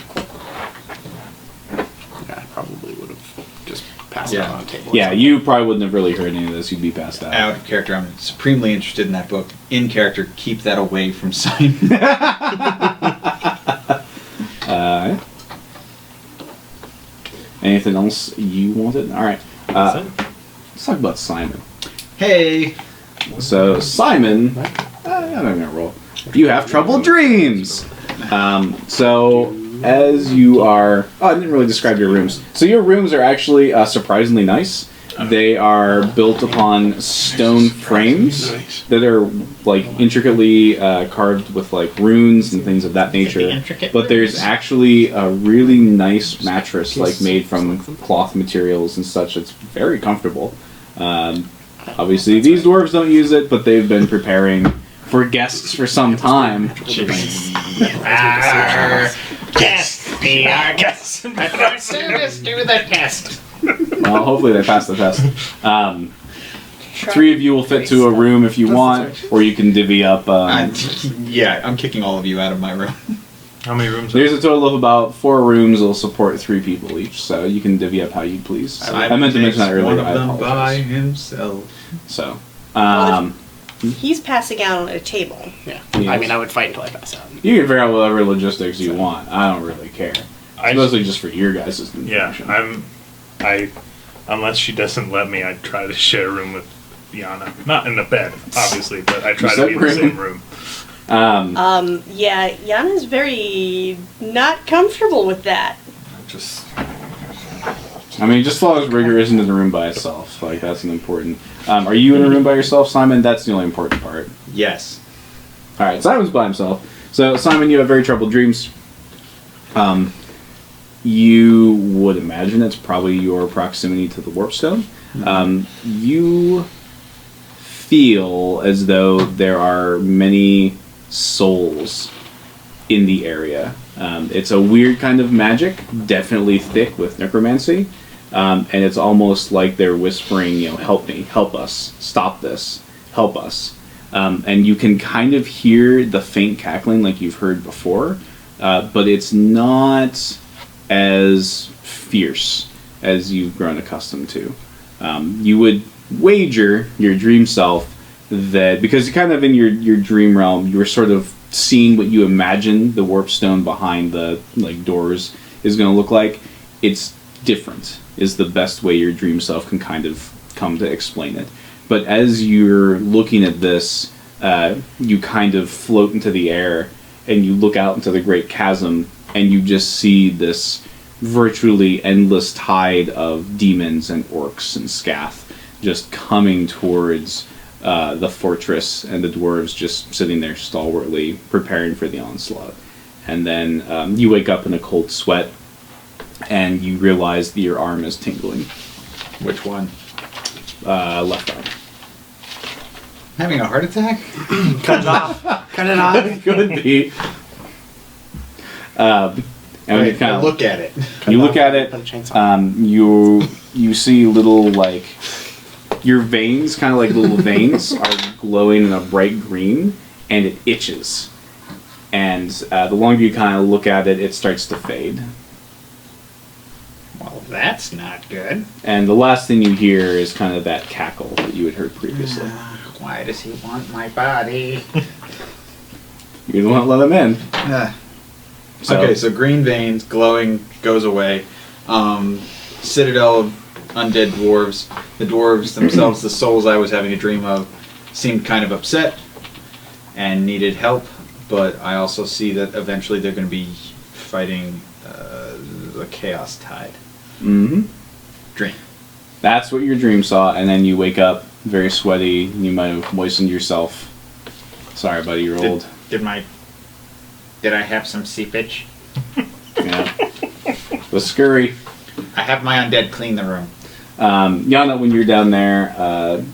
Yeah, I probably would have just passed Yeah. out on a table. or Yeah, something. you probably wouldn't have really heard any of this. You'd be passed out. Out of character, I'm supremely interested in that book. In character, keep that away from Simon. Anything else you wanted? All right. Let's talk about Simon. Hey! So Simon, I'm not gonna roll. You have troubled dreams. So as you are, I didn't really describe your rooms. So your rooms are actually surprisingly nice. They are built upon stone frames that are like intricately carved with like runes and things of that nature. But there's actually a really nice mattress like made from cloth materials and such. It's very comfortable. Obviously, these dwarves don't use it, but they've been preparing for guests for some time. Guests, be our guests. But first, let us do the test. Well, hopefully they pass the test. 3 of you will fit to a room if you want, or you can divvy up. Yeah, I'm kicking all of you out of my room. How many rooms? There's a total of about 4 rooms that will support 3 people each, so you can divvy up how you please. I meant to mention that earlier. One of I them apologize. by himself. So, He's passing out on a table. Yeah. Yes. I mean, I would fight until I pass out. you can figure out whatever logistics you want. I don't really care. It's mostly just for your guys' information. Yeah, unless she doesn't let me, I try to share a room with Yana. Not in the bed, obviously, but I try to be in the same room. Yeah, Yana's very not comfortable with that. I mean, just follows rigor isn't in the room by itself. Like, that's an important... are you in a room by yourself, Simon? That's the only important part. Yes. Alright, Simon's by himself. So, Simon, you have very troubled dreams. You would imagine it's probably your proximity to the warpstone. You feel as though there are many souls in the area. It's a weird kind of magic, definitely thick with necromancy, and it's almost like they're whispering, help me, help us, stop this, help us. And you can kind of hear the faint cackling like you've heard before, but it's not as fierce as you've grown accustomed to. You would wager your dream self that, because you're kind of in your dream realm, you were sort of seeing what you imagine the warp stone behind the doors is going to look like. It's different, is the best way your dream self can kind of come to explain it. But as you're looking at this, you kind of float into the air and you look out into the great chasm and you just see this virtually endless tide of demons and orcs and scath just coming towards the fortress, and the dwarves just sitting there stalwartly preparing for the onslaught. And then you wake up in a cold sweat and you realize that your arm is tingling. Which one? Left arm. Having a heart attack? Cut it off. Cut it off. Could be. And Right, you kind I of look at it. You look at it. You see little your veins, kind of like little veins, are glowing in a bright green, and it itches. And the longer you kind of look at it, it starts to fade. Well, that's not good. And the last thing you hear is kind of that cackle that you had heard previously. Why does he want my body? You don't want to let him in. Okay, so green veins, glowing, goes away. Citadel of undead dwarves. The dwarves themselves, the souls I was having a dream of, seemed kind of upset and needed help, but I also see that eventually they're going to be fighting the Chaos Tide. Mm-hmm. Dream. That's what your dream saw, and then you wake up very sweaty, and you might have moistened yourself. Sorry, buddy, you're old. Did I have some seepage? Yeah. The scurry. I have my undead clean the room. Yana, when you're down there,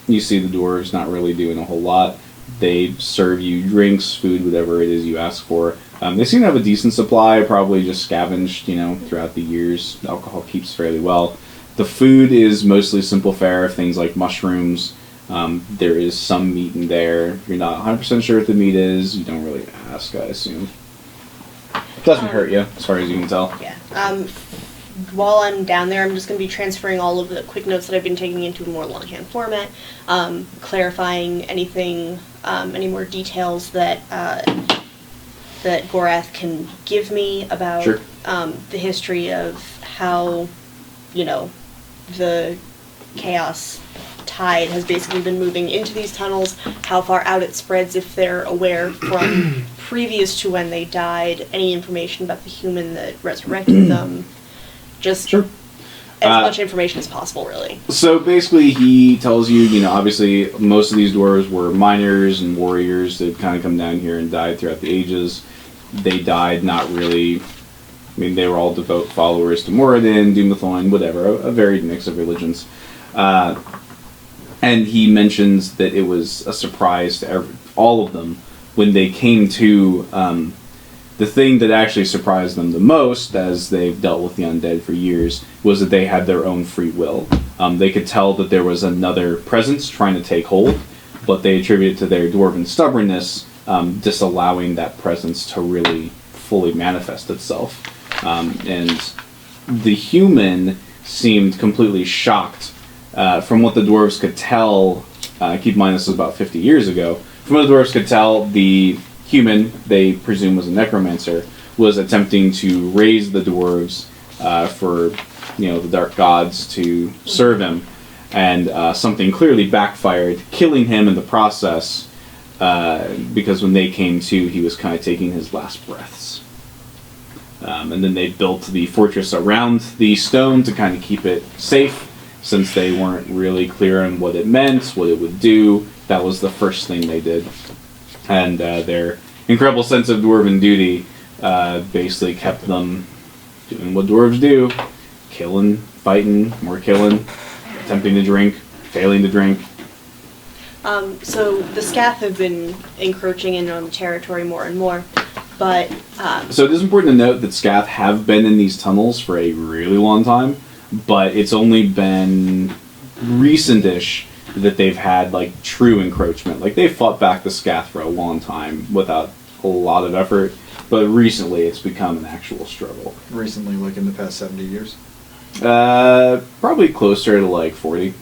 you see the dwarves not really doing a whole lot. They serve you drinks, food, whatever it is you ask for. They seem to have a decent supply, probably just scavenged, throughout the years. Alcohol keeps fairly well. The food is mostly simple fare, things like mushrooms. There is some meat in there. If you're not 100% sure what the meat is, you don't really ask, I assume. It doesn't hurt you, as far as you can tell. Yeah. While I'm down there, I'm just going to be transferring all of the quick notes that I've been taking into a more longhand format, clarifying anything, any more details that that Gorath can give me about the history of how, the chaos tide has basically been moving into these tunnels, how far out it spreads, if they're aware from previous to when they died, any information about the human that resurrected them. Just as much information as possible, really. So basically he tells you, obviously most of these dwarves were miners and warriors that kind of come down here and died throughout the ages. They died not really... they were all devout followers to Moradin, Doomthorn, whatever, a varied mix of religions. And he mentions that it was a surprise to all of them when they came to... the thing that actually surprised them the most, as they've dealt with the undead for years, was that they had their own free will. They could tell that there was another presence trying to take hold, but they attribute it to their dwarven stubbornness, disallowing that presence to really fully manifest itself. And the human seemed completely shocked. From what the dwarves could tell, keep in mind this was about 50 years ago, from what the dwarves could tell, the human, they presume was a necromancer, was attempting to raise the dwarves for, the dark gods to serve him, and something clearly backfired, killing him in the process, because when they came to, he was kind of taking his last breaths. And then they built the fortress around the stone to kind of keep it safe, since they weren't really clear on what it meant, what it would do. That was the first thing they did. And their incredible sense of dwarven duty basically kept them doing what dwarves do. Killing, fighting, more killing, attempting to drink, failing to drink. So the Scath have been encroaching in on the territory more and more, but... So it is important to note that Scath have been in these tunnels for a really long time, but it's only been recent-ish that they've had true encroachment. They've fought back the Scath for a long time without a lot of effort, but recently it's become an actual struggle. Recently, in the past 70 years? Probably closer to 40.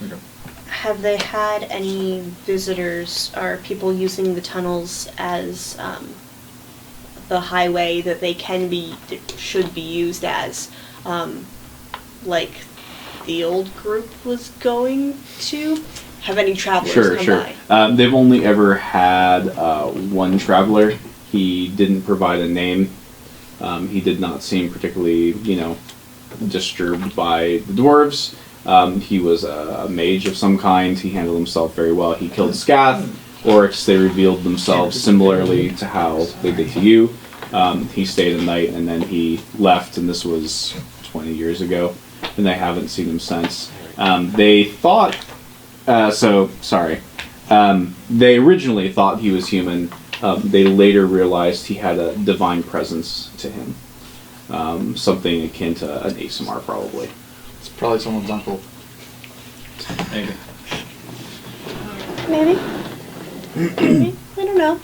Okay. Have they had any visitors or people using the tunnels as the highway that they should be used as, like the old group was going to? Have any travelers come by? They've only ever had one traveler. He didn't provide a name. He did not seem particularly, disturbed by the dwarves. He was a mage of some kind. He handled himself very well. He killed Scath. Orcs, they revealed themselves similarly to how they did to you. He stayed a night and then he left, and this was 20 years ago, and they haven't seen him since. They thought... they originally thought he was human. They later realized he had a divine presence to him. Something akin to an ASMR, probably. It's probably someone's uncle. Maybe. Maybe. Maybe. I don't know.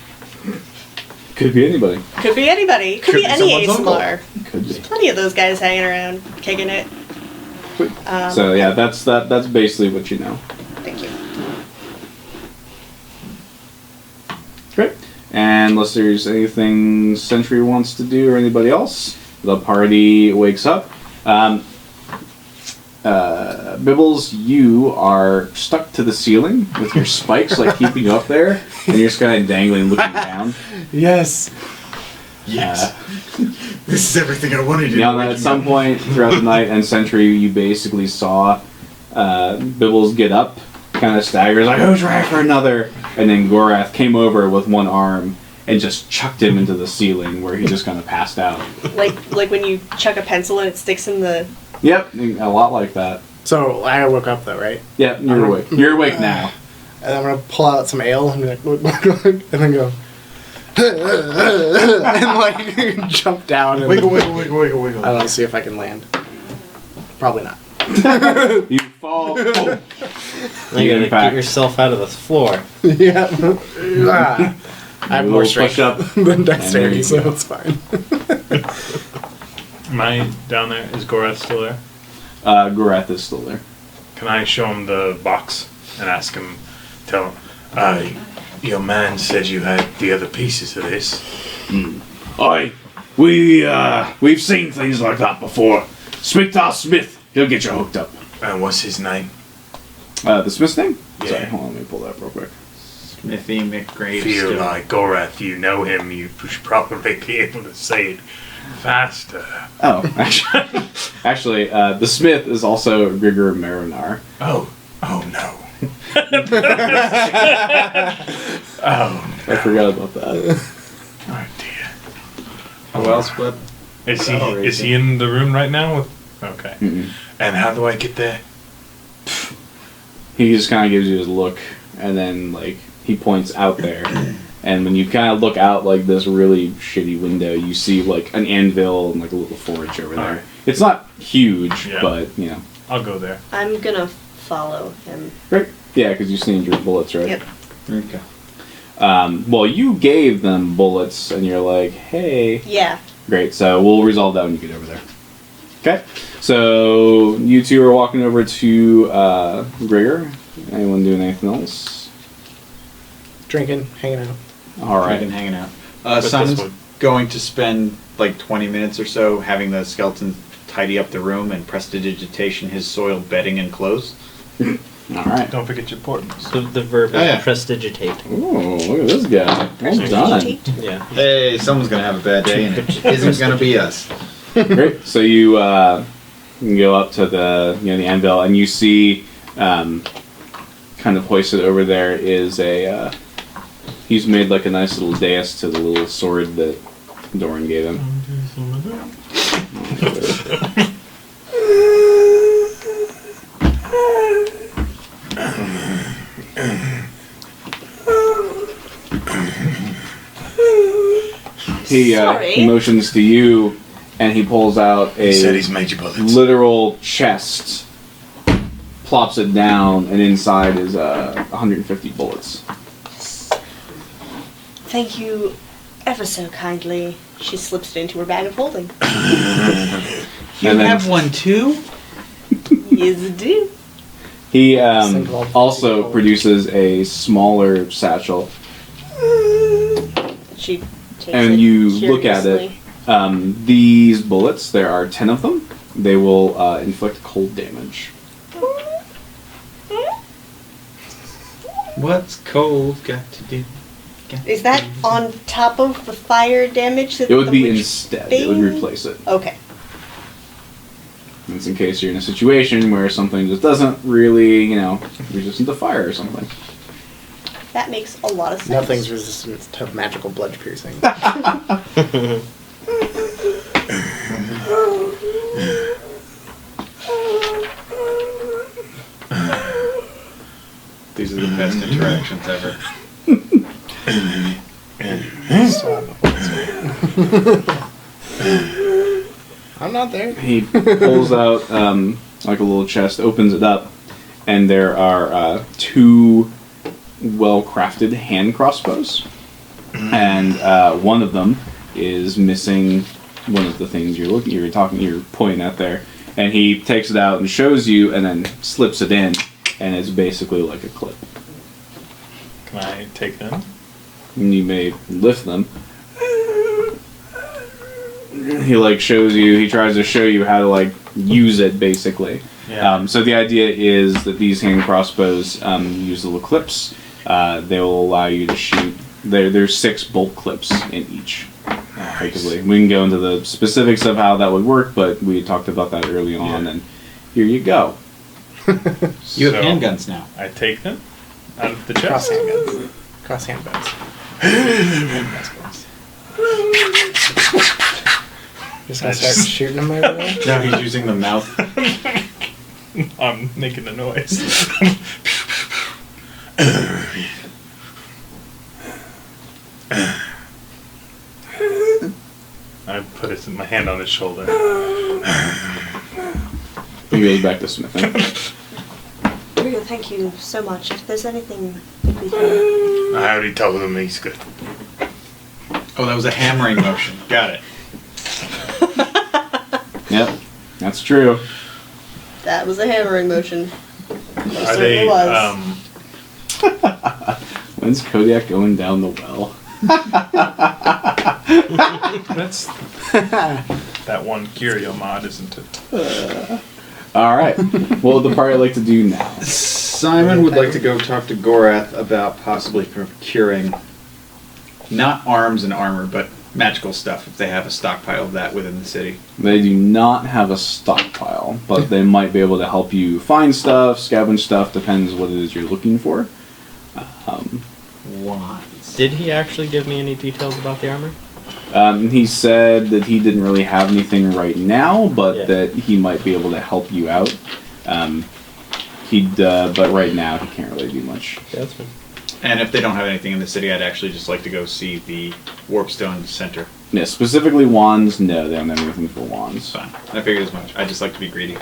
Could be anybody. Could be anybody. Could be any ASMR. Could be. There's plenty of those guys hanging around, kicking it. So yeah, that's basically what you know. Thank you. Great. And unless there's anything Sentry wants to do or anybody else, the party wakes up. Bibbles, you are stuck to the ceiling with your spikes keeping you up there, and you're just kind of dangling, looking down. Yes. This is everything I wanted to do. At some point throughout the night and Sentry, you basically saw Bibbles get up, kind of staggers, who's ready for another? And then Gorath came over with one arm and just chucked him into the ceiling, where he just kind of passed out. Like when you chuck a pencil and it sticks in the... Yep, a lot like that. So I woke up though, right? Yeah, you're awake. You're awake now. And I'm gonna pull out some ale and be like, and then go, and like jump down and Wiggle. I don't know, see if I can land. Probably not. You fall. Oh. Now you gotta get yourself out of the floor. Yeah. I have more strength up than dexterity, so it's fine. Am I down there? Is Gorath still there? Gorath is still there. Can I show him the box and ask him, tell him, Your man said you had the other pieces of this. Aye, we've seen things like that before. Speak to our smith, he'll get you hooked up. And what's his name? The smith's name? Yeah. Sorry, hold on, let me pull that up real quick. Smithy McGrave. Feel still. like Gorath, you know him, you should probably be able to say it faster. Oh, actually, the smith is also Grigor Marinar. Oh no. I forgot about that. Oh dear. Well split. Is he in the room right now? Okay. Mm-mm. And how do I get there? He just kind of gives you his look, and then like he points out there, and when you kind of look out like this really shitty window, you see like an anvil and like a little forge over there. Alright. It's not huge, Yeah. but you know. I'll go there. I'm gonna follow him. Great. Yeah, because you sneezed your bullets, right? Yep. Okay. Well, you gave them bullets, and you're like, hey. Yeah. Great. So we'll resolve that when you get over there. Okay. So you two are walking over to Grigor. Anyone doing anything else? Drinking, hanging out. All right. Hanging out. But Son's this one- going to spend like 20 minutes or so having the skeleton tidy up the room and prestidigitation his soiled bedding and clothes. All right. Don't forget your portals. The verb Oh, yeah. is prestidigitate. Ooh, look at this guy. Well done. Yeah. Hey, someone's gonna have a bad day, and it isn't gonna be us. Great. So you go up to the the anvil, and you see kind of hoisted over there is a he's made like a nice little dais to the little sword that Doran gave him. He Sorry. motions to you, and he pulls out He said a he's made your bullets. literal chest, plops it down, and inside is 150 bullets. Thank you ever so kindly. She slips it into her bag of holding. You And then- have one too? Yes, I do. He Single also $50. produces a smaller satchel, She takes and it you look at it. curiously. These bullets, there are 10 of them. They will inflict cold damage. What's cold got to do? Is that on top of the fire damage that It would the be witch instead. It would thing? replace it. Okay. It's in case you're in a situation where something just doesn't really, resistant to fire or something. That makes a lot of sense. Nothing's resistant to magical blood piercing. These are the best interactions ever. I'm not there. He pulls out like a little chest, opens it up, and there are two well-crafted hand crossbows, and one of them is missing one of the things you're pointing at there, and he takes it out and shows you, and then slips it in, and it's basically like a clip. Can I take them? And you may lift them. He tries to show you how to use it basically. Yeah. So the idea is that these hand crossbows use little clips. They will allow you to shoot. There's 6 bolt clips in each. Effectively, we can go into the specifics of how that would work, but we talked about that early on, and here you go. You have handguns now. I take them out of the Cross chest. handguns. Cross handguns. Just gonna start shooting them everywhere. Now he's using the mouth. I'm making the noise. I put my hand on his shoulder. He goes back to smithing. Rio, thank you so much. If there's anything we can... I already told him he's good. Oh, that was a hammering motion. Got it. Yep, that's true. That was a hammering motion. It Are certainly they? was. When's Kodiak going down the well? That's that one Curio mod, isn't it? All right. What would the party like to do now? Simon would like to go talk to Gorath about possibly procuring not arms and armor, but magical stuff if they have a stockpile of that within the city. They do not have a stockpile, but they might be able to help you find stuff, scavenge stuff, depends what it is you're looking for. Did he actually give me any details about the armor? He said that he didn't really have anything right now, but Yeah. that he might be able to help you out. But right now he can't really do much. Yeah, that's fine. And if they don't have anything in the city, I'd actually just like to go see the Warpstone Center. Yeah, specifically wands. No, they don't have anything for wands. Fine. I figured as much. I just like to be greedy.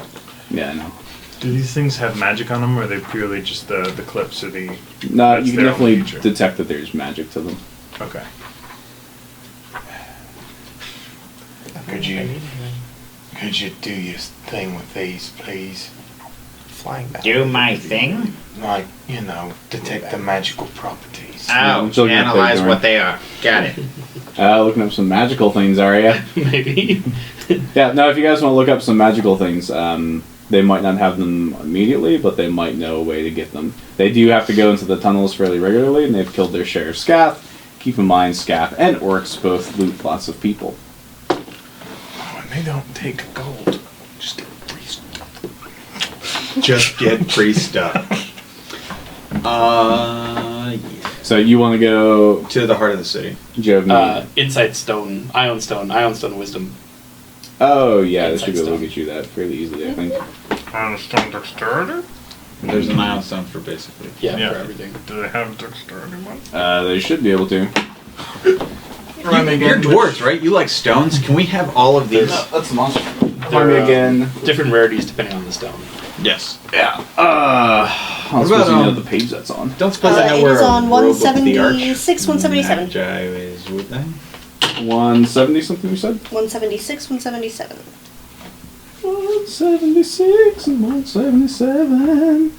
Yeah, I know. Do these things have magic on them, or are they purely just the clips or the? No, that's you can their own definitely feature? detect that there's magic to them. Okay. Could you do your thing with these, please? Flying back. Do my thing? Like, detect the magical properties. Oh, still gonna analyze play what they are. Got it. Looking up some magical things, are you? Maybe. Yeah, no, if you guys want to look up some magical things, they might not have them immediately, but they might know a way to get them. They do have to go into the tunnels fairly regularly, and they've killed their share of scath. Keep in mind, scath and orcs both loot lots of people. Oh, and they don't take gold. Just get free stuff. Just get free stuff. So you want to go To the heart of the city. Joe? Insight stone, ion stone, wisdom. Oh yeah, they should be Insight able to get you that fairly easily, I think. Stone dexterity? There's an milestone for basically. Yeah, Yeah. for everything. Do they have dexterity one? They should be able to. You're dwarves, right? You like stones? Can we have all of these? That's the monster. They're, me again. Different rarities depending on the stone. Yes. Yeah. I was supposed to know the page that's on. Don't suppose I know It where is a on robe of the arch 176, 177. Magi is, would they? 170 something you said? 176, 177. 176 and 177.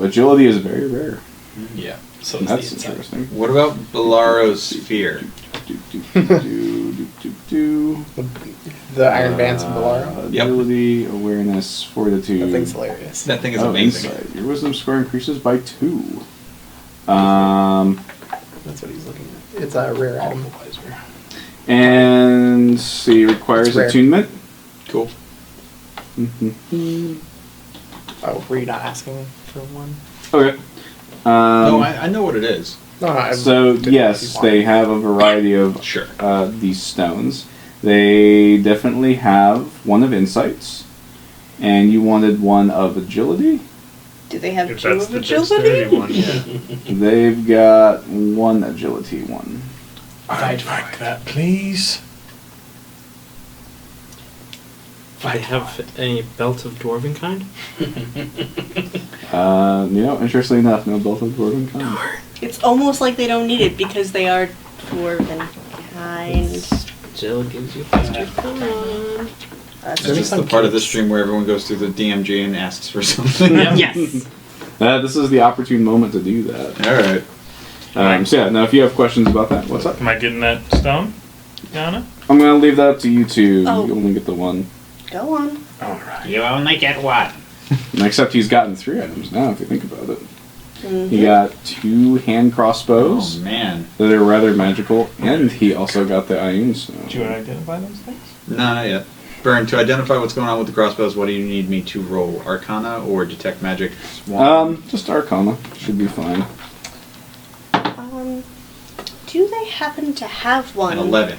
Agility is very rare. Yeah. So it's That's the inside. interesting. What about Belaro's sphere? The Iron Bands of Belaro. Agility, awareness, fortitude. That thing's hilarious. That thing is amazing. Insight. Your wisdom score increases by 2. That's what he's looking at. It's a rare item. And see, requires It's rare. attunement. Cool. Oh, were you not asking for one? Okay. No, I know what it is. No, I So didn't know if yes, you wanted. they have a variety of Sure. these stones. They definitely have one of insights, and you wanted one of agility. Do they have If two that's of the agility? dexterity one, yeah. They've got one agility one. I'd like that, please. Do they have any belt of dwarven kind? Interestingly enough, no both of dwarven kind. It's almost like they don't need it because they are dwarven kind. Jill gives you extra fun. That's Is this the part of the stream where everyone goes through the DMG and asks for something? Yes. This is the opportune moment to do that. Alright. Now if you have questions about that, what's up? Am I getting that stone, Yana? I'm gonna leave that up to you two. Oh. You only get the one. Go on. Alright. You only get one. Except he's gotten 3 items now, if you think about it. Mhm. He got 2 hand Oh crossbows man. that are rather magical, and he also got the Ion Stone. Do you identify those things? No, not yet. Burn, to identify what's going on with the crossbows, what do you need me to roll? Arcana or detect magic? Just Arcana should be fine. Do they happen to have one? An 11.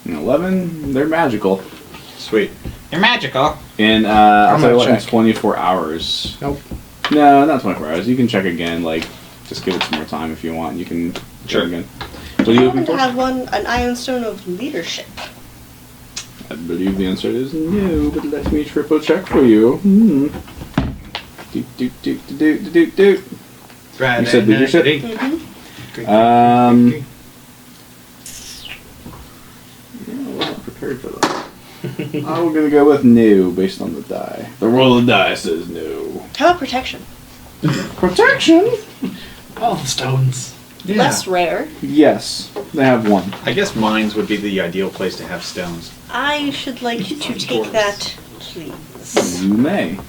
And 11, they're magical. Sweet. You're magical. And I'll I'm tell you gonna what, in check. 24 hours. Nope. No, not 24 hours. You can check again. Like, just give it some more time if you want. You can check again. What are you I looking happen to for? have an Iron Stone of Leadership. I believe the answer is no, but let me triple check for you. Hmm. You said leadership? Mm-hmm. Yeah, I wasn't prepared for that. I'm gonna go with no based on the die. The roll of the die says no. How about Protection? Protection? All the stones. Yeah. Less rare. Yes, they have one. I guess mines would be the ideal place to have stones. I should like to take that, please. You may.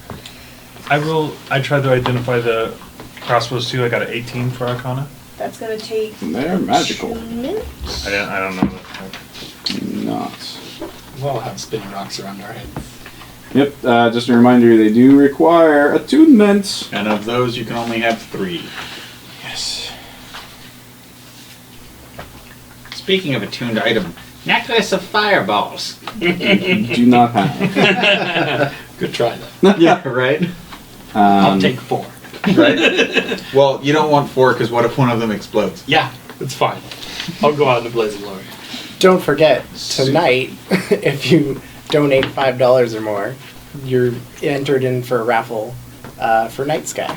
I tried to identify the crossbows too. I got an 18 for Arcana. That's gonna take They're magical. 2 minutes. I don't know that. Not. We'll all have spinning rocks around our heads. Yep, just a reminder, they do require attunement. And of those, you can only have 3. Yes. Speaking of attuned item, necklace of fireballs. Do not have. Good try, though. Yeah, right? I'll take 4. Right? Well, you don't want 4 because what if one of them explodes? Yeah, it's fine. I'll go out in a blazing glory. Don't forget, tonight, if you donate $5 or more, you're entered in for a raffle for Night Sky.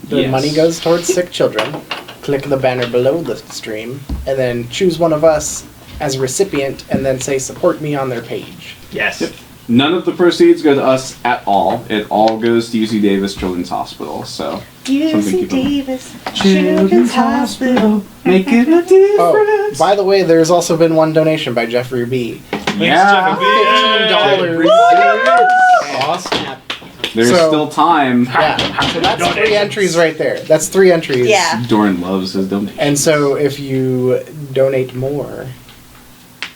The Yes. money goes towards sick children. Click the banner below the stream, and then choose one of us as a recipient, and then say support me on their page. Yes. Yep. None of the proceeds go to us at all. It all goes to UC Davis Children's Hospital, so... UC Davis Children's Hospital. Make it a difference. Oh, by the way, there's also been one donation by Jeffrey B. Yeah. $15. Aw, snap. There's So- still time. Yeah, so that's 3 entries right there. That's 3 entries. Yeah. Doran loves his donation. And so if you donate more,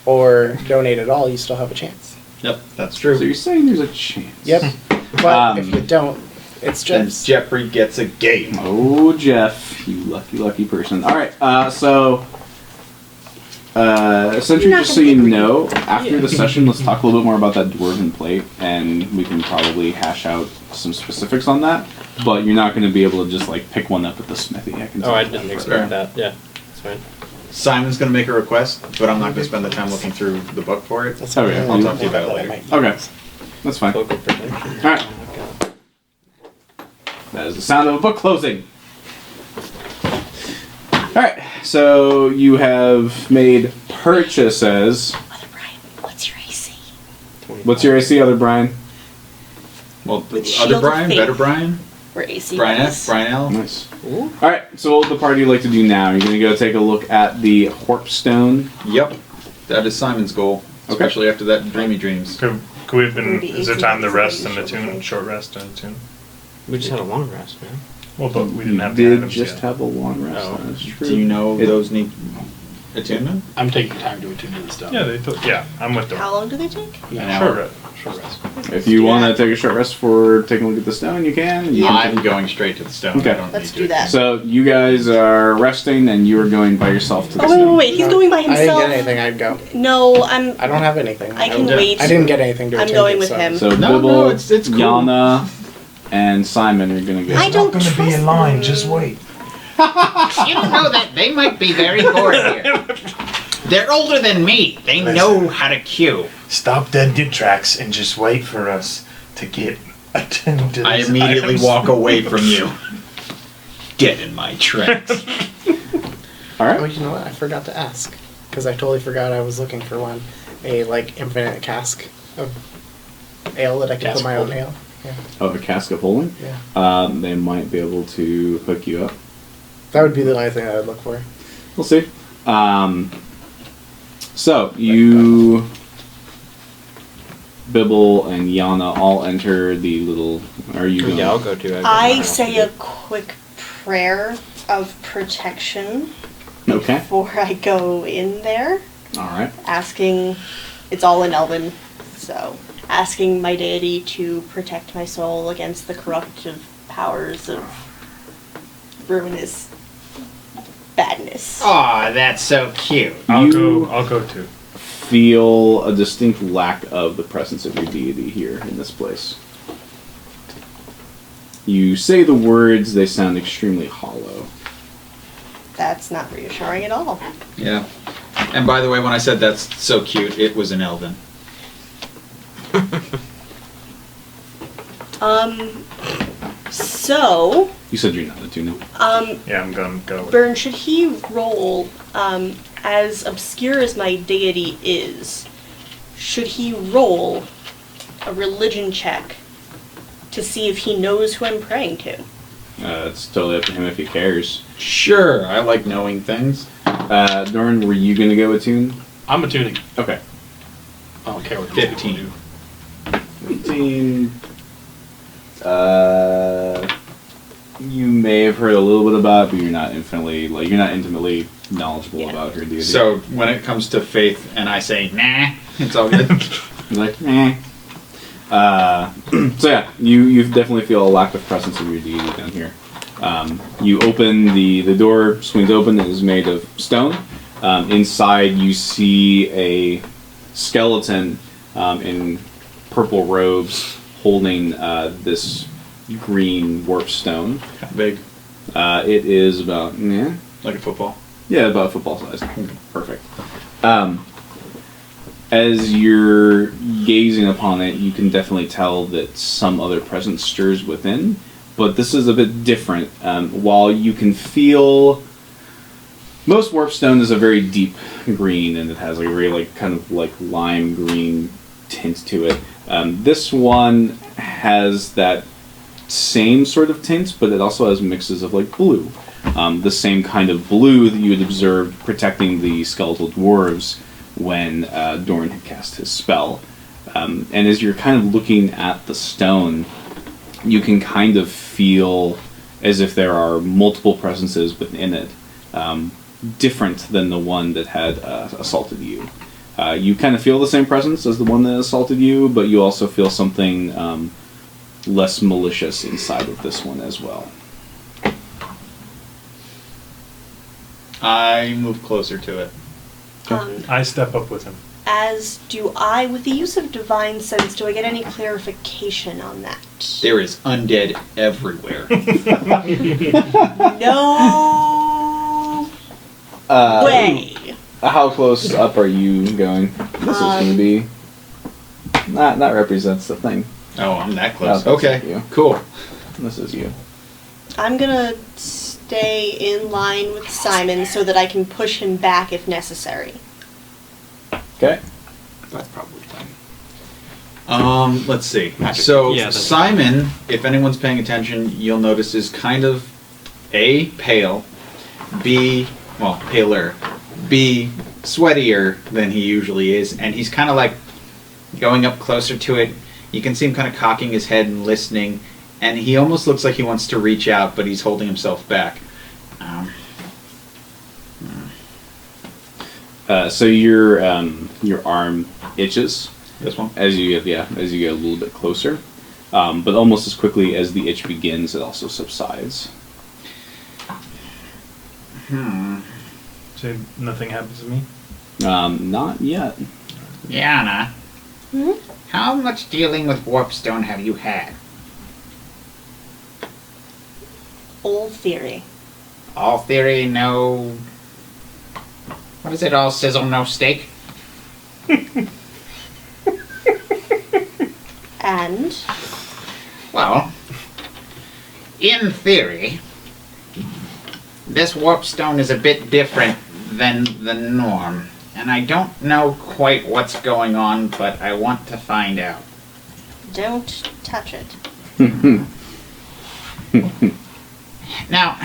or donate at all, you still have a chance. Yep, that's So true. you're saying there's a chance? Yep. But if you don't, it's Then just... Jeffrey gets a game. Oh, Jeff, you lucky, lucky person. All right, essentially, You're not just so gonna you get know, after the session, let's talk a little bit more about that dwarven plate, and we can probably hash out some specifics on that. But you're not going to be able to just like pick one up at the smithy. I can. Oh, tell I you didn't that. expect that. Yeah, that's fine. Simon's going to make a request, but I'm not going to spend the time looking through the book for it. That's Oh, yeah. I'll talk to you about it later. Okay, that's fine. Focal protection. All right. That is the sound of a book closing. Alright, so you have made purchases. Other Brian, what's your AC? What's your AC, other Brian? Well, With other Shield of Brian, Faith. better Brian, Or AC? Brian bonus? F, Brian L. Nice. Alright, so what would the party like to do now? You're going to go take a look at the Horpstone. Yep, that is Simon's goal, Okay. especially after that dreamy dreams. Could we have been? Maybe Is there 18 time to rest minutes and should attune? be. Short rest and attune. We just had a long rest, man. Well, but we didn't have the Did items just yet. have a long rest. Oh. That's true. Do you know It- those need attunement? I'm taking time to attune to the stuff. Yeah, I'm with them. How long do they take? An Short hour. rest. Short rest. If you want to take a short rest for taking a look at the stone, you can. You Yeah. can I'm going straight to the stone. Okay. I don't Let's need do to. that. So you guys are resting, and you are going by yourself to the Oh, wait, stone. wait, wait. He's going by I didn't himself. get anything, I'd go. No, I don't have anything. I can don't- wait. I didn't get anything to I'm attend going it, with so- him. So No, Bibble, no, it's cool. Yana, and Simon are gonna go. I It's don't not going to be trust a line, them. just wait. You don't know that they might be very bored here. They're older than me. They know how to queue. Stop dead in tracks and just wait for us to get attuned to I these immediately items. walk away from you. Dead in my tracks. All right. Oh, you know what? I forgot to ask. Because I totally forgot I was looking for one. A, like, infinite cask of ale that I can Cask put my own holding. ale. Yeah. Oh, a cask of holding. Yeah. They might be able to hook you up. That would be the only thing I would look for. We'll see. So you, Bibble and Yana all enter the little. Are you going? Yeah, I'll go too. I say a quick prayer of protection Okay. before I go in there, All right. asking, it's all in Elven, so asking my deity to protect my soul against the corruptive powers of ruinous badness. Aw, that's so cute. I'll You- go too. Feel a distinct lack of the presence of your deity here in this place. You say the words, they sound extremely hollow. That's not reassuring at all. Yeah. And by the way, when I said that's so cute, it was an Elven. So, You said you're not a tuner. Yeah, I'm gonna go with Byrne, should he roll, as obscure as my deity is, should he roll a religion check to see if he knows who I'm praying to? It's totally up to him if he cares. Sure, I like knowing things. Doran, were you going to go attune? I'm attuning. Okay. I don't care what 15. do. 15. You may have heard a little bit about it, but you're not intimately knowledgeable about her deity. So when it comes to faith and I say, nah, it's all good. You're like, eh. So yeah, you definitely feel a lack of presence of your deity down here. You open the door, swings open, it is made of stone. Inside you see a skeleton in purple robes holding this green warp stone. How big? It is about, Like a football? Yeah, about football size. Perfect. As you're gazing upon it, you can definitely tell that some other presence stirs within, but this is a bit different. While you can feel... Most warpstone is a very deep green, and it has like a very kind of lime green tint to it. This one has that same sort of tint, but it also has mixes of blue. The same kind of blue that you had observed protecting the skeletal dwarves when Doran had cast his spell. And as you're kind of looking at the stone, you can kind of feel as if there are multiple presences within it, different than the one that had assaulted you. You kind of feel the same presence as the one that assaulted you, but you also feel something less malicious inside of this one as well. I move closer to it. I step up with him. As do I. With the use of divine sense, do I get any clarification on that? There is undead everywhere. No way. How close up are you going? This is going to be... That represents the thing. Oh, I'm that close. No, okay, you. Cool. This is you. I'm gonna stay in line with Simon so that I can push him back if necessary. Okay. That's probably fine. Let's see. So Simon, if anyone's paying attention, you'll notice is kind of A, pale, B, well, paler, B, sweatier than he usually is, and he's kind of like going up closer to it. You can see him kind of cocking his head and listening, and he almost looks like he wants to reach out, but he's holding himself back. So your arm itches. This one? As you get a little bit closer. But almost as quickly as the itch begins, it also subsides. So nothing happens to me? Not yet. Yana, how much dealing with Warpstone have you had? Old theory. All theory, no... What is it, all sizzle, no steak? And? Well, in theory, this Warpstone is a bit different than the norm. And I don't know quite what's going on, but I want to find out. Don't touch it. Now,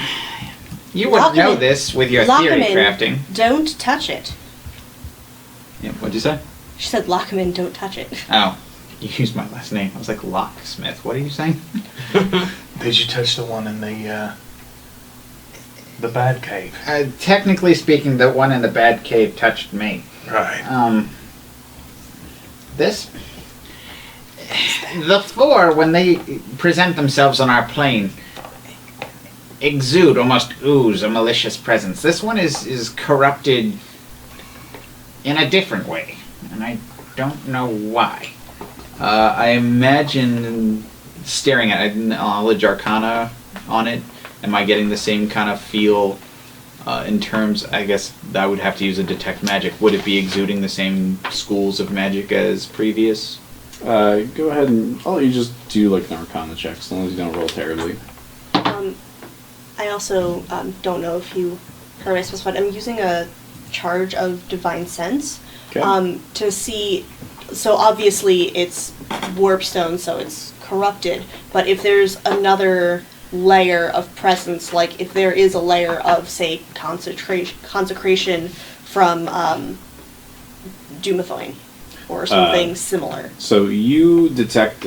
you would know this with your Lock theory him in. crafting. Don't touch it. Yeah, what'd you say? She said lock him in, don't touch it. Oh, you used my last name. I was like, Locksmith. What are you saying? Did you touch the one in the bad cave? Technically speaking, the one in the bad cave touched me. Right. The four, when they present themselves on our plane, exude, almost ooze, a malicious presence. This one is corrupted in a different way, and I don't know why. I imagine staring at it, knowledge arcana on it, am I getting the same kind of feel in terms, I guess I would have to use a detect magic. Would it be exuding the same schools of magic as previous? Go ahead and I'll let you just do like an arcana check, as long as you don't roll terribly. I also don't know if you heard I specified. I'm using a charge of divine sense to see. So obviously it's warpstone, so it's corrupted. But if there's another layer of presence, like if there is a layer of, say, consecration from Doomifying or something similar. So you detect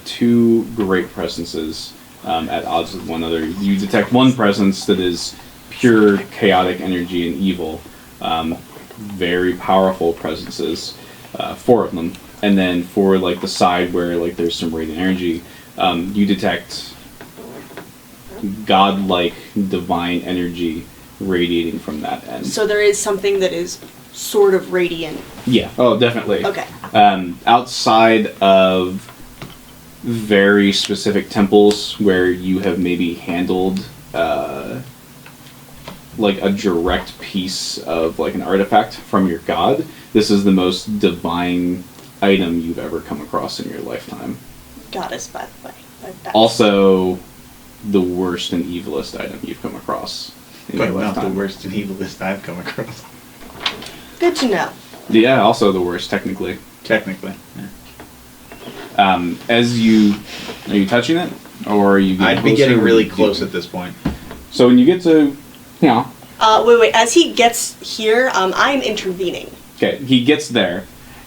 two great presences at odds with one another. You detect one presence that is pure chaotic energy and evil, very powerful presences, 4 of them. And then for like the side where like there's some radiant energy, you detect godlike divine energy radiating from that end. So there is something that is sort of radiant. Yeah. Oh, definitely. Okay. Outside of very specific temples where you have maybe handled like a direct piece of like an artifact from your god, this is the most divine item you've ever come across in your lifetime. Goddess, by the way. That's Also, the worst and evilest item you've come across in But your not lifetime. the worst and evilest I've come across. good to know. Yeah, also the worst, technically. Technically. Yeah. Are you touching it? Or are you getting I'd be closer, getting or really you close do- at this point. So when you get to, Wait. As he gets here, I'm intervening. okay, he gets there,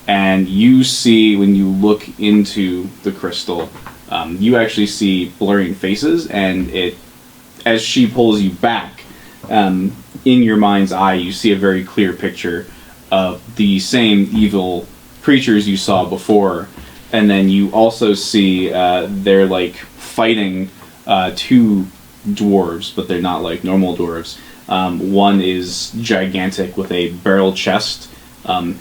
and you see, when you look into the crystal, you actually see blurring faces, and as she pulls you back, in your mind's eye, you see a very clear picture of the same evil creatures you saw before, and then you also see they're like fighting 2 dwarves, but they're not like normal dwarves. One is gigantic with a barrel chest.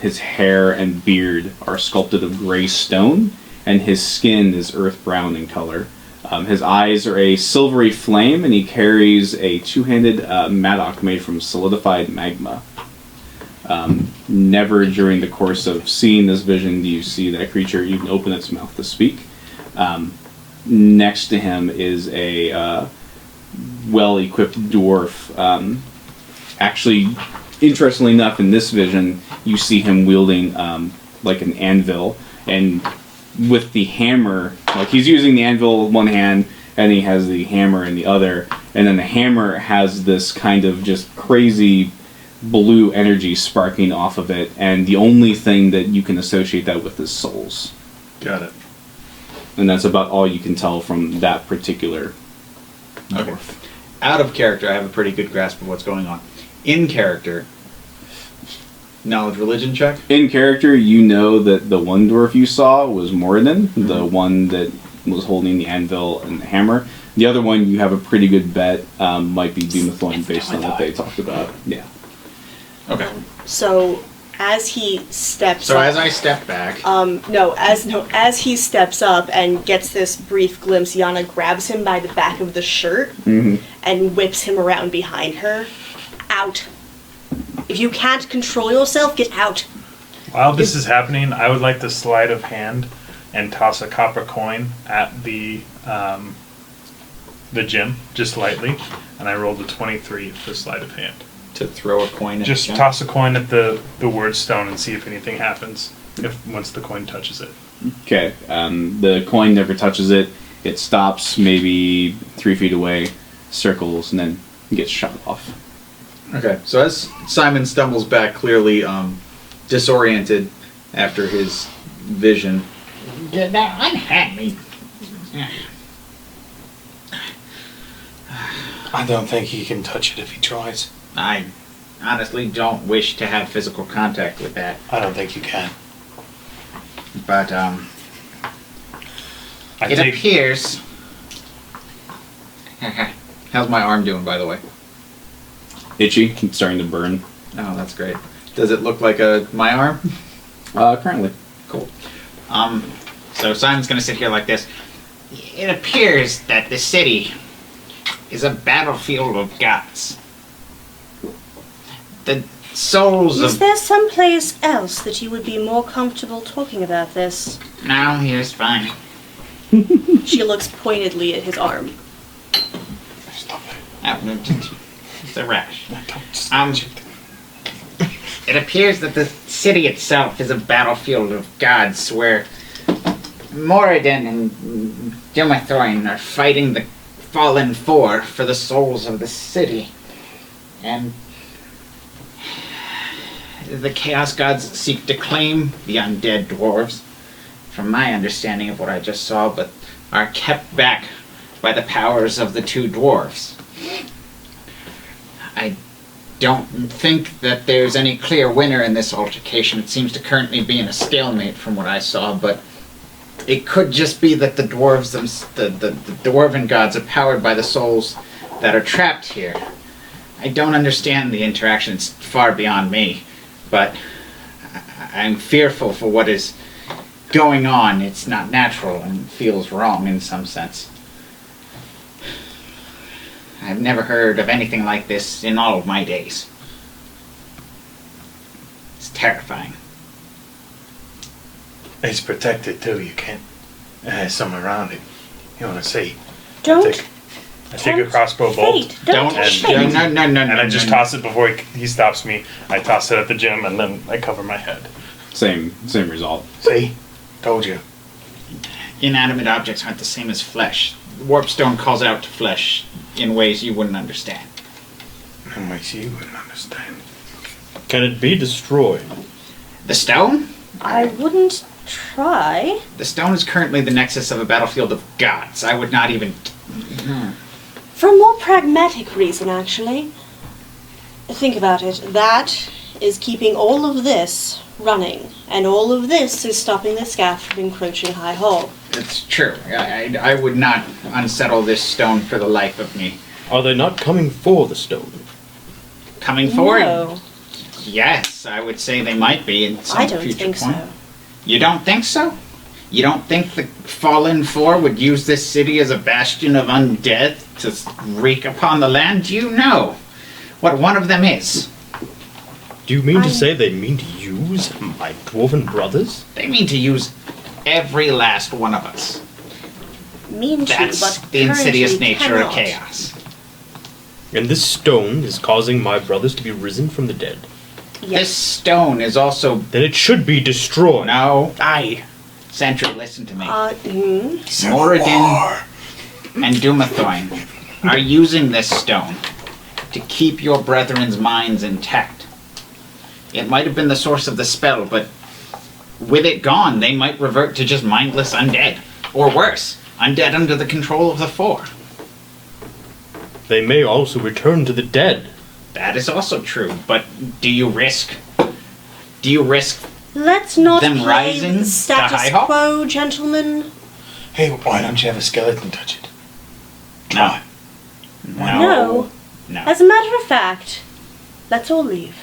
His hair and beard are sculpted of gray stone, and his skin is earth brown in color. His eyes are a silvery flame, and he carries a 2-handed mattock made from solidified magma. Never during the course of seeing this vision do you see that creature even open its mouth to speak. Next to him is a well-equipped dwarf. Actually, interestingly enough, in this vision, you see him wielding like an anvil, and with the hammer, like he's using the anvil in one hand, and he has the hammer in the other, and then the hammer has this kind of just crazy blue energy sparking off of it, and the only thing that you can associate that with is souls. Got it. And that's about all you can tell from that particular Okay. dwarf. Out of character, I have a pretty good grasp of what's going on. In character, knowledge religion check. In character, you know that the one dwarf you saw was Moradin, the one that was holding the anvil and the hammer. The other one, you have a pretty good bet, might be Doomithorn based on what they talked about. Yeah. Okay. So as he steps So up, as I step back, as he steps up and gets this brief glimpse, Yana grabs him by the back of the shirt and whips him around behind her. Out. If you can't control yourself, get out. While this is happening, I would like to sleight of hand and toss a copper coin at the gym, just lightly, and I rolled a 23 for sleight of hand. to throw a coin at Just the gym. toss a coin at the word stone and see if anything happens. Once the coin touches it. Okay. The coin never touches it. It stops maybe 3 feet away, circles, and then gets shot off. Okay, so as Simon stumbles back, clearly disoriented after his vision. Now, unhand me. I don't think he can touch it if he tries. I honestly don't wish to have physical contact with that. I don't think you can. But, it appears... How's my arm doing, by the way? Itchy. It's starting to burn. Oh, that's great. Does it look like my arm? Currently. Cool. So Simon's gonna sit here like this. It appears that the city is a battlefield of gods. The souls Is of... there someplace else that you would be more comfortable talking about this? No, here's fine. She looks pointedly at his arm. It's a rash. It appears that the city itself is a battlefield of gods where Moradin and Dumathorin are fighting the Fallen Four for the souls of the city. And the Chaos Gods seek to claim the undead dwarves, from my understanding of what I just saw, but are kept back by the powers of the two dwarves. I don't think that there's any clear winner in this altercation. It seems to currently be in a stalemate from what I saw, but it could just be that the dwarves, the dwarven gods, are powered by the souls that are trapped here. I don't understand the interaction. It's far beyond me, but I'm fearful for what is going on. It's not natural and feels wrong in some sense. I've never heard of anything like this in all of my days. It's terrifying. It's protected too. You can't have something around it. You want to see? Don't. I take a crossbow bolt. Fate. Don't. And, No. and I just toss it before he stops me. I toss it at the gym and then I cover my head. Same result. See? Told you. Inanimate objects aren't the same as flesh. Warpstone calls out to flesh in ways you wouldn't understand. In ways you wouldn't understand. Can it be destroyed? The stone? I wouldn't try. The stone is currently the nexus of a battlefield of gods. I would not even... For a more pragmatic reason, actually. Think about it. That is keeping all of this running, and all of this is stopping the scaff from encroaching High Hall. It's true. I would not unsettle this stone for the life of me. Are they not coming for the stone? Coming forward? No, Yes, I would say they might be in some I don't future think point. so. You don't think so? You don't think the Fallen Four would use this city as a bastion of undead to wreak upon the land? You know what one of them is. Do you mean to say they mean to use my dwarven brothers? They mean to use every last one of us. Mean to, That's but the insidious currently nature of cannot. chaos. And this stone is causing my brothers to be risen from the dead. This Yes. stone is also... Then it should be destroyed. No. Sentry, listen to me. Civil Moradin War. and Dumathoin are using this stone to keep your brethren's minds intact. It might have been the source of the spell, but with it gone, they might revert to just mindless undead. Or worse, undead under the control of the Four. They may also return to the dead. That is also true, but do you risk Let's not them play rising with to status high hop? quo, gentlemen. Hey, why don't you have a skeleton touch it? No. No. No. As a matter of fact, let's all leave.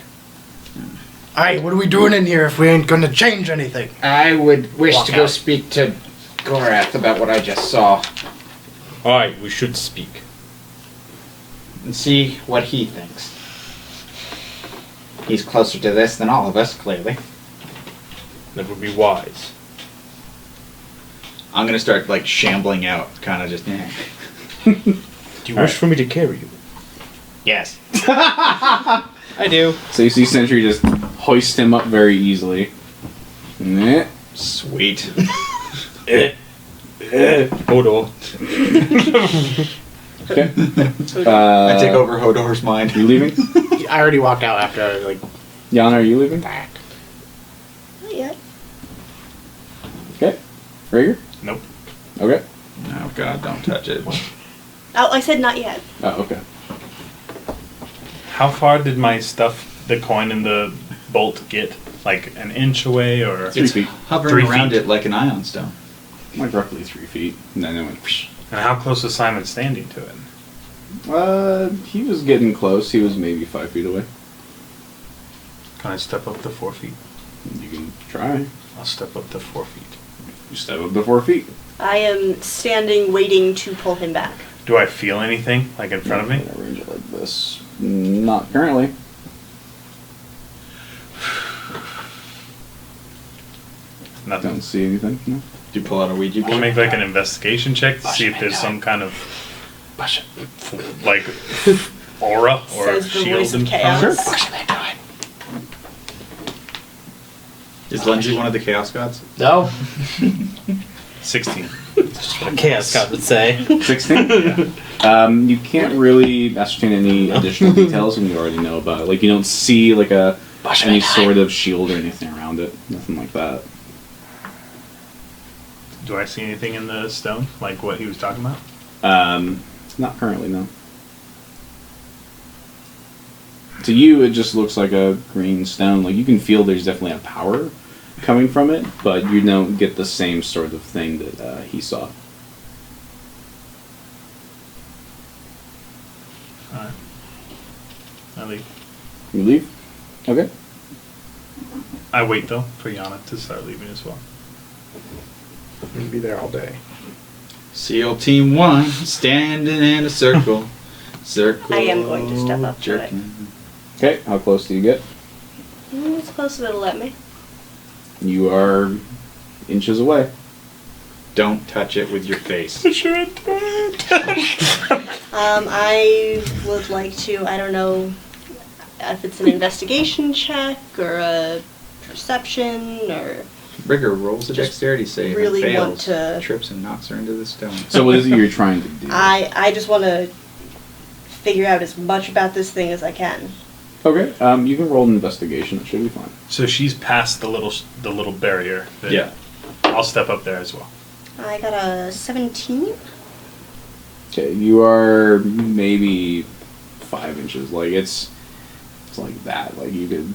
Alright, what are we doing in here if we ain't gonna change anything? I would wish Walk to go out. speak to Gorath about what I just saw Alright, we should speak. and see what he thinks. He's closer to this than all of us, clearly. That would be wise. I'm gonna start like shambling out, kind of just. Do you wish for me to carry you? Yes. I do. So you see Sentry just hoist him up very easily. Eh. Sweet. Hold on. Okay. I take over Hodor's mind. You leaving? I already walked out after like Yana, are you leaving? back. Not yet. Okay. Rager? Nope. Okay. Oh God! Don't touch it. Oh, I said not yet. Oh, okay. How far did my stuff, the coin and the bolt, get? Like an inch away or? 3 feet. Hovering 3 around feet. it like an ion stone. Like roughly 3 feet. And then it went. Psh. And how close was Simon standing to it? He was getting close. He was maybe 5 feet away. Can I step up to 4 feet? You can try. I'll step up to 4 feet. You step up to 4 feet. I am standing, waiting to pull him back. Do I feel anything like in front of me? I range it like this. Not currently. Nothing. Don't see anything. No. Do you pull out a Ouija Can board? I make like an investigation check to see if there's some kind of like aura or Says the shield voice of in chaos. front? Is Lindsay one of the Chaos Gods? No. 16. Chaos God would say. 16? You can't really ascertain any additional details when you already know about it. Like, you don't see like any sort of shield or anything around it. Nothing like that. Do I see anything in the stone? Like what he was talking about? Not currently, no. To you, it just looks like a green stone. Like, you can feel there's definitely a power coming from it, but you don't get the same sort of thing that he saw. Alright. I leave. You leave? Okay. I wait though for Yana to start leaving as well. I'm gonna be there all day. SEAL Team 1, standing in a circle. Circle. I am going to step up to it. jerking. Okay, how close do you get? As close as it'll let me. You are inches away. Don't touch it with your face. I would like to, I don't know if it's an investigation check or a perception or... Rigger rolls a Just dexterity save really and want fails. to- Trips and knocks her into the stone. So what is it you're trying to do? I just want to figure out as much about this thing as I can. Okay, you can roll an investigation. It should be fine. So she's past the little barrier. Yeah. I'll step up there as well. I got a 17. Okay, you are maybe 5 inches. Like it's like that. Like you could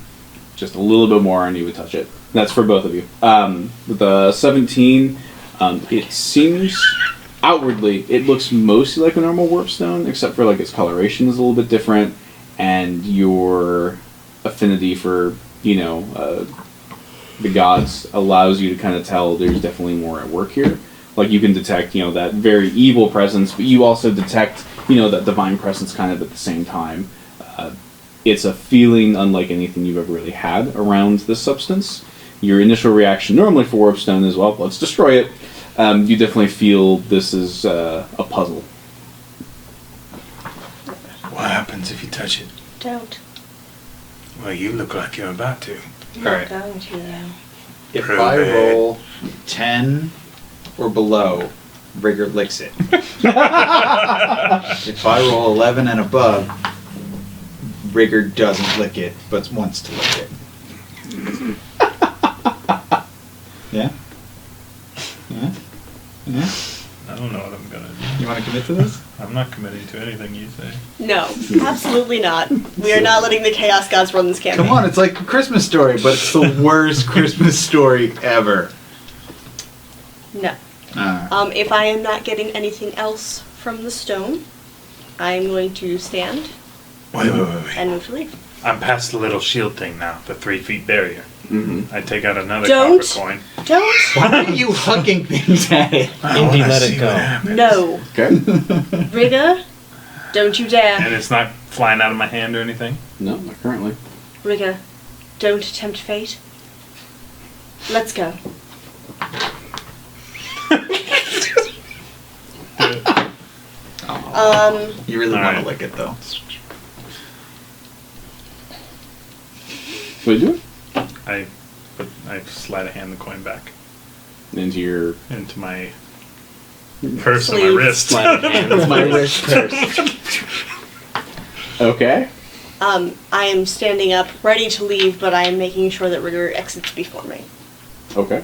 just a little bit more and you would touch it. That's for both of you. With the 17, it seems outwardly it looks mostly like a normal warp stone, except for like its coloration is a little bit different, and your affinity for the gods allows you to kind of tell there's definitely more at work here. Like you can detect that very evil presence, but you also detect that divine presence kind of at the same time. It's a feeling unlike anything you've ever really had around this substance. Your initial reaction, normally for warpstone, is, well, let's destroy it. You definitely feel this is a puzzle. What happens if you touch it? Don't. Well, you look like you're about to. I'm Alright. not going to, though. If Prove I it. roll 10 or below, Rigger licks it. If I roll 11 and above, Rigger doesn't lick it, but wants to lick it. Yeah? Yeah? Yeah? I don't know what I'm gonna do. You want to commit to this? I'm not committing to anything you say. No, absolutely not. We are not letting the Chaos Gods run this campaign. Come on, it's like a Christmas story, but it's the worst Christmas story ever. No. If I am not getting anything else from the stone, I'm going to stand Wait. and move to leave. I'm past the little shield thing now, the 3 feet barrier. Mm-hmm. I take out another Don't. copper coin. Don't. Why are you hucking things at it? Indy, let it go. No. Okay. Rigger, don't you dare. And it's not flying out of my hand or anything? No, not currently. Rigger, don't tempt fate. Let's go. You really want to Alright. lick it, though. What are you doing? I slide a hand the coin back Into your into my purse on my Sleeve. wrist. sleight of hand. It's my wrist purse. Okay. I am standing up, ready to leave, but I am making sure that Rigger exits before me. Okay.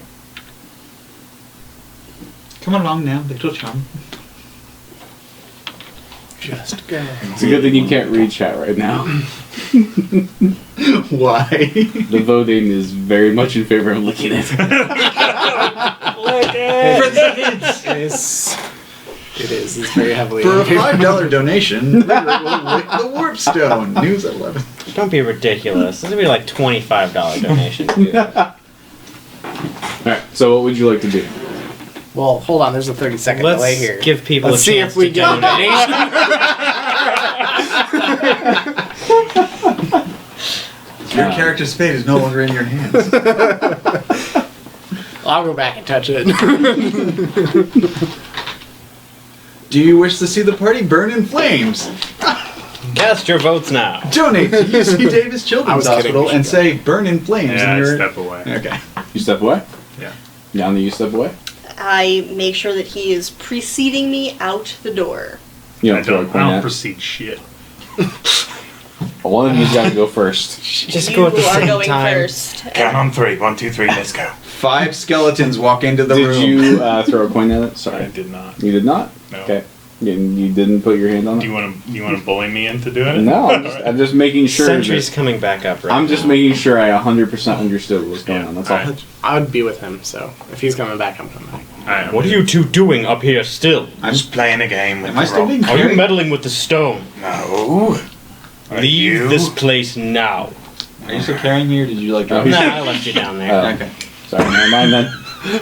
Come along now, little chum. Just go. It's a good thing you can't read chat right now. Why? The voting is very much in favor of licking it. It is. It's very heavily. For a $5 donation, Rigger will lick the warp stone. News at 11. Don't be ridiculous. This would be like $25 donation. Alright, so what would you like to do? Well, hold on. There's a 30-second Let's delay here. give people Let's a see chance if we to get a donation. Your character's fate is no longer in your hands. I'll go back and touch it. Do you wish to see the party burn in flames? Cast your votes now. Donate to UC Davis I Children's was kidding, Hospital we and should say burn in flames. Yeah, in your... step away. Okay. You step away? Yeah. Down the you step away? I make sure that he is preceding me out the door. You I don't throw a don't coin at. proceed shit. One of you's got to go first. Just You go at the are same going time. first. Count on 3. 1, 2, 3. Let's go. 5 skeletons walk into the Did room. you throw a coin at it? I Sorry. did not. You did not? No. Okay. You didn't put your hand on Do it? you want to bully me into doing it? No, I'm just making sure. Sentry's that- coming back up right I'm just now. making sure I 100% understood what was going on. That's all. Alright. I would be with him, so if he's coming back, I'm coming back. Alright, What are you two doing up here still? I'm just playing a game with Am the I still rock. being Are you carried? meddling with the stone? No. Are Leave you? this place now. Are you still carrying me or did you like drop he's- me? Nah, I left you down there. Oh. Okay. Sorry, never mind then.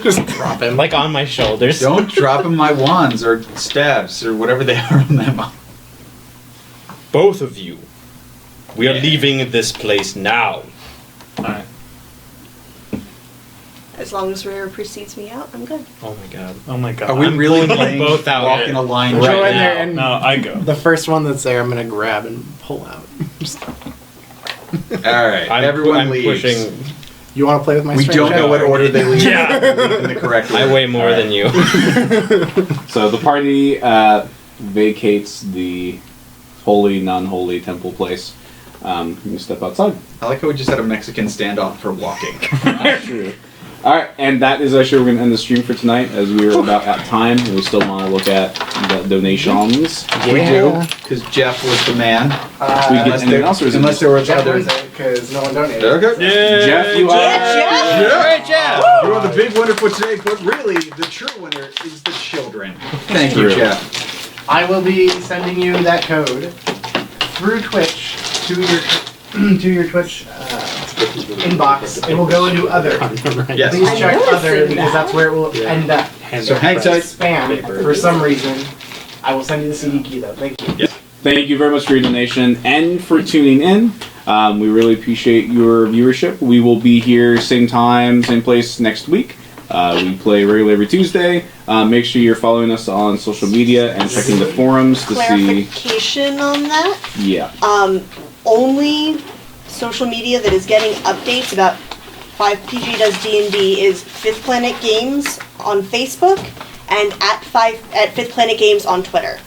Just drop him. Like on my shoulders. Don't drop in my wands or stabs or whatever they are on them. Both of you. We are Yeah. leaving this place now. Alright. As long as Rare precedes me out, I'm good. Oh my god. Oh my god. Are we I'm really pulling you playing both out walk here. in a line Go Right in right now. there and No, I go. the first one that's there, I'm gonna grab and pull out. Just- Alright, I'm, everyone I'm leaves. pushing. you want to play with my? We strength don't check? know what order they leave. Yeah. They leave in the correct order. I weigh more than you. So the party vacates the holy, non-holy temple place. You step outside. I like how we just had a Mexican standoff for walking. True. Alright, and that is actually, we're going to end the stream for tonight as we are about at time. And we still want to look at the donations. We do, because Jeff was the man. We get Unless anything else, or is it unless just- there were Jeff other... wins it because no one donated. Okay. Jeff, you are. Yeah, Jeff! You are the big winner for today, but really, the true winner is the children. Thank you, True. Jeff. I will be sending you that code through Twitch to your to your Twitch inbox. It will go into other. Yes. Please I check noticed other that. because that's where it will end up. So hang tight. Spam for some reason. I will send you the CD key though. Thank you. Thank you very much for your donation and for tuning in. We really appreciate your viewership. We will be here same time, same place next week. We play regularly every Tuesday. Make sure you're following us on social media and checking the forums to see. Clarification on that. Yeah. Only social media that is getting updates about 5PG does D&D is Fifth Planet Games on Facebook and at Fifth Planet Games on Twitter.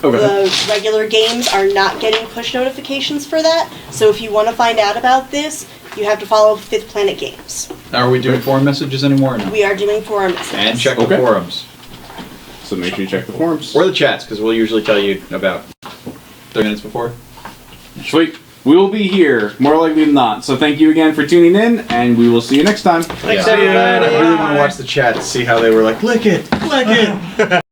Okay. The regular games are not getting push notifications for that, so if you want to find out about this, you have to follow Fifth Planet Games. Are we doing forum messages anymore or no? We are doing forum messages. And check Okay. the forums. So make sure you check the forums. Or the chats, because we'll usually tell you about 30 minutes before. Sweet. We will be here, more likely than not. So thank you again for tuning in, and we will see you next time. Thanks, I everybody. really want to watch the chat to see how they were like, lick it, lick it.